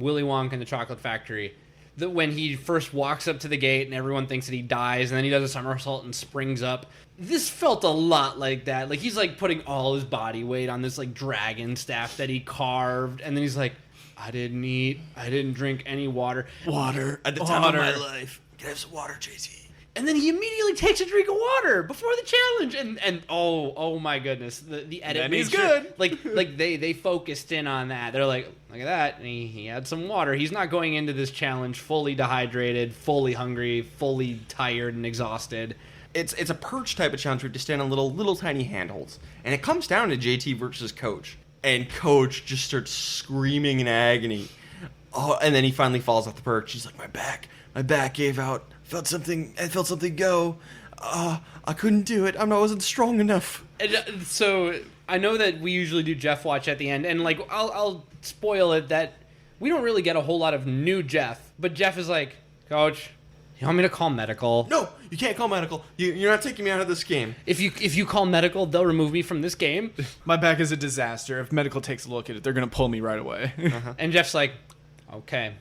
Willy Wonka and the Chocolate Factory, when he first walks up to the gate and everyone thinks that he dies, and then he does a somersault and springs up. This felt a lot like that. Like, he's like putting all his body weight on this like dragon staff that he carved, and then he's like, I didn't eat, I didn't drink any water. Water at the time of my life. Can I have some water, JT? And then he immediately takes a drink of water before the challenge, and oh my goodness, the edit And made he's sure, good. like they focused in on that. They're like, look at that, and he had some water. He's not going into this challenge fully dehydrated, fully hungry, fully tired and exhausted. It's a perch type of challenge where you have to stand on little tiny handholds, and it comes down to JT versus Coach, and Coach just starts screaming in agony. Oh, and then he finally falls off the perch. He's like, my back gave out. I felt something go. I couldn't do it. I wasn't strong enough. And, so I know that we usually do Jeff Watch at the end, and like I'll spoil it that we don't really get a whole lot of new Jeff, but Jeff is like, Coach, you want me to call medical? No, you can't call medical. You're not taking me out of this game. If you call medical, they'll remove me from this game. My back is a disaster. If medical takes a look at it, they're going to pull me right away. And Jeff's like, okay,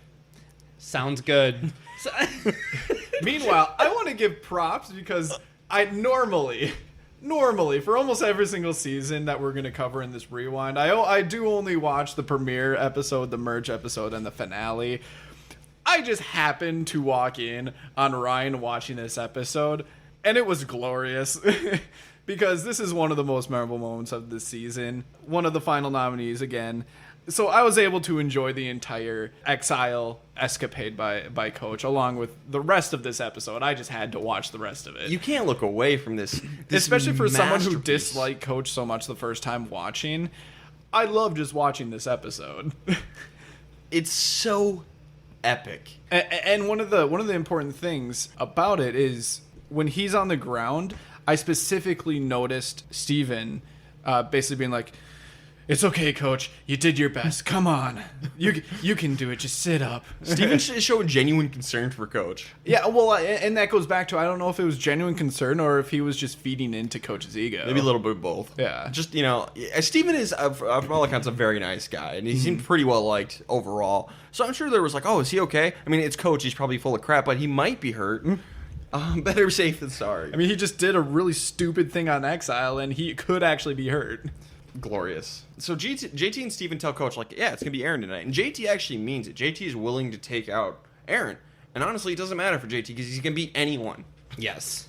sounds good. Meanwhile, I want to give props because I normally for almost every single season that we're going to cover in this rewind, I do only watch the premiere episode, the merge episode, and the finale. I just happened to walk in on Ryan watching this episode, and it was glorious. Because this is one of the most memorable moments of the season. One of the final nominees again. So I was able to enjoy the entire exile escapade by Coach along with the rest of this episode. I just had to watch the rest of it. You can't look away from this Especially for someone who masterpiece. disliked Coach so much the first time watching. I love just watching this episode. It's so epic. And one of the important things about it is when he's on the ground, I specifically noticed Steven basically being like, It's okay, coach. You did your best. Come on. You can do it. Just sit up. Steven showed genuine concern for coach. Yeah, well, and that goes back to, I don't know if it was genuine concern or if he was just feeding into coach's ego. Maybe a little bit of both. Yeah. Just, Steven is, from all accounts, a very nice guy, and he seemed pretty well liked overall. So I'm sure there was like, oh, is he okay? I mean, it's coach. He's probably full of crap, but he might be hurt. Better safe than sorry. I mean, he just did a really stupid thing on Exile, and he could actually be hurt. Glorious. So JT and Steven tell coach, like, yeah, it's going to be Aaron tonight. And JT actually means it. JT is willing to take out Aaron. And honestly, it doesn't matter for JT because he can beat anyone. Yes.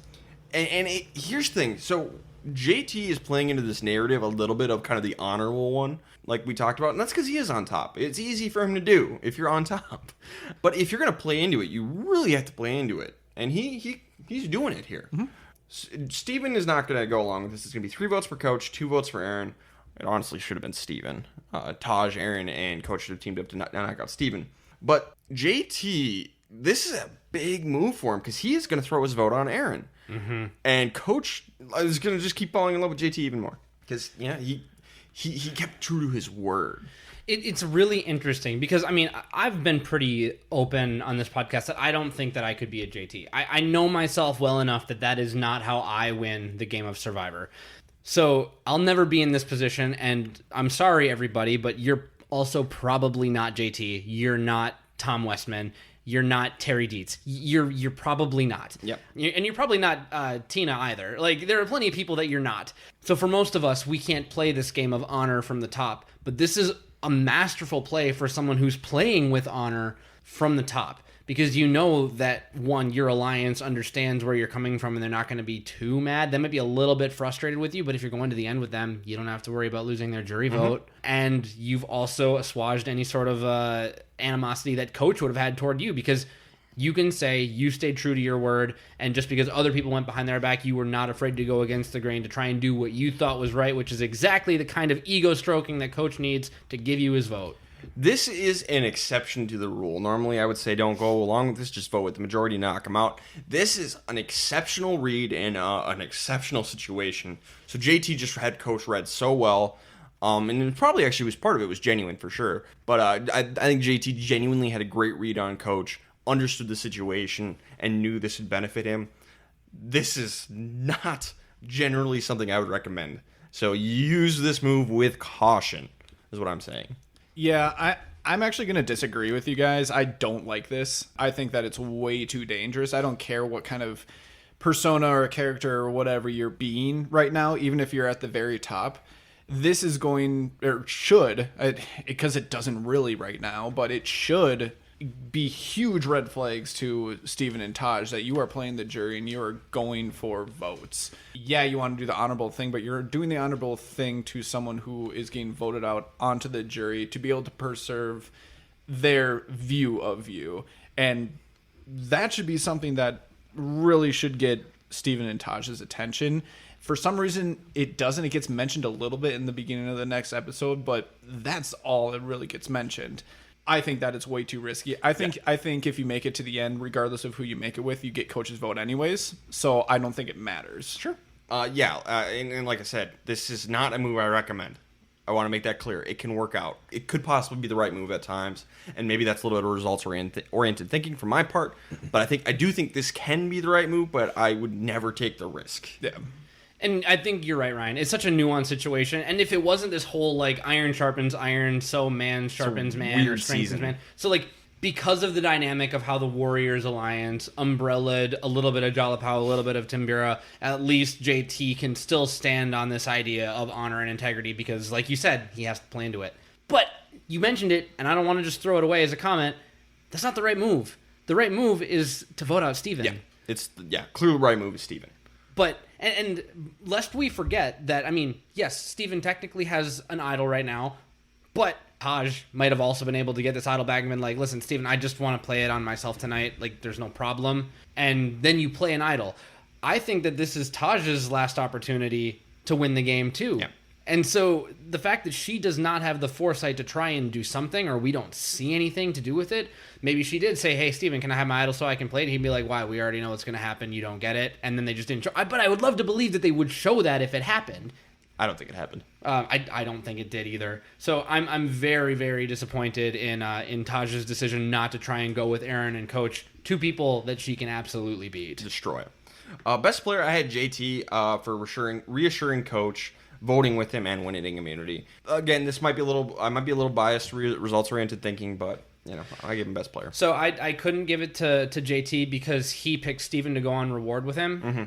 And here's the thing. So JT is playing into this narrative a little bit of kind of the honorable one, like we talked about. And that's because he is on top. It's easy for him to do if you're on top. But if you're going to play into it, you really have to play into it. And he's doing it here. Steven is not going to go along with this. It's going to be 3 votes for coach, 2 votes for Aaron. It honestly should have been Steven. Taj, Aaron, and coach should have teamed up to knock out Steven. But JT, this is a big move for him because he is going to throw his vote on Aaron. And coach is going to just keep falling in love with JT even more. Because, he kept true to his word. It's really interesting because, I mean, I've been pretty open on this podcast that I don't think that I could be a JT. I know myself well enough that is not how I win the game of Survivor. So I'll never be in this position, and I'm sorry, everybody, but you're also probably not JT. You're not Tom Westman. You're not Terry Dietz. You're probably not. Yep. And you're probably not Tina either. Like, there are plenty of people that you're not. So for most of us, we can't play this game of honor from the top. But this is a masterful play for someone who's playing with honor from the top. Because you know that, one, your alliance understands where you're coming from and they're not going to be too mad. They might be a little bit frustrated with you, but if you're going to the end with them, you don't have to worry about losing their jury vote. And you've also assuaged any sort of animosity that coach would have had toward you, because you can say you stayed true to your word, and just because other people went behind their back, you were not afraid to go against the grain to try and do what you thought was right, which is exactly the kind of ego stroking that coach needs to give you his vote. This is an exception to the rule. Normally, I would say don't go along with this. Just vote with the majority, knock them out. This is an exceptional read and an exceptional situation. So JT just had coach read so well. And it probably actually was part of it was genuine for sure. But I think JT genuinely had a great read on coach, understood the situation, and knew this would benefit him. This is not generally something I would recommend. So use this move with caution, is what I'm saying. Yeah, I'm actually going to disagree with you guys. I don't like this. I think that it's way too dangerous. I don't care what kind of persona or character or whatever you're being right now, even if you're at the very top. This is going, or should, because it doesn't really right now, but it should be huge red flags to Steven and Taj that you are playing the jury and you are going for votes. Yeah, you want to do the honorable thing, but you're doing the honorable thing to someone who is getting voted out onto the jury to be able to preserve their view of you. And that should be something that really should get Steven and Taj's attention. For some reason, it doesn't. It gets mentioned a little bit in the beginning of the next episode, but that's all it really gets mentioned. I think that it's way too risky. I think if you make it to the end, regardless of who you make it with, you get coach's vote anyways. So I don't think it matters. Sure. And like I said, this is not a move I recommend. I want to make that clear. It can work out. It could possibly be the right move at times, and maybe that's a little bit of results-oriented thinking from my part. But I do think this can be the right move, but I would never take the risk. Yeah. And I think you're right, Ryan. It's such a nuanced situation. And if it wasn't this whole, like, iron sharpens iron, so man sharpens man, or strengthens man. So, like, because of the dynamic of how the Warriors Alliance umbrellaed a little bit of Jalapao, a little bit of Timbira, at least JT can still stand on this idea of honor and integrity because, like you said, he has to play into it. But you mentioned it, and I don't want to just throw it away as a comment. That's not the right move. The right move is to vote out Steven. Yeah, it's clearly the right move is Steven. But, and lest we forget that, I mean, yes, Steven technically has an idol right now, but Taj might have also been able to get this idol back and been like, listen, Steven, I just want to play it on myself tonight. Like, there's no problem. And then you play an idol. I think that this is Taj's last opportunity to win the game, too. Yeah. And so the fact that she does not have the foresight to try and do something, or we don't see anything to do with it, maybe she did say, hey, Steven, can I have my idol so I can play it? He'd be like, why? We already know what's going to happen. You don't get it. And then they just didn't show. But I would love to believe that they would show that if it happened. I don't think it happened. I don't think it did either. So I'm very, very disappointed in Taj's decision not to try and go with Aaron and Coach, two people that she can absolutely beat. Destroy it. Best player, I had JT for reassuring Coach, voting with him, and winning immunity. Again, this might be I might be a little biased, results oriented thinking, but I gave him best player. So I couldn't give it to JT because he picked Steven to go on reward with him. Mm-hmm.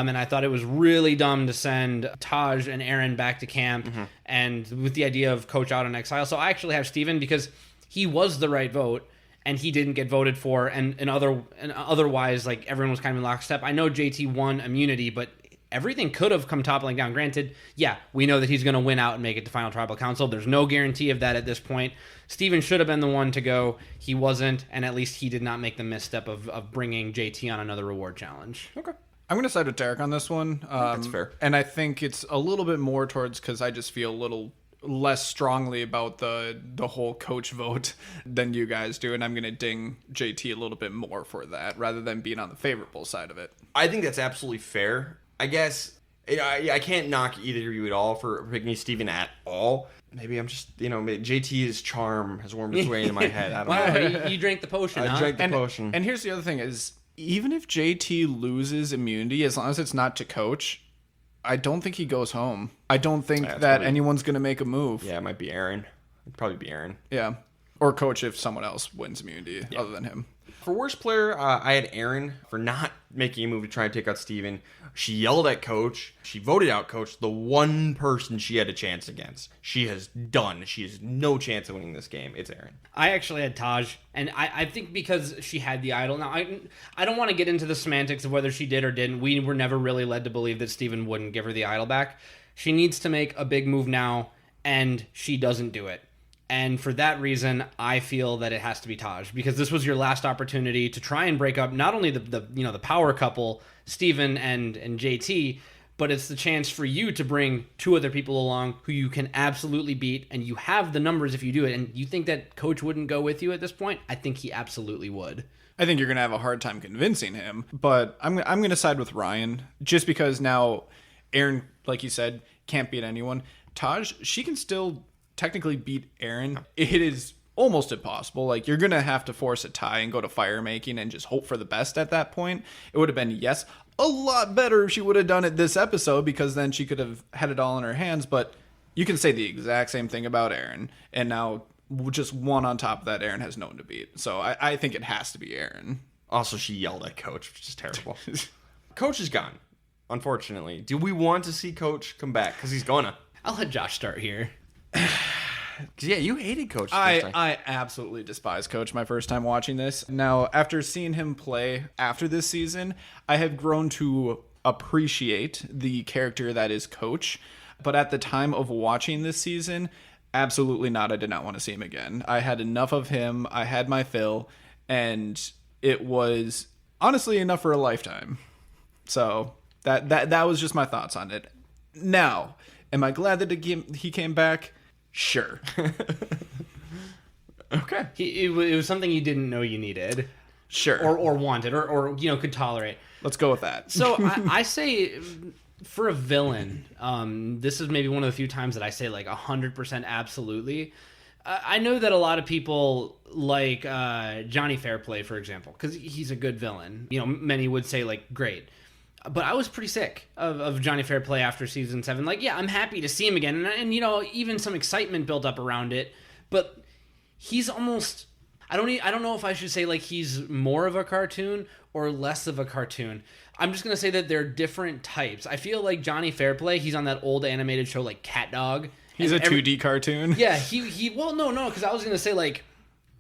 And I thought it was really dumb to send Taj and Aaron back to camp and with the idea of Coach out on exile. So I actually have Steven because he was the right vote and he didn't get voted for. And otherwise, like, everyone was kind of in lockstep. I know JT won immunity, but everything could have come toppling down. Granted, yeah, we know that he's going to win out and make it to Final Tribal Council. There's no guarantee of that at this point. Steven should have been the one to go. He wasn't, and at least he did not make the misstep of bringing JT on another reward challenge. Okay. I'm going to side with Derek on this one. That's fair. And I think it's a little bit more towards because I just feel a little less strongly about the whole Coach vote than you guys do, and I'm going to ding JT a little bit more for that rather than being on the favorable side of it. I think that's absolutely fair. I guess I can't knock either of you at all for picking Steven at all. Maybe I'm just, JT's charm has wormed its way into my head. I don't know. You drank the potion, I drank the potion. And here's the other thing is, even if JT loses immunity, as long as it's not to Coach, I don't think he goes home. I don't think that anyone's going to make a move. Yeah, it might be Aaron. It'd probably be Aaron. Yeah. Or Coach if someone else wins immunity other than him. For worst player, I had Aaron for not making a move to try and take out Steven. She yelled at Coach. She voted out Coach, the one person she had a chance against. She has no chance of winning this game. It's Aaron. I actually had Taj, and I think because she had the idol. Now, I don't want to get into the semantics of whether she did or didn't. We were never really led to believe that Steven wouldn't give her the idol back. She needs to make a big move now, and she doesn't do it. And for that reason, I feel that it has to be Taj, because this was your last opportunity to try and break up not only the power couple, Steven and JT, but it's the chance for you to bring two other people along who you can absolutely beat, and you have the numbers if you do it. And you think that Coach wouldn't go with you at this point? I think he absolutely would. I think you're going to have a hard time convincing him, but I'm going to side with Ryan just because now Aaron, like you said, can't beat anyone. Taj, she can still technically beat Aaron. It is almost impossible. Like, you're gonna have to force a tie and go to fire making and just hope for the best at that point. It would have been, yes, a lot better if she would have done it this episode, because then she could have had it all in her hands. But you can say the exact same thing about Aaron, and now just one on top of that, Aaron has no one to beat. So I think it has to be Aaron. Also, she yelled at Coach, which is terrible. Coach is gone, unfortunately. Do we want to see Coach come back? Because he's gonna. I'll let Josh start here. Yeah, you hated Coach. I absolutely despise Coach my first time watching this. Now, after seeing him play after this season, I have grown to appreciate the character that is Coach. But at the time of watching this season, absolutely not. I did not want to see him again. I had enough of him. I had my fill. And it was honestly enough for a lifetime. So that was just my thoughts on it. Now, am I glad that he came back? Sure. Okay. It was something you didn't know you needed. Sure. Or wanted, or could tolerate. Let's go with that. So I say, for a villain, this is maybe one of the few times that I say like 100% absolutely. I know that a lot of people like Johnny Fairplay, for example, because he's a good villain. Many would say like great. But I was pretty sick of Johnny Fairplay after season 7. Like, yeah, I'm happy to see him again. And even some excitement built up around it. But he's almost... I don't know if I should say, like, he's more of a cartoon or less of a cartoon. I'm just going to say that they're different types. I feel like Johnny Fairplay, he's on that old animated show like Cat Dog. He's a 2D cartoon? Yeah, well, no, because I was going to say, like...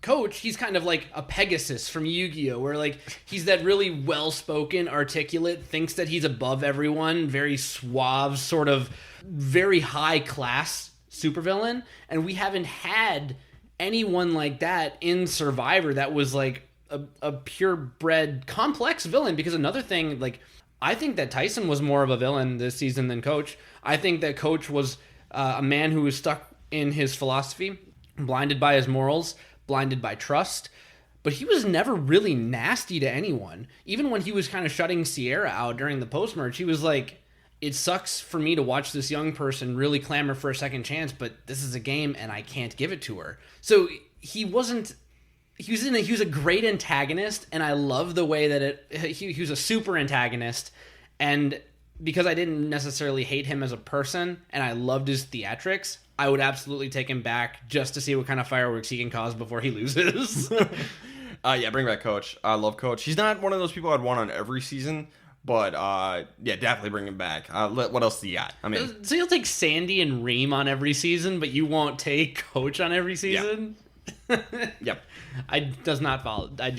Coach, he's kind of like a Pegasus from Yu-Gi-Oh! Where like he's that really well-spoken, articulate, thinks that he's above everyone, very suave, sort of very high-class supervillain. And we haven't had anyone like that in Survivor that was like a purebred, complex villain. Because another thing, like, I think that Tyson was more of a villain this season than Coach. I think that Coach was a man who was stuck in his philosophy, blinded by his morals, blinded by trust, but he was never really nasty to anyone. Even when he was kind of shutting Sierra out during the post-merge, he was like, it sucks for me to watch this young person really clamor for a second chance, but this is a game and I can't give it to her. So he was a great antagonist, and I love the way that he was a super antagonist, and because I didn't necessarily hate him as a person and I loved his theatrics, I would absolutely take him back just to see what kind of fireworks he can cause before he loses. Yeah, bring back Coach. I love Coach. He's not one of those people I'd want on every season, but yeah, definitely bring him back. What else do you got? I mean, so you'll take Sandy and Reem on every season, but you won't take Coach on every season? Yeah. Yep. I do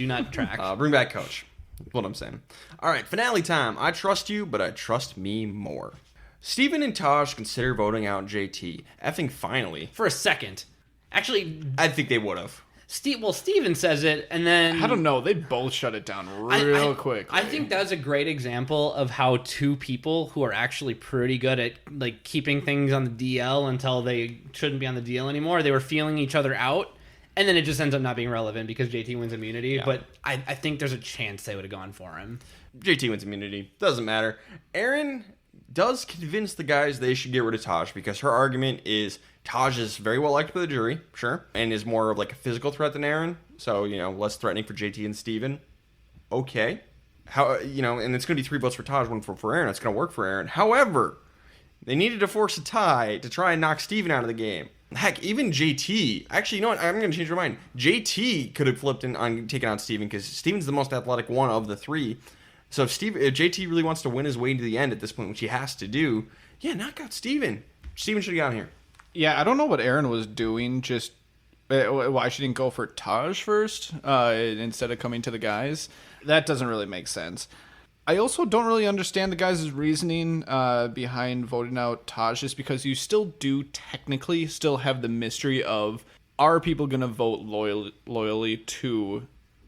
not track. Bring back Coach. That's what I'm saying. All right, finale time. I trust you, but I trust me more. Steven and Taj consider voting out JT. Effing finally. For a second. Actually, I think they would have. Steven says it, and then... I don't know. They both shut it down real quick. I think that's a great example of how two people who are actually pretty good at like keeping things on the DL until they shouldn't be on the DL anymore, they were feeling each other out, and then it just ends up not being relevant because JT wins immunity. Yeah. But I think there's a chance they would have gone for him. JT wins immunity. Doesn't matter. Aaron does convince the guys they should get rid of Taj because her argument is Taj is very well liked by the jury, sure, and is more of like a physical threat than Aaron. So, less threatening for JT and Steven. Okay. And it's going to be 3 votes for Taj, 1 for Aaron. It's going to work for Aaron. However, they needed to force a tie to try and knock Steven out of the game. Heck, even JT. Actually, you know what? I'm going to change my mind. JT could have flipped on taking out Steven because Steven's the most athletic one of the 3. So if JT really wants to win his way to the end at this point, which he has to do, yeah, knock out Steven. Steven should have gotten here. Yeah, I don't know what Aaron was doing. Just why she didn't go for Taj first instead of coming to the guys. That doesn't really make sense. I also don't really understand the guys' reasoning behind voting out Taj, just because you still do technically still have the mystery of, are people going to vote loyally to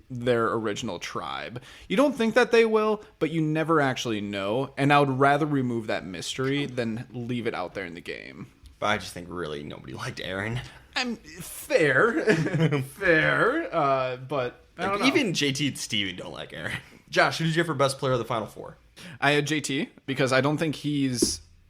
their original tribe? You don't think that they will, but you never actually know, and I would rather remove that mystery than leave it out there in the game. But I just think really nobody liked Aaron. I'm fair, but I don't know. Even JT and Steven don't like Aaron. Josh, who did you have for best player of the Final Four? I had JT because I don't think he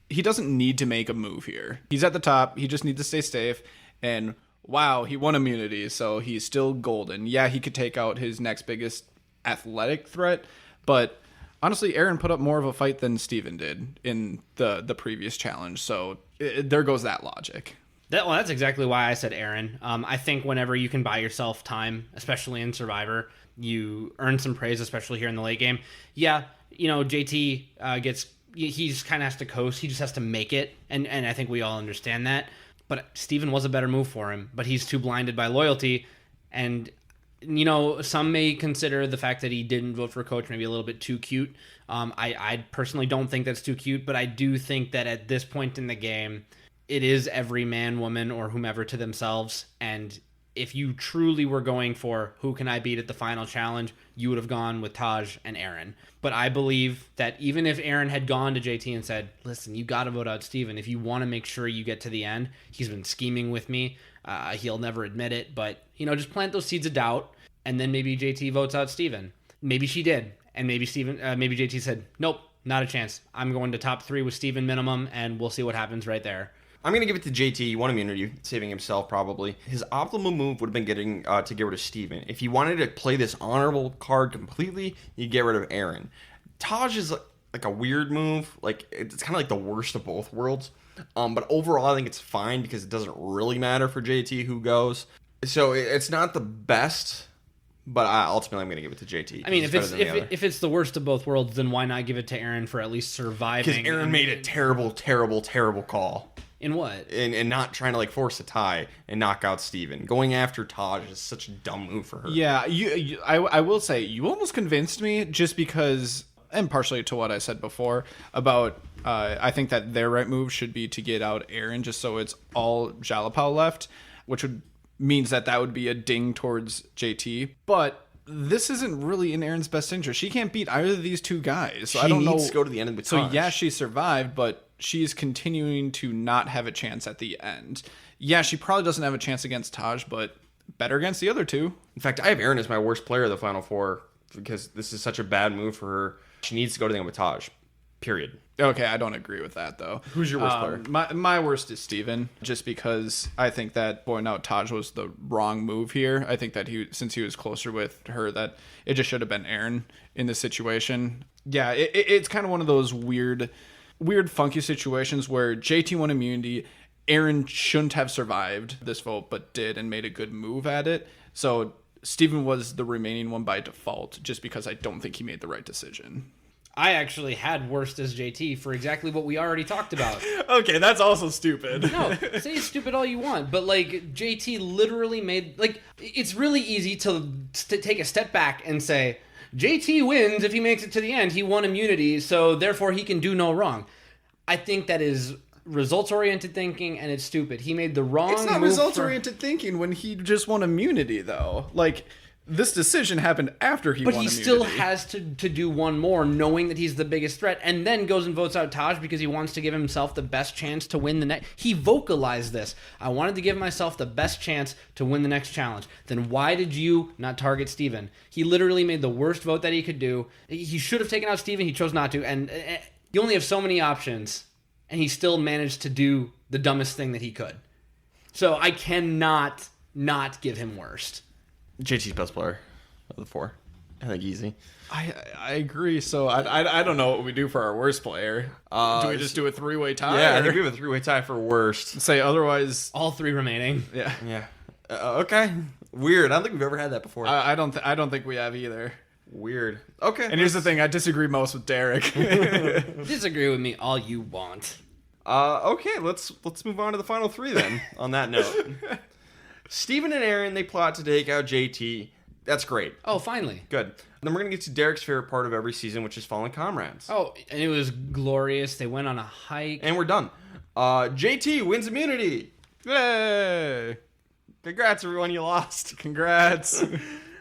doesn't need to make a move here. He's at the top. He just needs to stay safe. And wow, he won immunity, so he's still golden. Yeah, he could take out his next biggest athletic threat, but honestly, Aaron put up more of a fight than Steven did in the previous challenge. So there goes that logic. That's exactly why I said Aaron. I think whenever you can buy yourself time, especially in Survivor, you earn some praise, especially here in the late game. Yeah, JT he just kind of has to coast. He just has to make it, and I think we all understand that. But Steven was a better move for him, but he's too blinded by loyalty. And, some may consider the fact that he didn't vote for Coach maybe a little bit too cute. I personally don't think that's too cute, but I do think that at this point in the game, it is every man, woman, or whomever to themselves. And if you truly were going for who can I beat at the final challenge, you would have gone with Taj and Aaron. But I believe that even if Aaron had gone to JT and said, listen, you got to vote out Steven. If you want to make sure you get to the end, he's been scheming with me. He'll never admit it, but, just plant those seeds of doubt. And then maybe JT votes out Steven. Maybe she did. And maybe JT said, nope, not a chance. I'm going to top 3 with Steven minimum, and we'll see what happens right there. I'm going to give it to JT. He won immunity, saving himself probably. His optimal move would have been getting to get rid of Steven. If he wanted to play this honorable card completely, you get rid of Aaron. Taj is like a weird move. Like it's kind of like the worst of both worlds. But overall, I think it's fine because it doesn't really matter for JT who goes. So it's not the best, but ultimately I'm going to give it to JT. I mean, if it's the worst of both worlds, then why not give it to Aaron for at least surviving? Because Aaron made a terrible, terrible, terrible call. In what? And not trying to force a tie and knock out Steven. Going after Taj is such a dumb move for her. Yeah, I will say, you almost convinced me just because, and partially to what I said before, about I think that their right move should be to get out Aaron just so it's all Jalapao left, which means that would be a ding towards JT. But this isn't really in Aaron's best interest. She can't beat either of these two guys. So I don't know. She needs to go to the end with Taj. So yeah, she survived, but she's continuing to not have a chance at the end. Yeah, she probably doesn't have a chance against Taj, but better against the other two. In fact, I have Aaron as my worst player of the Final Four because this is such a bad move for her. She needs to go to the end with Taj. Period. Okay, I don't agree with that, though. Who's your worst player? My worst is Steven, just because I think that going out Taj was the wrong move here. I think that since he was closer with her, that it just should have been Aaron in this situation. Yeah, it's kind of one of those weird, funky situations where JT won immunity. Aaron shouldn't have survived this vote, but did and made a good move at it. So Steven was the remaining one by default, just because I don't think he made the right decision. I actually had worst as JT for exactly what we already talked about. Okay, that's also stupid. No, say it's stupid all you want, but like JT literally made, like, it's really easy to take a step back and say JT wins if he makes it to the end. He won immunity, so therefore he can do no wrong. I think that is results-oriented thinking, and it's stupid. He made the wrong move. It's not results-oriented thinking when he just won immunity, though. Like, this decision happened after he won immunity. But he still has to do one more, knowing that he's the biggest threat, and then goes and votes out Taj because he wants to give himself the best chance to win the next. He vocalized this. I wanted to give myself the best chance to win the next challenge. Then why did you not target Steven? He literally made the worst vote that he could do. He should have taken out Steven. He chose not to, and you only have so many options, and he still managed to do the dumbest thing that he could. So I cannot not give him worst. JT's best player of the four. I think easy. I agree. So I don't know what we do for our worst player. Do we just do a 3-way tie? Yeah, I think we have a 3-way tie for worst. Say otherwise. All three remaining. Yeah. Yeah. Okay. Weird. I don't think we've ever had that before. I don't think we have either. Weird. Okay. And here's the thing. I disagree most with Derek. Disagree with me all you want. Okay. Let's move on to the final three then. On that note. Steven and Aaron, they plot to take out JT. That's great. Oh, finally. Good. Then we're going to get to Derek's favorite part of every season, which is Fallen Comrades. Oh, and it was glorious. They went on a hike. And we're done. JT wins immunity. Yay! Congrats, everyone. You lost. Congrats.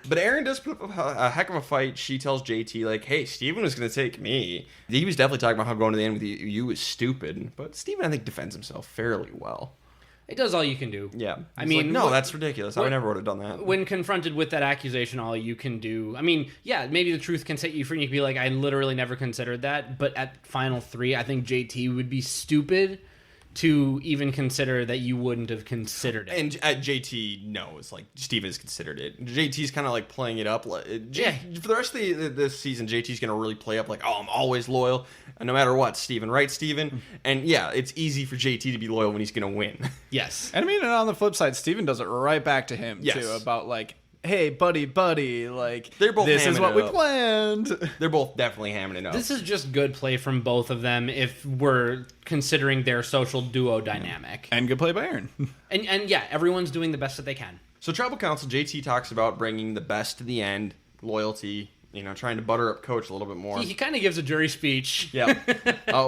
But Aaron does put up a heck of a fight. She tells JT, like, hey, Steven was going to take me. He was definitely talking about how going to the end with you was stupid. But Steven, I think, defends himself fairly well. It does all you can do. Yeah. I mean, like, no, that's ridiculous. I never would have done that. When confronted with that accusation, all you can do, I mean, yeah, maybe the truth can set you free and you can be like, I literally never considered that. But at final three, I think JT would be stupid to even consider that you wouldn't have considered it. And JT knows, like, Steven's considered it. JT's kind of like playing it up. For the rest of this season, JT's going to really play up like, oh, I'm always loyal. And no matter what, Steven, right, Steven? And yeah, it's easy for JT to be loyal when he's going to win. Yes. And I mean, and on the flip side, Steven does it right back to him, too, about like, hey, buddy, like, they're both this is what we up. planned. They're both definitely hamming it up. This is just good play from both of them if we're considering their social duo dynamic. And good play by Aaron. And yeah, everyone's doing the best that they can. So Tribal Council, JT talks about bringing the best to the end, loyalty, trying to butter up Coach a little bit more. He kind of gives a jury speech. Yeah.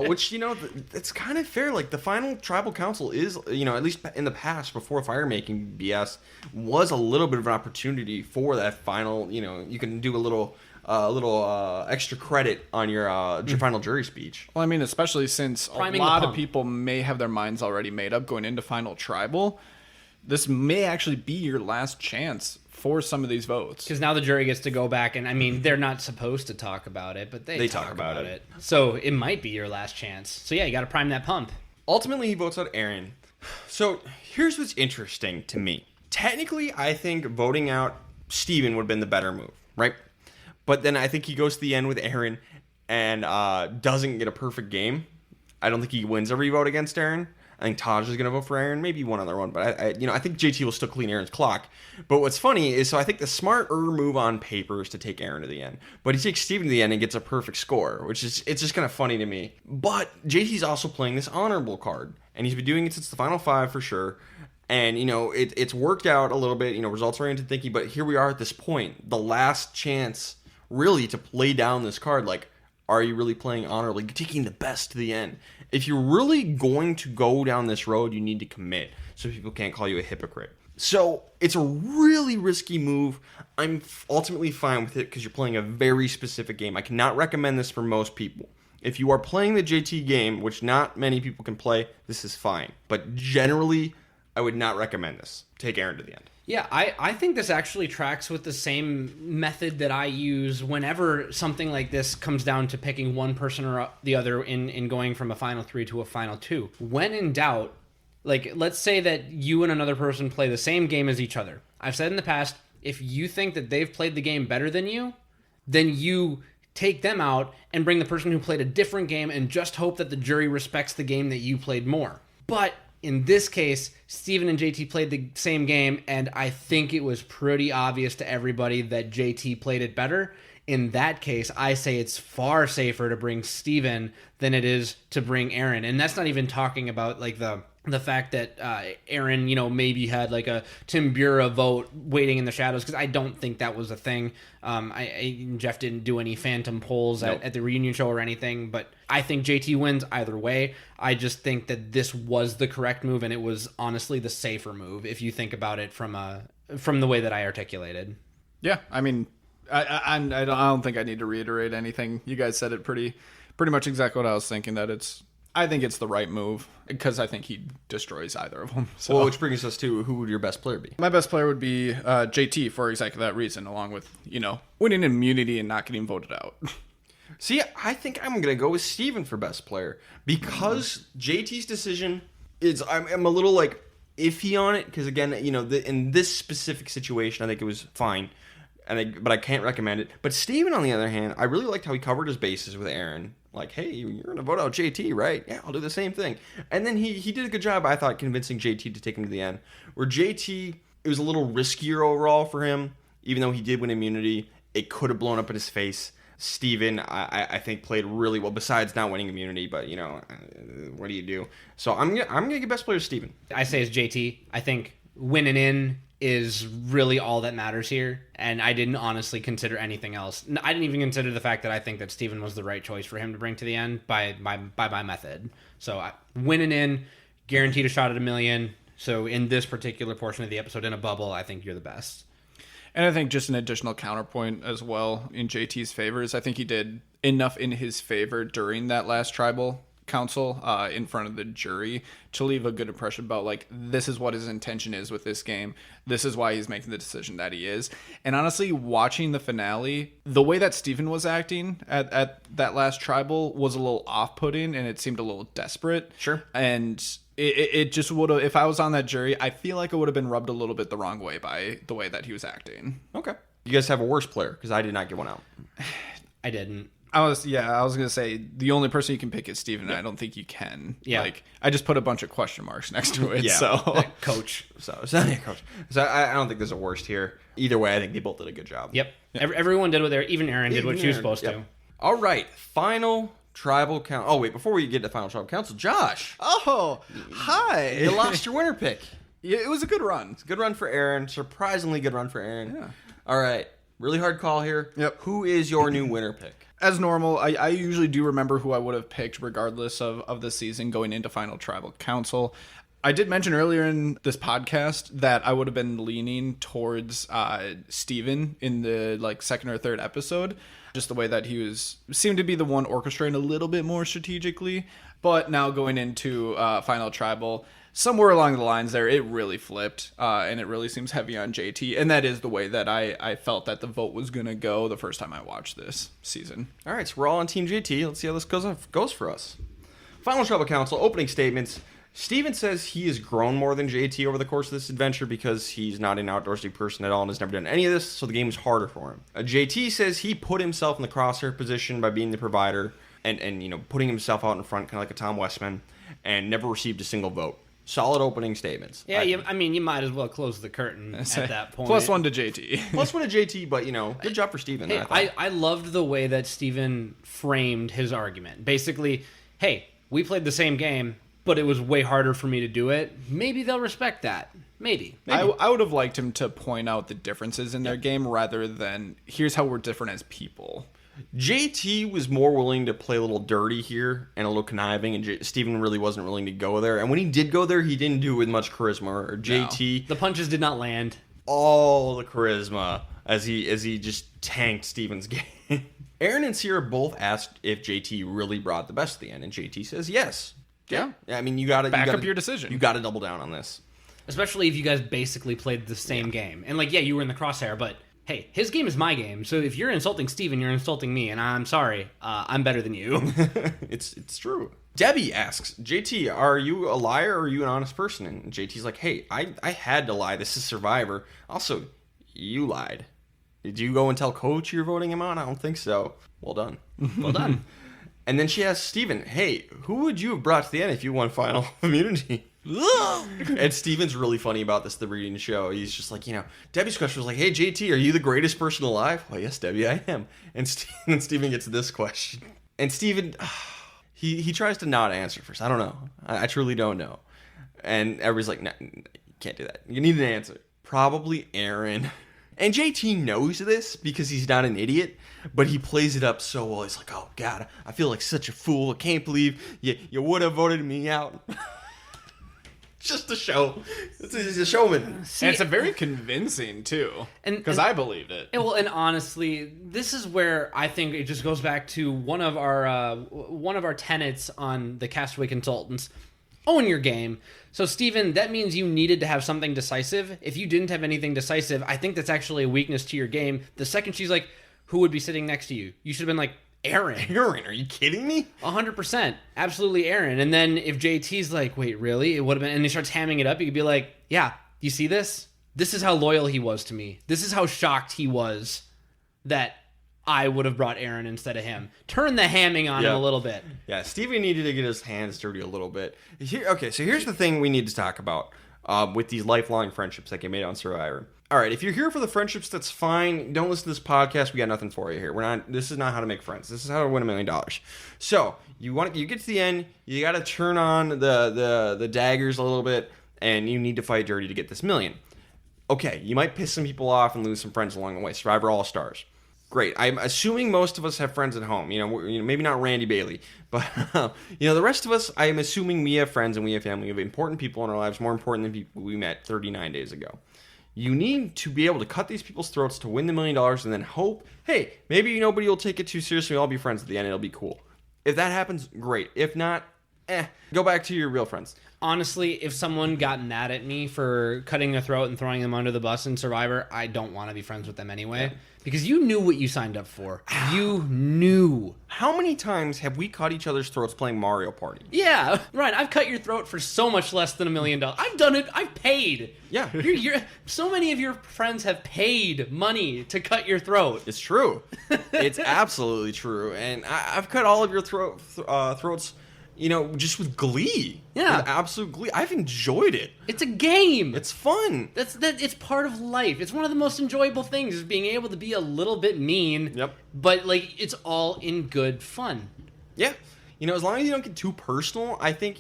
Which, it's kind of fair. Like, the final Tribal Council is, at least in the past, before fire-making BS, was a little bit of an opportunity for that final, you can do a little extra credit on your final jury speech. Well, I mean, especially since a lot of people may have their minds already made up going into Final Tribal, this may actually be your last chance for some of these votes. Because now the jury gets to go back, and I mean, they're not supposed to talk about it, but they talk about it. So it might be your last chance. So yeah, you got to prime that pump. Ultimately, he votes out Aaron. So here's what's interesting to me. Technically, I think voting out Steven would have been the better move, right? But then I think he goes to the end with Aaron and doesn't get a perfect game. I don't think he wins every vote against Aaron. I think Taj is going to vote for Aaron, maybe one other one, but I think JT will still clean Aaron's clock. But what's funny is, so I think the smarter move on paper is to take Aaron to the end, but he takes Steven to the end and gets a perfect score, it's just kind of funny to me. But JT's also playing this honorable card, and he's been doing it since the final five for sure. And it's worked out a little bit, results oriented thinking. But here we are at this point, the last chance really to lay down this card. Like, are you really playing honorably, taking the best to the end? If you're really going to go down this road, you need to commit so people can't call you a hypocrite. So it's a really risky move. I'm ultimately fine with it because you're playing a very specific game. I cannot recommend this for most people. If you are playing the JT game, which not many people can play, this is fine. But generally, I would not recommend this. Take Aaron to the end. Yeah, I think this actually tracks with the same method that I use whenever something like this comes down to picking one person or the other in going from a final 3 to a final 2. When in doubt, like, let's say that you and another person play the same game as each other. I've said in the past, if you think that they've played the game better than you, then you take them out and bring the person who played a different game and just hope that the jury respects the game that you played more. But in this case, Steven and JT played the same game, and I think it was pretty obvious to everybody that JT played it better. In that case, I say it's far safer to bring Steven than it is to bring Aaron. And that's not even talking about like the fact that Aaron, maybe had like a Tim Bura vote waiting in the shadows, because I don't think that was a thing. Jeff didn't do any phantom polls at the reunion show or anything, but I think JT wins either way. I just think that this was the correct move, and it was honestly the safer move if you think about it from the way that I articulated. Yeah, I mean, I don't think I need to reiterate anything. You guys said it pretty much exactly what I was thinking. I think it's the right move because I think he destroys either of them. So. Well, which brings us to, who would your best player be? My best player would be JT for exactly that reason, along with, winning immunity and not getting voted out. See, I think I'm going to go with Steven for best player because JT's decision is, I'm a little like iffy on it because, again, in this specific situation, I think it was fine. But I can't recommend it. But Steven, on the other hand, I really liked how he covered his bases with Aaron. Like, hey, you're going to vote out JT, right? Yeah, I'll do the same thing. And then he did a good job, I thought, convincing JT to take him to the end. Where JT, it was a little riskier overall for him. Even though he did win immunity, it could have blown up in his face. Steven, I think, played really well, besides not winning immunity. But, what do you do? So I'm gonna get best player Steven. I say it's JT. I think winning in is really all that matters here, and I didn't honestly consider anything else. I didn't even consider the fact that I think that Steven was the right choice for him to bring to the end by my method. So winning in, guaranteed a shot at $1 million. So in this particular portion of the episode, in a bubble, I think you're the best. And I think just an additional counterpoint as well in JT's favor is I think he did enough in his favor during that last tribal council in front of the jury to leave a good impression about, like, this is what his intention is with this game. This is why he's making the decision that he is. And honestly, watching the finale, the way that Steven was acting at that last tribal was a little off-putting, and it seemed a little desperate. Sure. And it just would have, if I was on that jury, I feel like it would have been rubbed a little bit the wrong way by the way that he was acting. Okay. You guys have a worse player, because I did not get one out. I didn't. I was gonna say the only person you can pick is Steven. And I don't think you can. Yeah, like I just put a bunch of question marks next to it. Yeah, so coach. Coach. So I don't think there's a worst here. Either way, I think they both did a good job. Yep. Everyone did what they were. Even Aaron did what she was supposed to. All right, final tribal count. Oh wait, before we get to final tribal council, Josh. Oh, hi. You lost your winner pick. Yeah, it was a good run. It's a good run for Aaron. Surprisingly good run for Aaron. Yeah. All right, really hard call here. Yep. Who is your new winner pick? As normal, I usually do remember who I would have picked regardless of the season going into Final Tribal Council. I did mention earlier in this podcast that I would have been leaning towards Steven in the second or third episode, just the way that he seemed to be the one orchestrating a little bit more strategically. But now going into Final Tribal, somewhere along the lines there, it really flipped, and it really seems heavy on JT, and that is the way that I felt that the vote was going to go the first time I watched this season. All right, so we're all on Team JT. Let's see how this goes for us. Final Tribal Council, opening statements. Steven says he has grown more than JT over the course of this adventure because he's not an outdoorsy person at all and has never done any of this, so the game is harder for him. JT says he put himself in the crosshair position by being the provider and putting himself out in front, kind of like a Tom Westman, and never received a single vote. Solid opening statements. Yeah, you might as well close the curtain at that point. +1 to JT. +1 to JT, but, good job for Steven. Hey, I loved the way that Steven framed his argument. Basically, hey, we played the same game, but it was way harder for me to do it. Maybe they'll respect that. Maybe. I would have liked him to point out the differences in their game rather than, here's how we're different as people. JT was more willing to play a little dirty here and a little conniving, and Steven really wasn't willing to go there. And when he did go there, he didn't do it with much charisma. Or JT, the punches did not land. All the charisma as he just tanked Steven's game. Aaron and Sierra both asked if JT really brought the best at the end, and JT says yes. Yeah. I mean, you got to back up your decision. You got to double down on this. especially if you guys basically played the same game. And like, yeah, you were in the crosshair, but hey, his game is my game. So if you're insulting Steven, you're insulting me, and I'm sorry. I'm better than you. It's true. Debbie asks, JT, are you a liar or are you an honest person? And JT's like, hey, I had to lie. This is Survivor. Also, you lied. Did you go and tell Coach you're voting him on? I don't think so. Well done. Well done. And then she asks Steven, hey, who would you have brought to the end if you won Final Immunity? And Steven's really funny about this, the reading show. He's just like, Debbie's question was like, hey, JT, are you the greatest person alive? Well, yes, Debbie, I am. And Steven gets this question. And Steven, he tries to not answer first. I don't know. I truly don't know. And everybody's like, no, you can't do that. You need an answer. Probably Aaron. And JT knows this because he's not an idiot, but he plays it up so well. He's like, oh, God, I feel like such a fool. I can't believe you would have voted me out. Just a show. He's a showman. See, and it's a very convincing, too, because I believed it. Well, and honestly, this is where I think it just goes back to one of our tenets on the Castaway Consultants. Own your game. So, Steven, that means you needed to have something decisive. If you didn't have anything decisive, I think that's actually a weakness to your game. The second she's like, who would be sitting next to you? You should have been like, Aaron. Aaron, are you kidding me? 100%. Absolutely Aaron. And then if JT's like, wait, really? It would have been, and he starts hamming it up, you could be like, yeah, you see this? This is how loyal he was to me. This is how shocked he was that I would have brought Aaron instead of him. Turn the hamming on him a little bit. Yeah, Steven needed to get his hands dirty a little bit. Okay, so here's the thing we need to talk about with these lifelong friendships that get made on Survivor. All right, if you're here for the friendships, that's fine. Don't listen to this podcast. We got nothing for you here. This is not how to make friends. This is how to win $1 million. So you get to the end. You got to turn on the daggers a little bit, and you need to fight dirty to get this $1 million. Okay, you might piss some people off and lose some friends along the way. Survivor All Stars. Great. I'm assuming most of us have friends at home. Maybe not Randy Bailey, but the rest of us, I am assuming we have friends and we have family. We have important people in our lives, more important than people we met 39 days ago. You need to be able to cut these people's throats to win the $1 million and then hope, hey, maybe nobody will take it too seriously. We'll all be friends at the end. It'll be cool. If that happens, great. If not, go back to your real friends. Honestly, if someone got mad at me for cutting their throat and throwing them under the bus in Survivor, I don't want to be friends with them anyway. Yeah. Because you knew what you signed up for. You knew. How many times have we cut each other's throats playing Mario Party? Yeah, right. I've cut your throat for so much less than $1 million. I've done it. I've paid. Yeah. So many of your friends have paid money to cut your throat. It's true. It's absolutely true. And I've cut all of your throats, just with glee. Yeah. With absolute glee. I've enjoyed it. It's a game. It's fun. It's part of life. It's one of the most enjoyable things is being able to be a little bit mean. Yep. But it's all in good fun. Yeah. As long as you don't get too personal, I think,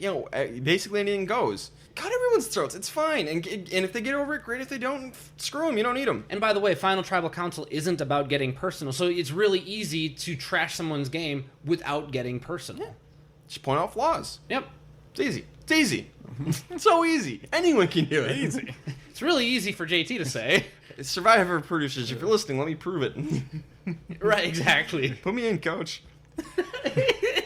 basically anything goes. Cut everyone's throats. It's fine. And if they get over it, great. If they don't, screw them. You don't need them. And by the way, Final Tribal Council isn't about getting personal. So it's really easy to trash someone's game without getting personal. Yeah. Just point out flaws. Yep. It's easy. It's easy. It's so easy. Anyone can do it. Easy. It's really easy for JT to say. Survivor producers, if you're listening, let me prove it. Right, exactly. Put me in, coach.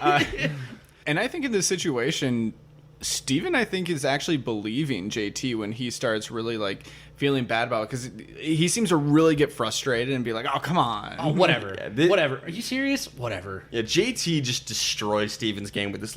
And I think in this situation, Steven, I think, is actually believing JT when he starts really, feeling bad about it. Because he seems to really get frustrated and be like, oh, come on. Oh, whatever. Whatever. Are you serious? Whatever. Yeah, JT just destroys Steven's game with this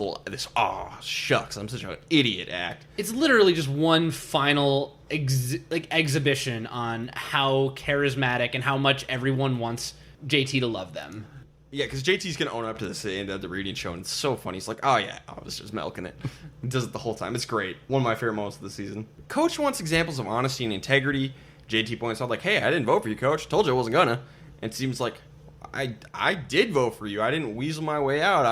shucks, I'm such an idiot act. It's literally just one final exhibition on how charismatic and how much everyone wants JT to love them. Yeah, because JT's going to own up to this at the end of the reading show, and it's so funny. He's like, oh, yeah, I was just milking it. He does it the whole time. It's great. One of my favorite moments of the season. Coach wants examples of honesty and integrity. JT points out, hey, I didn't vote for you, Coach. Told you I wasn't going to. And it seems like I did vote for you. I didn't weasel my way out.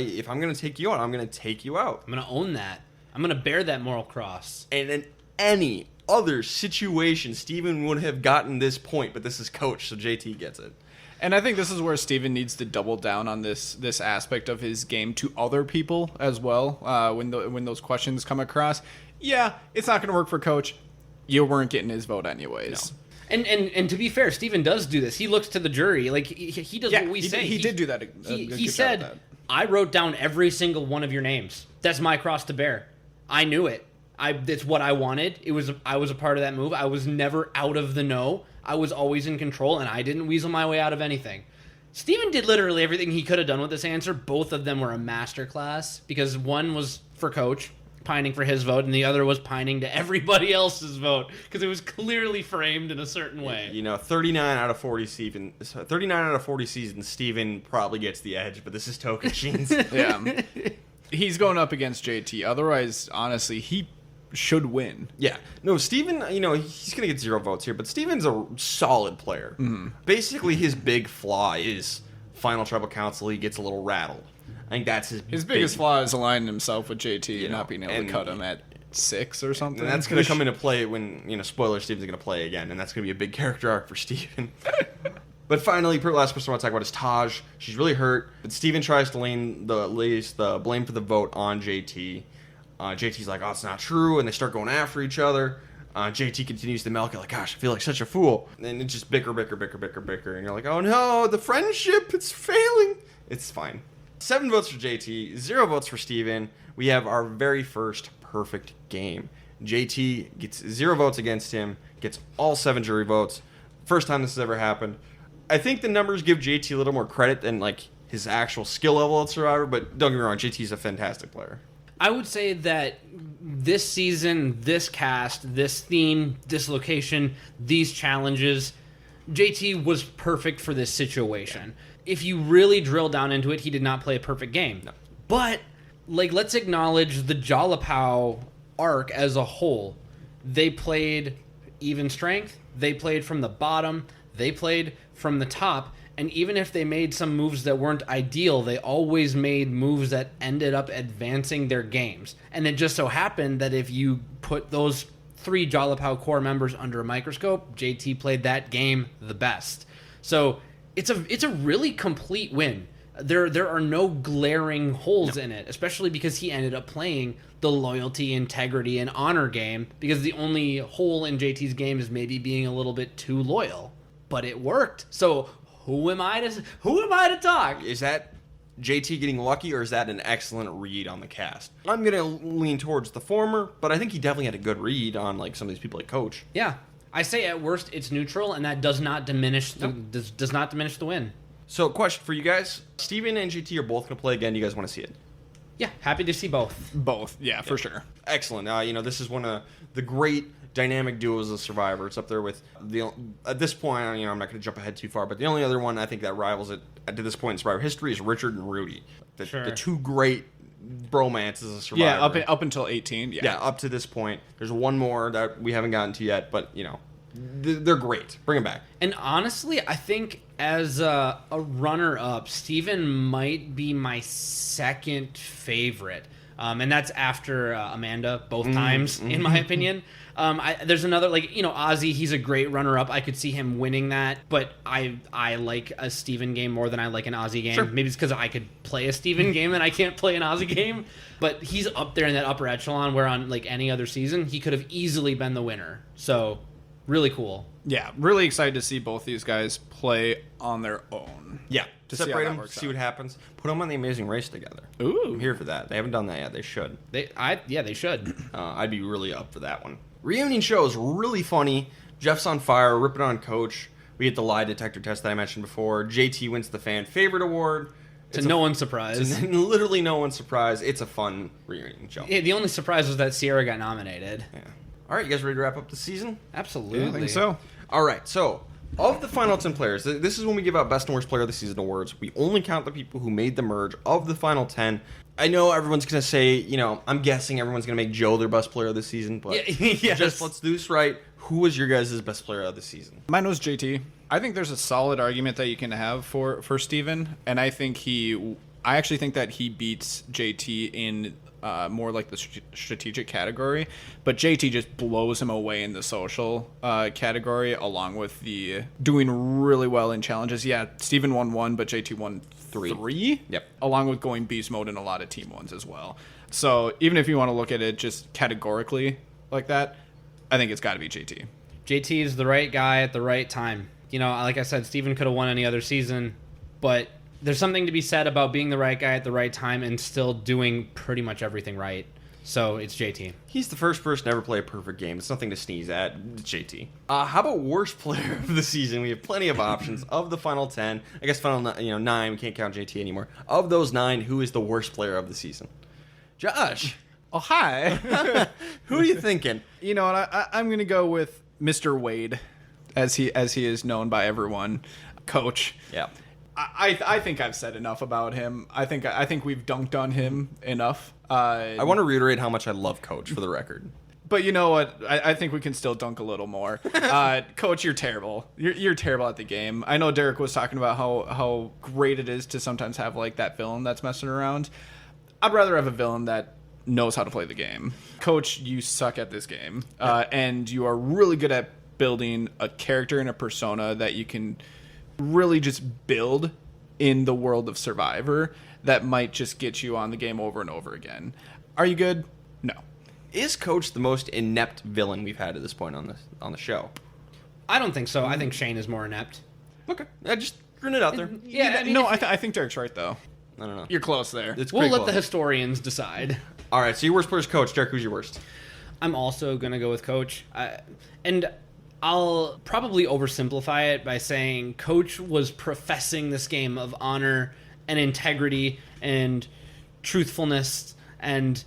If I'm going to take you out, I'm going to take you out. I'm going to own that. I'm going to bear that moral cross. And in any other situation, Steven would have gotten this point, but this is Coach, so JT gets it. And I think this is where Steven needs to double down on this aspect of his game to other people as well. When those questions come across, yeah, it's not going to work for Coach. You weren't getting his vote anyways. No. And to be fair, Steven does do this. He looks to the jury. He does what we say. He did do that. He said, I wrote down every single one of your names. That's my cross to bear. I knew it. It's what I wanted. I was a part of that move. I was never out of the know. I was always in control, and I didn't weasel my way out of anything. Steven did literally everything he could have done with this answer. Both of them were a masterclass, because one was for Coach, pining for his vote, and the other was pining to everybody else's vote, because it was clearly framed in a certain way. 39 out of 40 seasons, Steven probably gets the edge, but this is Tocantins. Yeah. He's going up against JT. Otherwise, honestly, he should win. Yeah. No, Steven, he's going to get 0 votes here, but Steven's a solid player. Mm-hmm. Basically, his big flaw is Final Tribal Council, he gets a little rattled. I think that's his biggest flaw is aligning himself with JT and not being able to cut him at 6 or something. And that's going to come into play when, spoiler, Steven's going to play again, and that's going to be a big character arc for Steven. But finally, the last person I want to talk about is Taj. She's really hurt, but Steven tries to lay the blame for the vote on JT. JT's like, oh, it's not true, and they start going after each other. JT continues to milk it, like, gosh, I feel like such a fool. And it's just bicker, and you're like, oh no, the friendship, it's failing. It's fine. 7 votes for JT, 0 votes for Steven. We have our very first perfect game. JT gets 0 votes against him, gets all 7 jury votes. First time this has ever happened. I think the numbers give JT a little more credit than like his actual skill level at Survivor, but don't get me wrong, JT's a fantastic player. I would say that this season, this cast, this theme, this location, these challenges, JT was perfect for this situation. If you really drill down into it, he did not play a perfect game. No. But, let's acknowledge the Jalapao arc as a whole. They played even strength. They played from the bottom. They played from the top. And even if they made some moves that weren't ideal, they always made moves that ended up advancing their games. And it just so happened that if you put those 3 Jalapao core members under a microscope, JT played that game the best. So it's a really complete win. There are no glaring holes in it, especially because he ended up playing the loyalty, integrity, and honor game, because the only hole in JT's game is maybe being a little bit too loyal. But it worked. So who am I to talk? Is that JT getting lucky, or is that an excellent read on the cast? I'm going to lean towards the former, but I think he definitely had a good read on like some of these people like Coach. Yeah. I say at worst it's neutral, and that does not diminish does not diminish the win. So, question for you guys: Steven and JT are both going to play again. Do you guys want to see it? Yeah, happy to see both. Both, yeah, for sure. Excellent. This is one of the great dynamic duos of Survivor. It's up there with at this point. I'm not going to jump ahead too far, but the only other one I think that rivals it to this point in Survivor history is Richard and Rudy, the 2 great bromances of Survivor. Yeah, up until 18. Yeah, up to this point. There's one more that we haven't gotten to yet, but they're great. Bring them back. And honestly, I think as a runner-up, Steven might be my second favorite. And that's after Amanda both times, in my opinion. There's another, Ozzy, he's a great runner-up. I could see him winning that, but I like a Steven game more than I like an Ozzy game. Sure. Maybe it's because I could play a Steven game and I can't play an Ozzy game. But he's up there in that upper echelon where on any other season, he could have easily been the winner. So, really cool. Yeah, really excited to see both these guys play on their own. Yeah, to separate them, see what happens. Put them on the Amazing Race together. Ooh, I'm here for that. They haven't done that yet. They should. They should. I'd be really up for that one. Reunion show is really funny. Jeff's on fire, ripping on Coach. We get the lie detector test that I mentioned before. JT wins the fan favorite award. To no one's surprise. Literally no one's surprise. It's a fun reunion show. Yeah, the only surprise was that Sierra got nominated. Yeah. All right, you guys ready to wrap up the season? Absolutely. I think so. All right, so of the final 10 players, this is when we give out best and worst player of the season awards. We only count the people who made the merge of the final 10. I know everyone's going to say, I'm guessing everyone's going to make Joe their best player of the season, but yes. Just let's do this right. Who was your guys' best player of the season? Mine was JT. I think there's a solid argument that you can have for Steven, and I actually think that he beats JT in more like the strategic category, but JT just blows him away in the social category, along with the doing really well in challenges. Yeah, Steven won 1, but JT won 3. Yep. Along with going beast mode in a lot of team ones as well. So even if you want to look at it just categorically like that, I think it's got to be JT. JT is the right guy at the right time. Like I said, Steven could have won any other season, but there's something to be said about being the right guy at the right time and still doing pretty much everything right. So it's JT. He's the first person to ever play a perfect game. It's nothing to sneeze at. It's JT. How about worst player of the season? We have plenty of options. Of the final 10, I guess final 9, we can't count JT anymore. Of those 9, who is the worst player of the season? Josh. Oh, hi. Who are you thinking? You know what? I'm going to go with Mr. Wade, as he is known by everyone. Coach. Yeah. I think I've said enough about him. I think we've dunked on him enough. I want to reiterate how much I love Coach, for the record. But you know what? I think we can still dunk a little more. Coach, you're terrible. You're terrible at the game. I know Derek was talking about how great it is to sometimes have like that villain that's messing around. I'd rather have a villain that knows how to play the game. Coach, you suck at this game. And you are really good at building a character and a persona that you can really just build in the world of Survivor that might just get you on the game over and over again. Are you good? No. Is Coach the most inept villain we've had at this point on the show? I don't think so. I think Shane is more inept. Okay. I just threw it out there. Yeah, I mean, no, I think Derek's right, though. I don't know. You're close there. It's we'll pretty let close. the historians decide. All right, so your worst player is Coach. Derek, who's your worst? I'm also going to go with Coach. And I'll probably oversimplify it by saying Coach was professing this game of honor and integrity and truthfulness and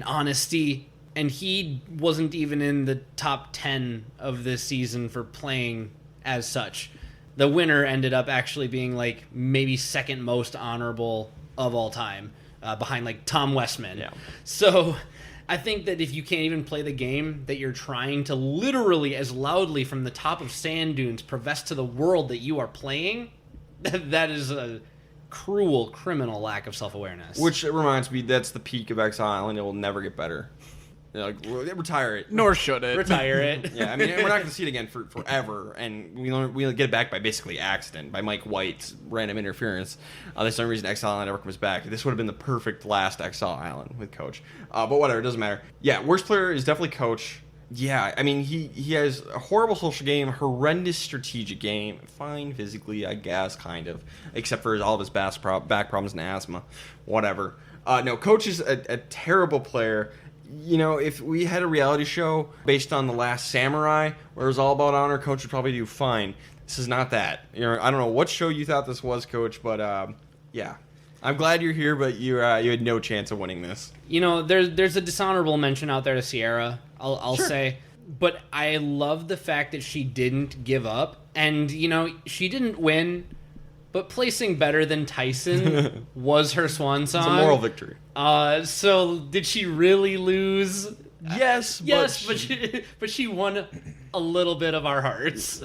honesty, and he wasn't even in the top 10 of this season for playing as such. The winner ended up actually being like maybe second most honorable of all time, behind like Tom Westman. Yeah. So I think that if you can't even play the game that you're trying to literally as loudly from the top of sand dunes profess to the world that you are playing, that is a cruel, criminal lack of self-awareness. Which reminds me, that's the peak of Exile Island. It will never get better. Retire it. Nor should it. Retire it. Yeah, I mean, we're not going to see it again forever, and we get it back by basically accident, by Mike White's random interference. There's no reason Exile Island ever comes back. This would have been the perfect last Exile Island with Coach. But whatever, it doesn't matter. Yeah, worst player is definitely Coach. Yeah, I mean, he has a horrible social game, horrendous strategic game, fine physically, I guess, kind of, except for all of his back problems and asthma. Whatever. No, Coach is a terrible player. You know, if we had a reality show based on The Last Samurai, where it was all about honor, Coach would probably do fine. This is not that. You know, I don't know what show you thought this was, Coach, but yeah. I'm glad you're here, but you had no chance of winning this. You know, there's a dishonorable mention out there to Sierra, I'll Sure. say. But I love the fact that she didn't give up. And, you know, she didn't win, but placing better than Tyson was her swan song. It's a moral victory. So did she really lose? Yes, but she won a little bit of our hearts.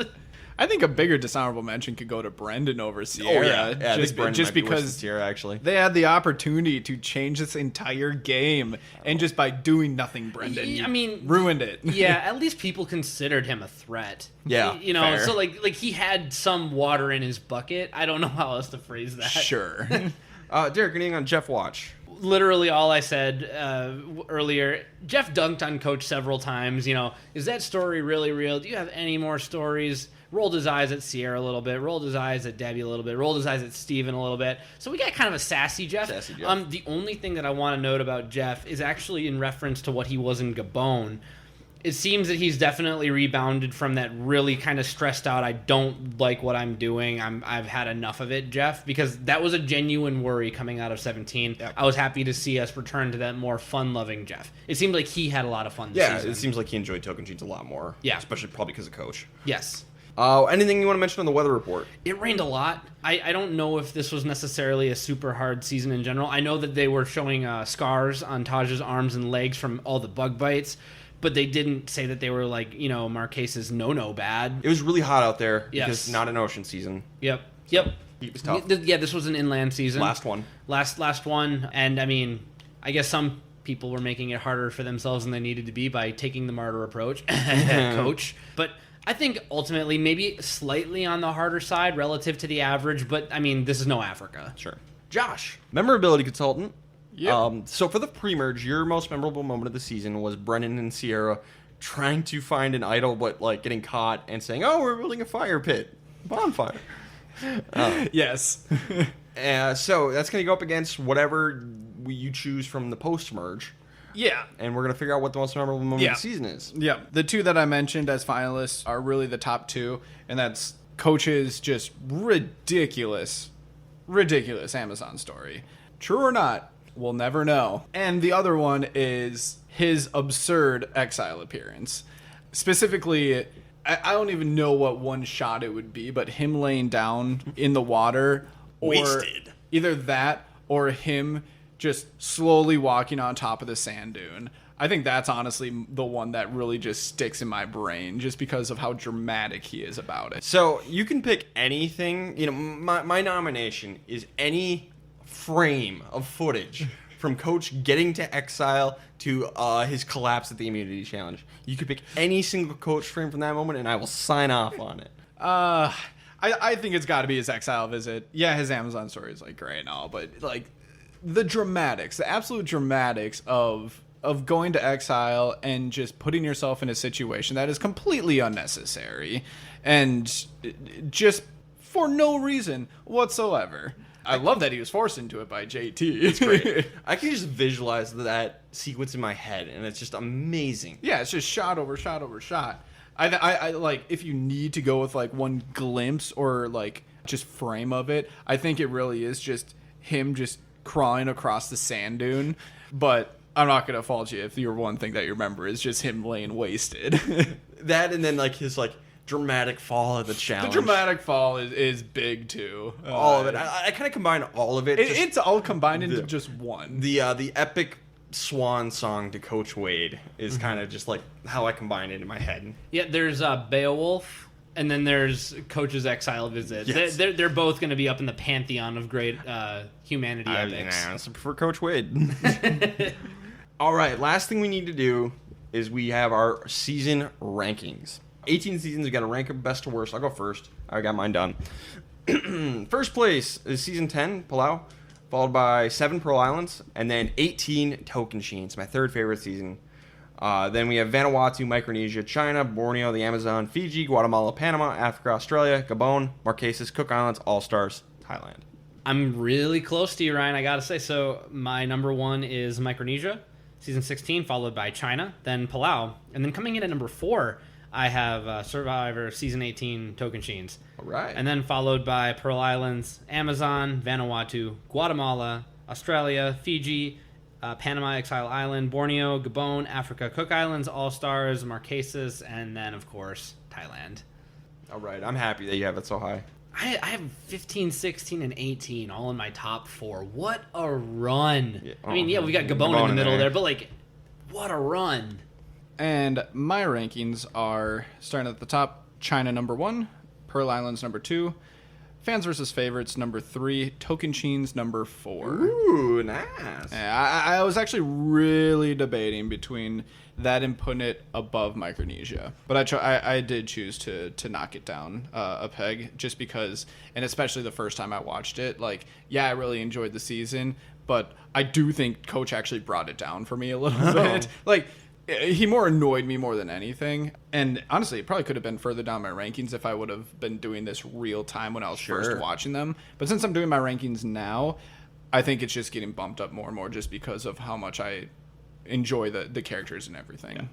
I think a bigger dishonorable mention could go to Brendan over Sierra. I think Brendan just might be worse than because Sierra, actually. they had the opportunity to change this entire game, and just by doing nothing, Brendan, I mean, ruined it. Yeah, at least people considered him a threat. Yeah, you know, fair. so like he had some water in his bucket. I don't know how else to phrase that. Sure. Derek, anything on Jeff Watch? Literally all I said earlier. Jeff dunked on Coach several times. You know, is that story really real? Do you have any more stories? Rolled his eyes at Sierra a little bit. Rolled his eyes at Debbie a little bit. Rolled his eyes at Steven a little bit. So we got kind of a sassy Jeff. Sassy Jeff. The only thing that I want to note about Jeff is actually in reference to what he was in Gabon. It seems that he's definitely rebounded from that really kind of stressed out, I don't like what I'm doing, I've had enough of it, Jeff, because that was a genuine worry coming out of 17. Yep. I was happy to see us return to that more fun-loving Jeff. It seemed like he had a lot of fun this season. It seems like he enjoyed Tocantins a lot more. Yeah. Especially probably because of Coach. Yes. Anything you want to mention on the weather report? It rained a lot. I don't know if this was necessarily a super hard season in general. I know that they were showing scars on Taj's arms and legs from all the bug bites, but they didn't say that they were like, you know, Marquese's no bad. It was really hot out there Yes. because not an ocean season. Yep. Heat was tough. Yeah, this was an inland season. Last one. Last one. And I mean, I guess some people were making it harder for themselves than they needed to be by taking the martyr approach, Coach. But I think ultimately maybe slightly on the harder side relative to the average, but I mean, this is no Africa. Sure. Josh, memorability consultant. Yep. So for the pre-merge, your most memorable moment of the season was Brennan and Sierra trying to find an idol, but like getting caught and saying, "Oh, we're building a fire pit, bonfire." Yes. So that's going to go up against whatever you choose from the post-merge. Yeah. And we're going to figure out what the most memorable moment Yeah. of the season is. Yeah. The two that I mentioned as finalists are really the top two, and that's Coach's just ridiculous Amazon story. True or not, we'll never know. And the other one is his absurd exile appearance. Specifically, I don't even know what one shot it would be, but him laying down in the water, or Wasted. either that or him just slowly walking on top of the sand dune. I think that's honestly the one that really just sticks in my brain just because of how dramatic he is about it. So you can pick anything. You know, my nomination is any frame of footage from Coach getting to exile to his collapse at the immunity challenge. You could pick any single Coach frame from that moment, and I will sign off on it. I think it's got to be his exile visit. Yeah, his Amazon story is like great and all, but like the absolute dramatics of going to exile and just putting yourself in a situation that is completely unnecessary and just for no reason whatsoever. I love that he was forced into it by JT. It's great. I can just visualize that sequence in my head, and it's just amazing. Yeah, it's just shot over shot over shot. I like, if you need to go with like one glimpse or like just frame of it, I think it really is just him just crawling across the sand dune. But I'm not gonna fault you if your one thing that you remember is just him laying wasted. That, and then like his like dramatic fall of the challenge. The dramatic fall is big too. All of it. I kind of combine all of it. It's all combined into just one. The epic swan song to Coach Wade is kind of just like how I combine it in my head. Yeah, there's Beowulf, and then there's Coach's exile visit. Yes. They're both going to be up in the pantheon of great humanity epics. I prefer Coach Wade. All right, last thing we need to do is we have our season rankings. 18 seasons, we got to rank them best to worst. I'll go first. I got mine done. First place is season 10, Palau, followed by 7 Pearl Islands, and then 18 Tocantins, my third favorite season. Then we have Vanuatu, Micronesia, China, Borneo, the Amazon, Fiji, Guatemala, Panama, Africa, Australia, Gabon, Marquesas, Cook Islands, All-Stars, Thailand. I'm really close to you, Ryan, I gotta say. So my number 1 is Micronesia, season 16, followed by China, then Palau, and then coming in at number 4, I have Survivor season 18 Tocantins. All right. And then followed by Pearl Islands, Amazon, Vanuatu, Guatemala, Australia, Fiji, Panama, Exile Island, Borneo, Gabon, Africa, Cook Islands, All-Stars, Marquesas, and then, of course, Thailand. All right. I'm happy that you have it so high. I have 15, 16, and 18 all in my top 4. What a run. Yeah. I mean, yeah, we got Gabon in the middle there, but, like, what a run. And my rankings are starting at the top: China number 1, Pearl Islands number 2, Fans vs. Favorites number 3, Tocantins number 4. Ooh, nice. Yeah, I was actually really debating between that and putting it above Micronesia, but I did choose to knock it down a peg just because, and especially the first time I watched it, like, yeah, I really enjoyed the season, but I do think Coach actually brought it down for me a little bit. Like, he more annoyed me more than anything. And honestly, it probably could have been further down my rankings if I would have been doing this real time when I was first watching them. But since I'm doing my rankings now, I think it's just getting bumped up more and more just because of how much I enjoy the characters and everything. Yeah.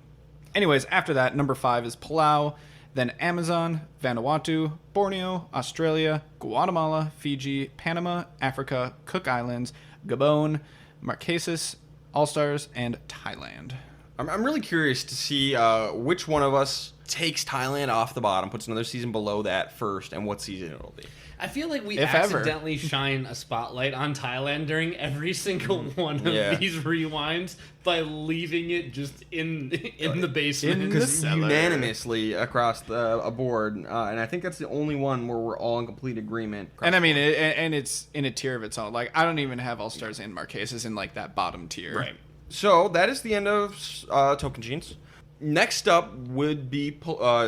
Anyways, after that, number 5 is Palau, then Amazon, Vanuatu, Borneo, Australia, Guatemala, Fiji, Panama, Africa, Cook Islands, Gabon, Marquesas, All-Stars, and Thailand. I'm really curious to see which one of us takes Thailand off the bottom, puts another season below that first, and what season it'll be. I feel like we If accidentally shine a spotlight on Thailand during every single one of these rewinds by leaving it just in the basement. Because unanimously across the board, and I think that's the only one where we're all in complete agreement. And I mean, and it's in a tier of its own. Like, I don't even have All-Stars and Marquesas in like that bottom tier. Right. So that is the end of Tocantins. Next up would be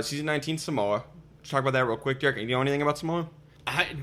season 19 Samoa. Let's talk about that real quick, Derek. Do you know anything about Samoa?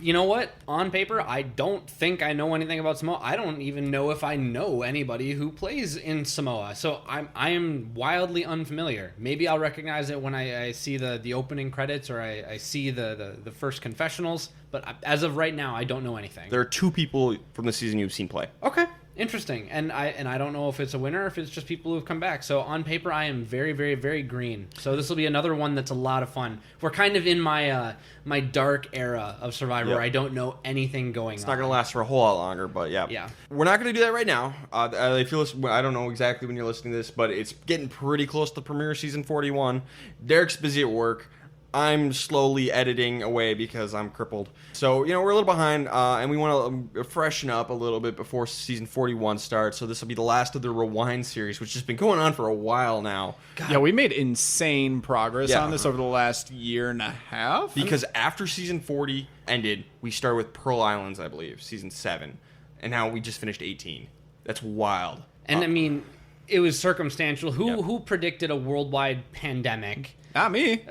You know what? On paper, I don't think I know anything about Samoa. I don't even know if I know anybody who plays in Samoa. So I am wildly unfamiliar. Maybe I'll recognize it when I see the opening credits or I see the first confessionals. But as of right now, I don't know anything. There are 2 people from the season you've seen play. Okay. Interesting. And I don't know if it's a winner or if it's just people who have come back. So on paper, I am very, very, very green. So this will be another one that's a lot of fun. We're kind of in my my dark era of Survivor where I don't know anything going on. It's not going to last for a whole lot longer, but yeah. Yeah. We're not going to do that right now. If you listen, I don't know exactly when you're listening to this, but it's getting pretty close to premiere season 41. Derek's busy at work. I'm slowly editing away because I'm crippled. So, we're a little behind, and we want to freshen up a little bit before season 41 starts. So this will be the last of the Rewind series, which has been going on for a while now. God. Yeah, we made insane progress on this over the last year and a half. Because after season 40 ended, we started with Pearl Islands, I believe, season 7. And now we just finished 18. That's wild. And I mean, it was circumstantial. Who predicted a worldwide pandemic? Not me.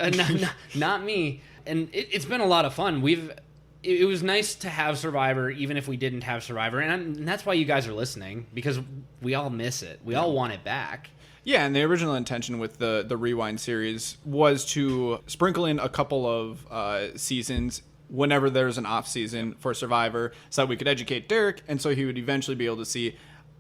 Not me. And it's been a lot of fun. It was nice to have Survivor, even if we didn't have Survivor. And that's why you guys are listening, because we all miss it. We all want it back. Yeah, and the original intention with the Rewind series was to sprinkle in a couple of seasons whenever there's an off season for Survivor, so that we could educate Derek, and so he would eventually be able to see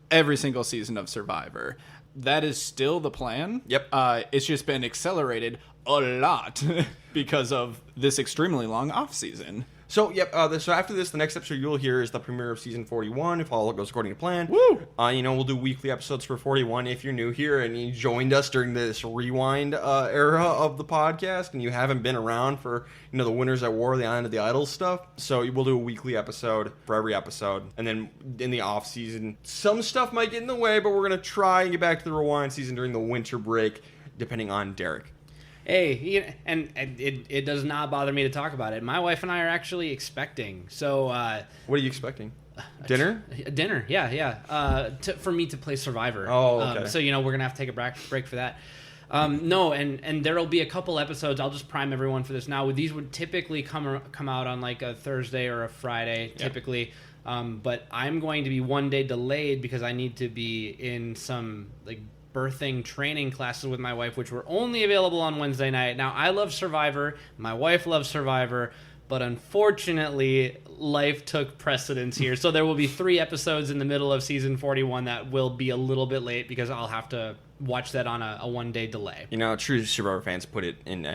every single season of Survivor. That is still the plan. Yep. It's just been accelerated a lot because of this extremely long off season. So, so after this, the next episode you'll hear is the premiere of season 41, if all goes according to plan. Woo! We'll do weekly episodes for 41 if you're new here and you joined us during this Rewind era of the podcast and you haven't been around for, the Winners at War, the Island of the Idols stuff. So we'll do a weekly episode for every episode. And then in the off season, some stuff might get in the way, but we're going to try and get back to the Rewind season during the winter break, depending on Derek. Hey, and it does not bother me to talk about it. My wife and I are actually expecting. So, what are you expecting? Dinner? Dinner, yeah. For me to play Survivor. Oh, okay. So we're gonna have to take a break for that. No, and there'll be a couple episodes. I'll just prime everyone for this now. These would typically come out on like a Thursday or a Friday, typically. But I'm going to be one day delayed because I need to be in some birthing training classes with my wife, which were only available on Wednesday night. Now, I love Survivor. My wife loves Survivor. But unfortunately, life took precedence here. So there will be 3 episodes in the middle of season 41 that will be a little bit late because I'll have to watch that on a one-day delay. True Survivor fans put it in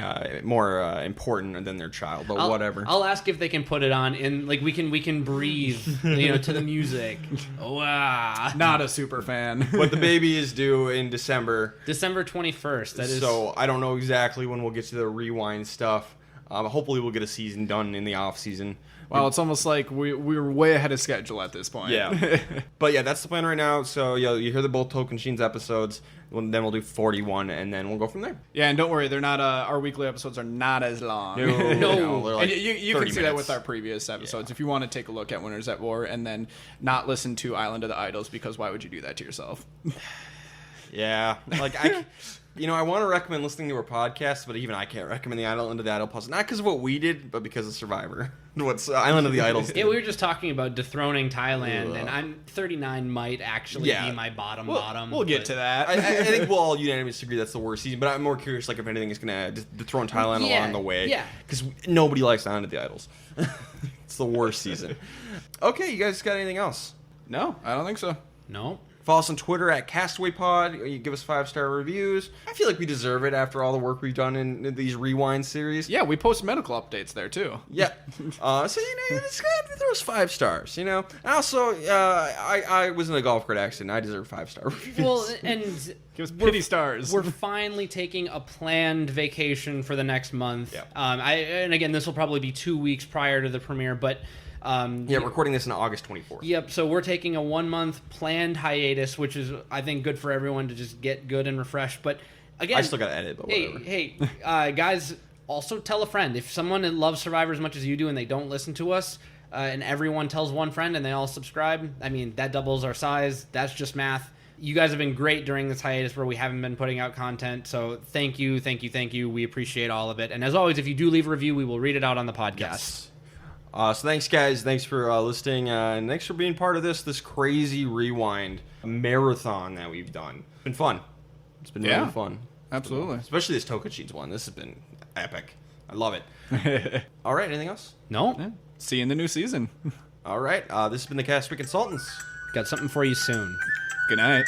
more important than their child, but whatever. I'll ask if they can put it on in we can breathe, to the music. Wow. Not a super fan. But the baby is due in December. December 21st. That is. So I don't know exactly when we'll get to the Rewind stuff. Hopefully we'll get a season done in the off season. Well, it's almost like we're way ahead of schedule at this point. Yeah. But yeah, that's the plan right now. So you hear the both Tocantins episodes. Then we'll do 41, and then we'll go from there. Yeah, and don't worry, they're not. Our weekly episodes are not as long. No. They're like and you can see that minutes. with our previous episodes. Yeah. If you want to take a look at Winners at War and then not listen to Island of the Idols, because why would you do that to yourself? Yeah, I want to recommend listening to our podcast, but even I can't recommend the Island of the Idols, not because of what we did, but because of Survivor. What's Island of the Idols did. Yeah, we were just talking about dethroning Thailand, and I'm 39 might actually be my bottom. We'll get to that. I think we'll all unanimously agree that's the worst season, but I'm more curious if anything is going to dethrone Thailand along the way. Yeah. Because nobody likes Island of the Idols. It's the worst season. Okay, you guys got anything else? No, I don't think so. No. Follow us on Twitter at Castaway Pod. You give us 5-star reviews. I feel like we deserve it after all the work we've done in these Rewind series. Yeah, we post medical updates there too. Yeah. So it's good. Throw us 5 stars. And also, I was in a golf cart accident. I deserve 5-star reviews. Well, and give us pity stars. We're finally taking a planned vacation for the next month. Yeah. And again, this will probably be 2 weeks prior to the premiere, but. Recording this on August 24th. Yep, so we're taking a 1-month planned hiatus, which is, I think, good for everyone to just get good and refreshed. But again, I still got to edit, but whatever. Hey, guys, also tell a friend. If someone loves Survivor as much as you do and they don't listen to us, and everyone tells one friend and they all subscribe, that doubles our size. That's just math. You guys have been great during this hiatus where we haven't been putting out content, so thank you. We appreciate all of it. And as always, if you do leave a review, we will read it out on the podcast. Yes. So thanks, guys. Thanks for listening. And thanks for being part of this crazy Rewind marathon that we've done. It's been fun. It's been really fun. Absolutely. Especially this Tocantins one. This has been epic. I love it. All right. Anything else? No. Yeah. See you in the new season. All right. This has been the Castaway Consultants. Got something for you soon. Good night.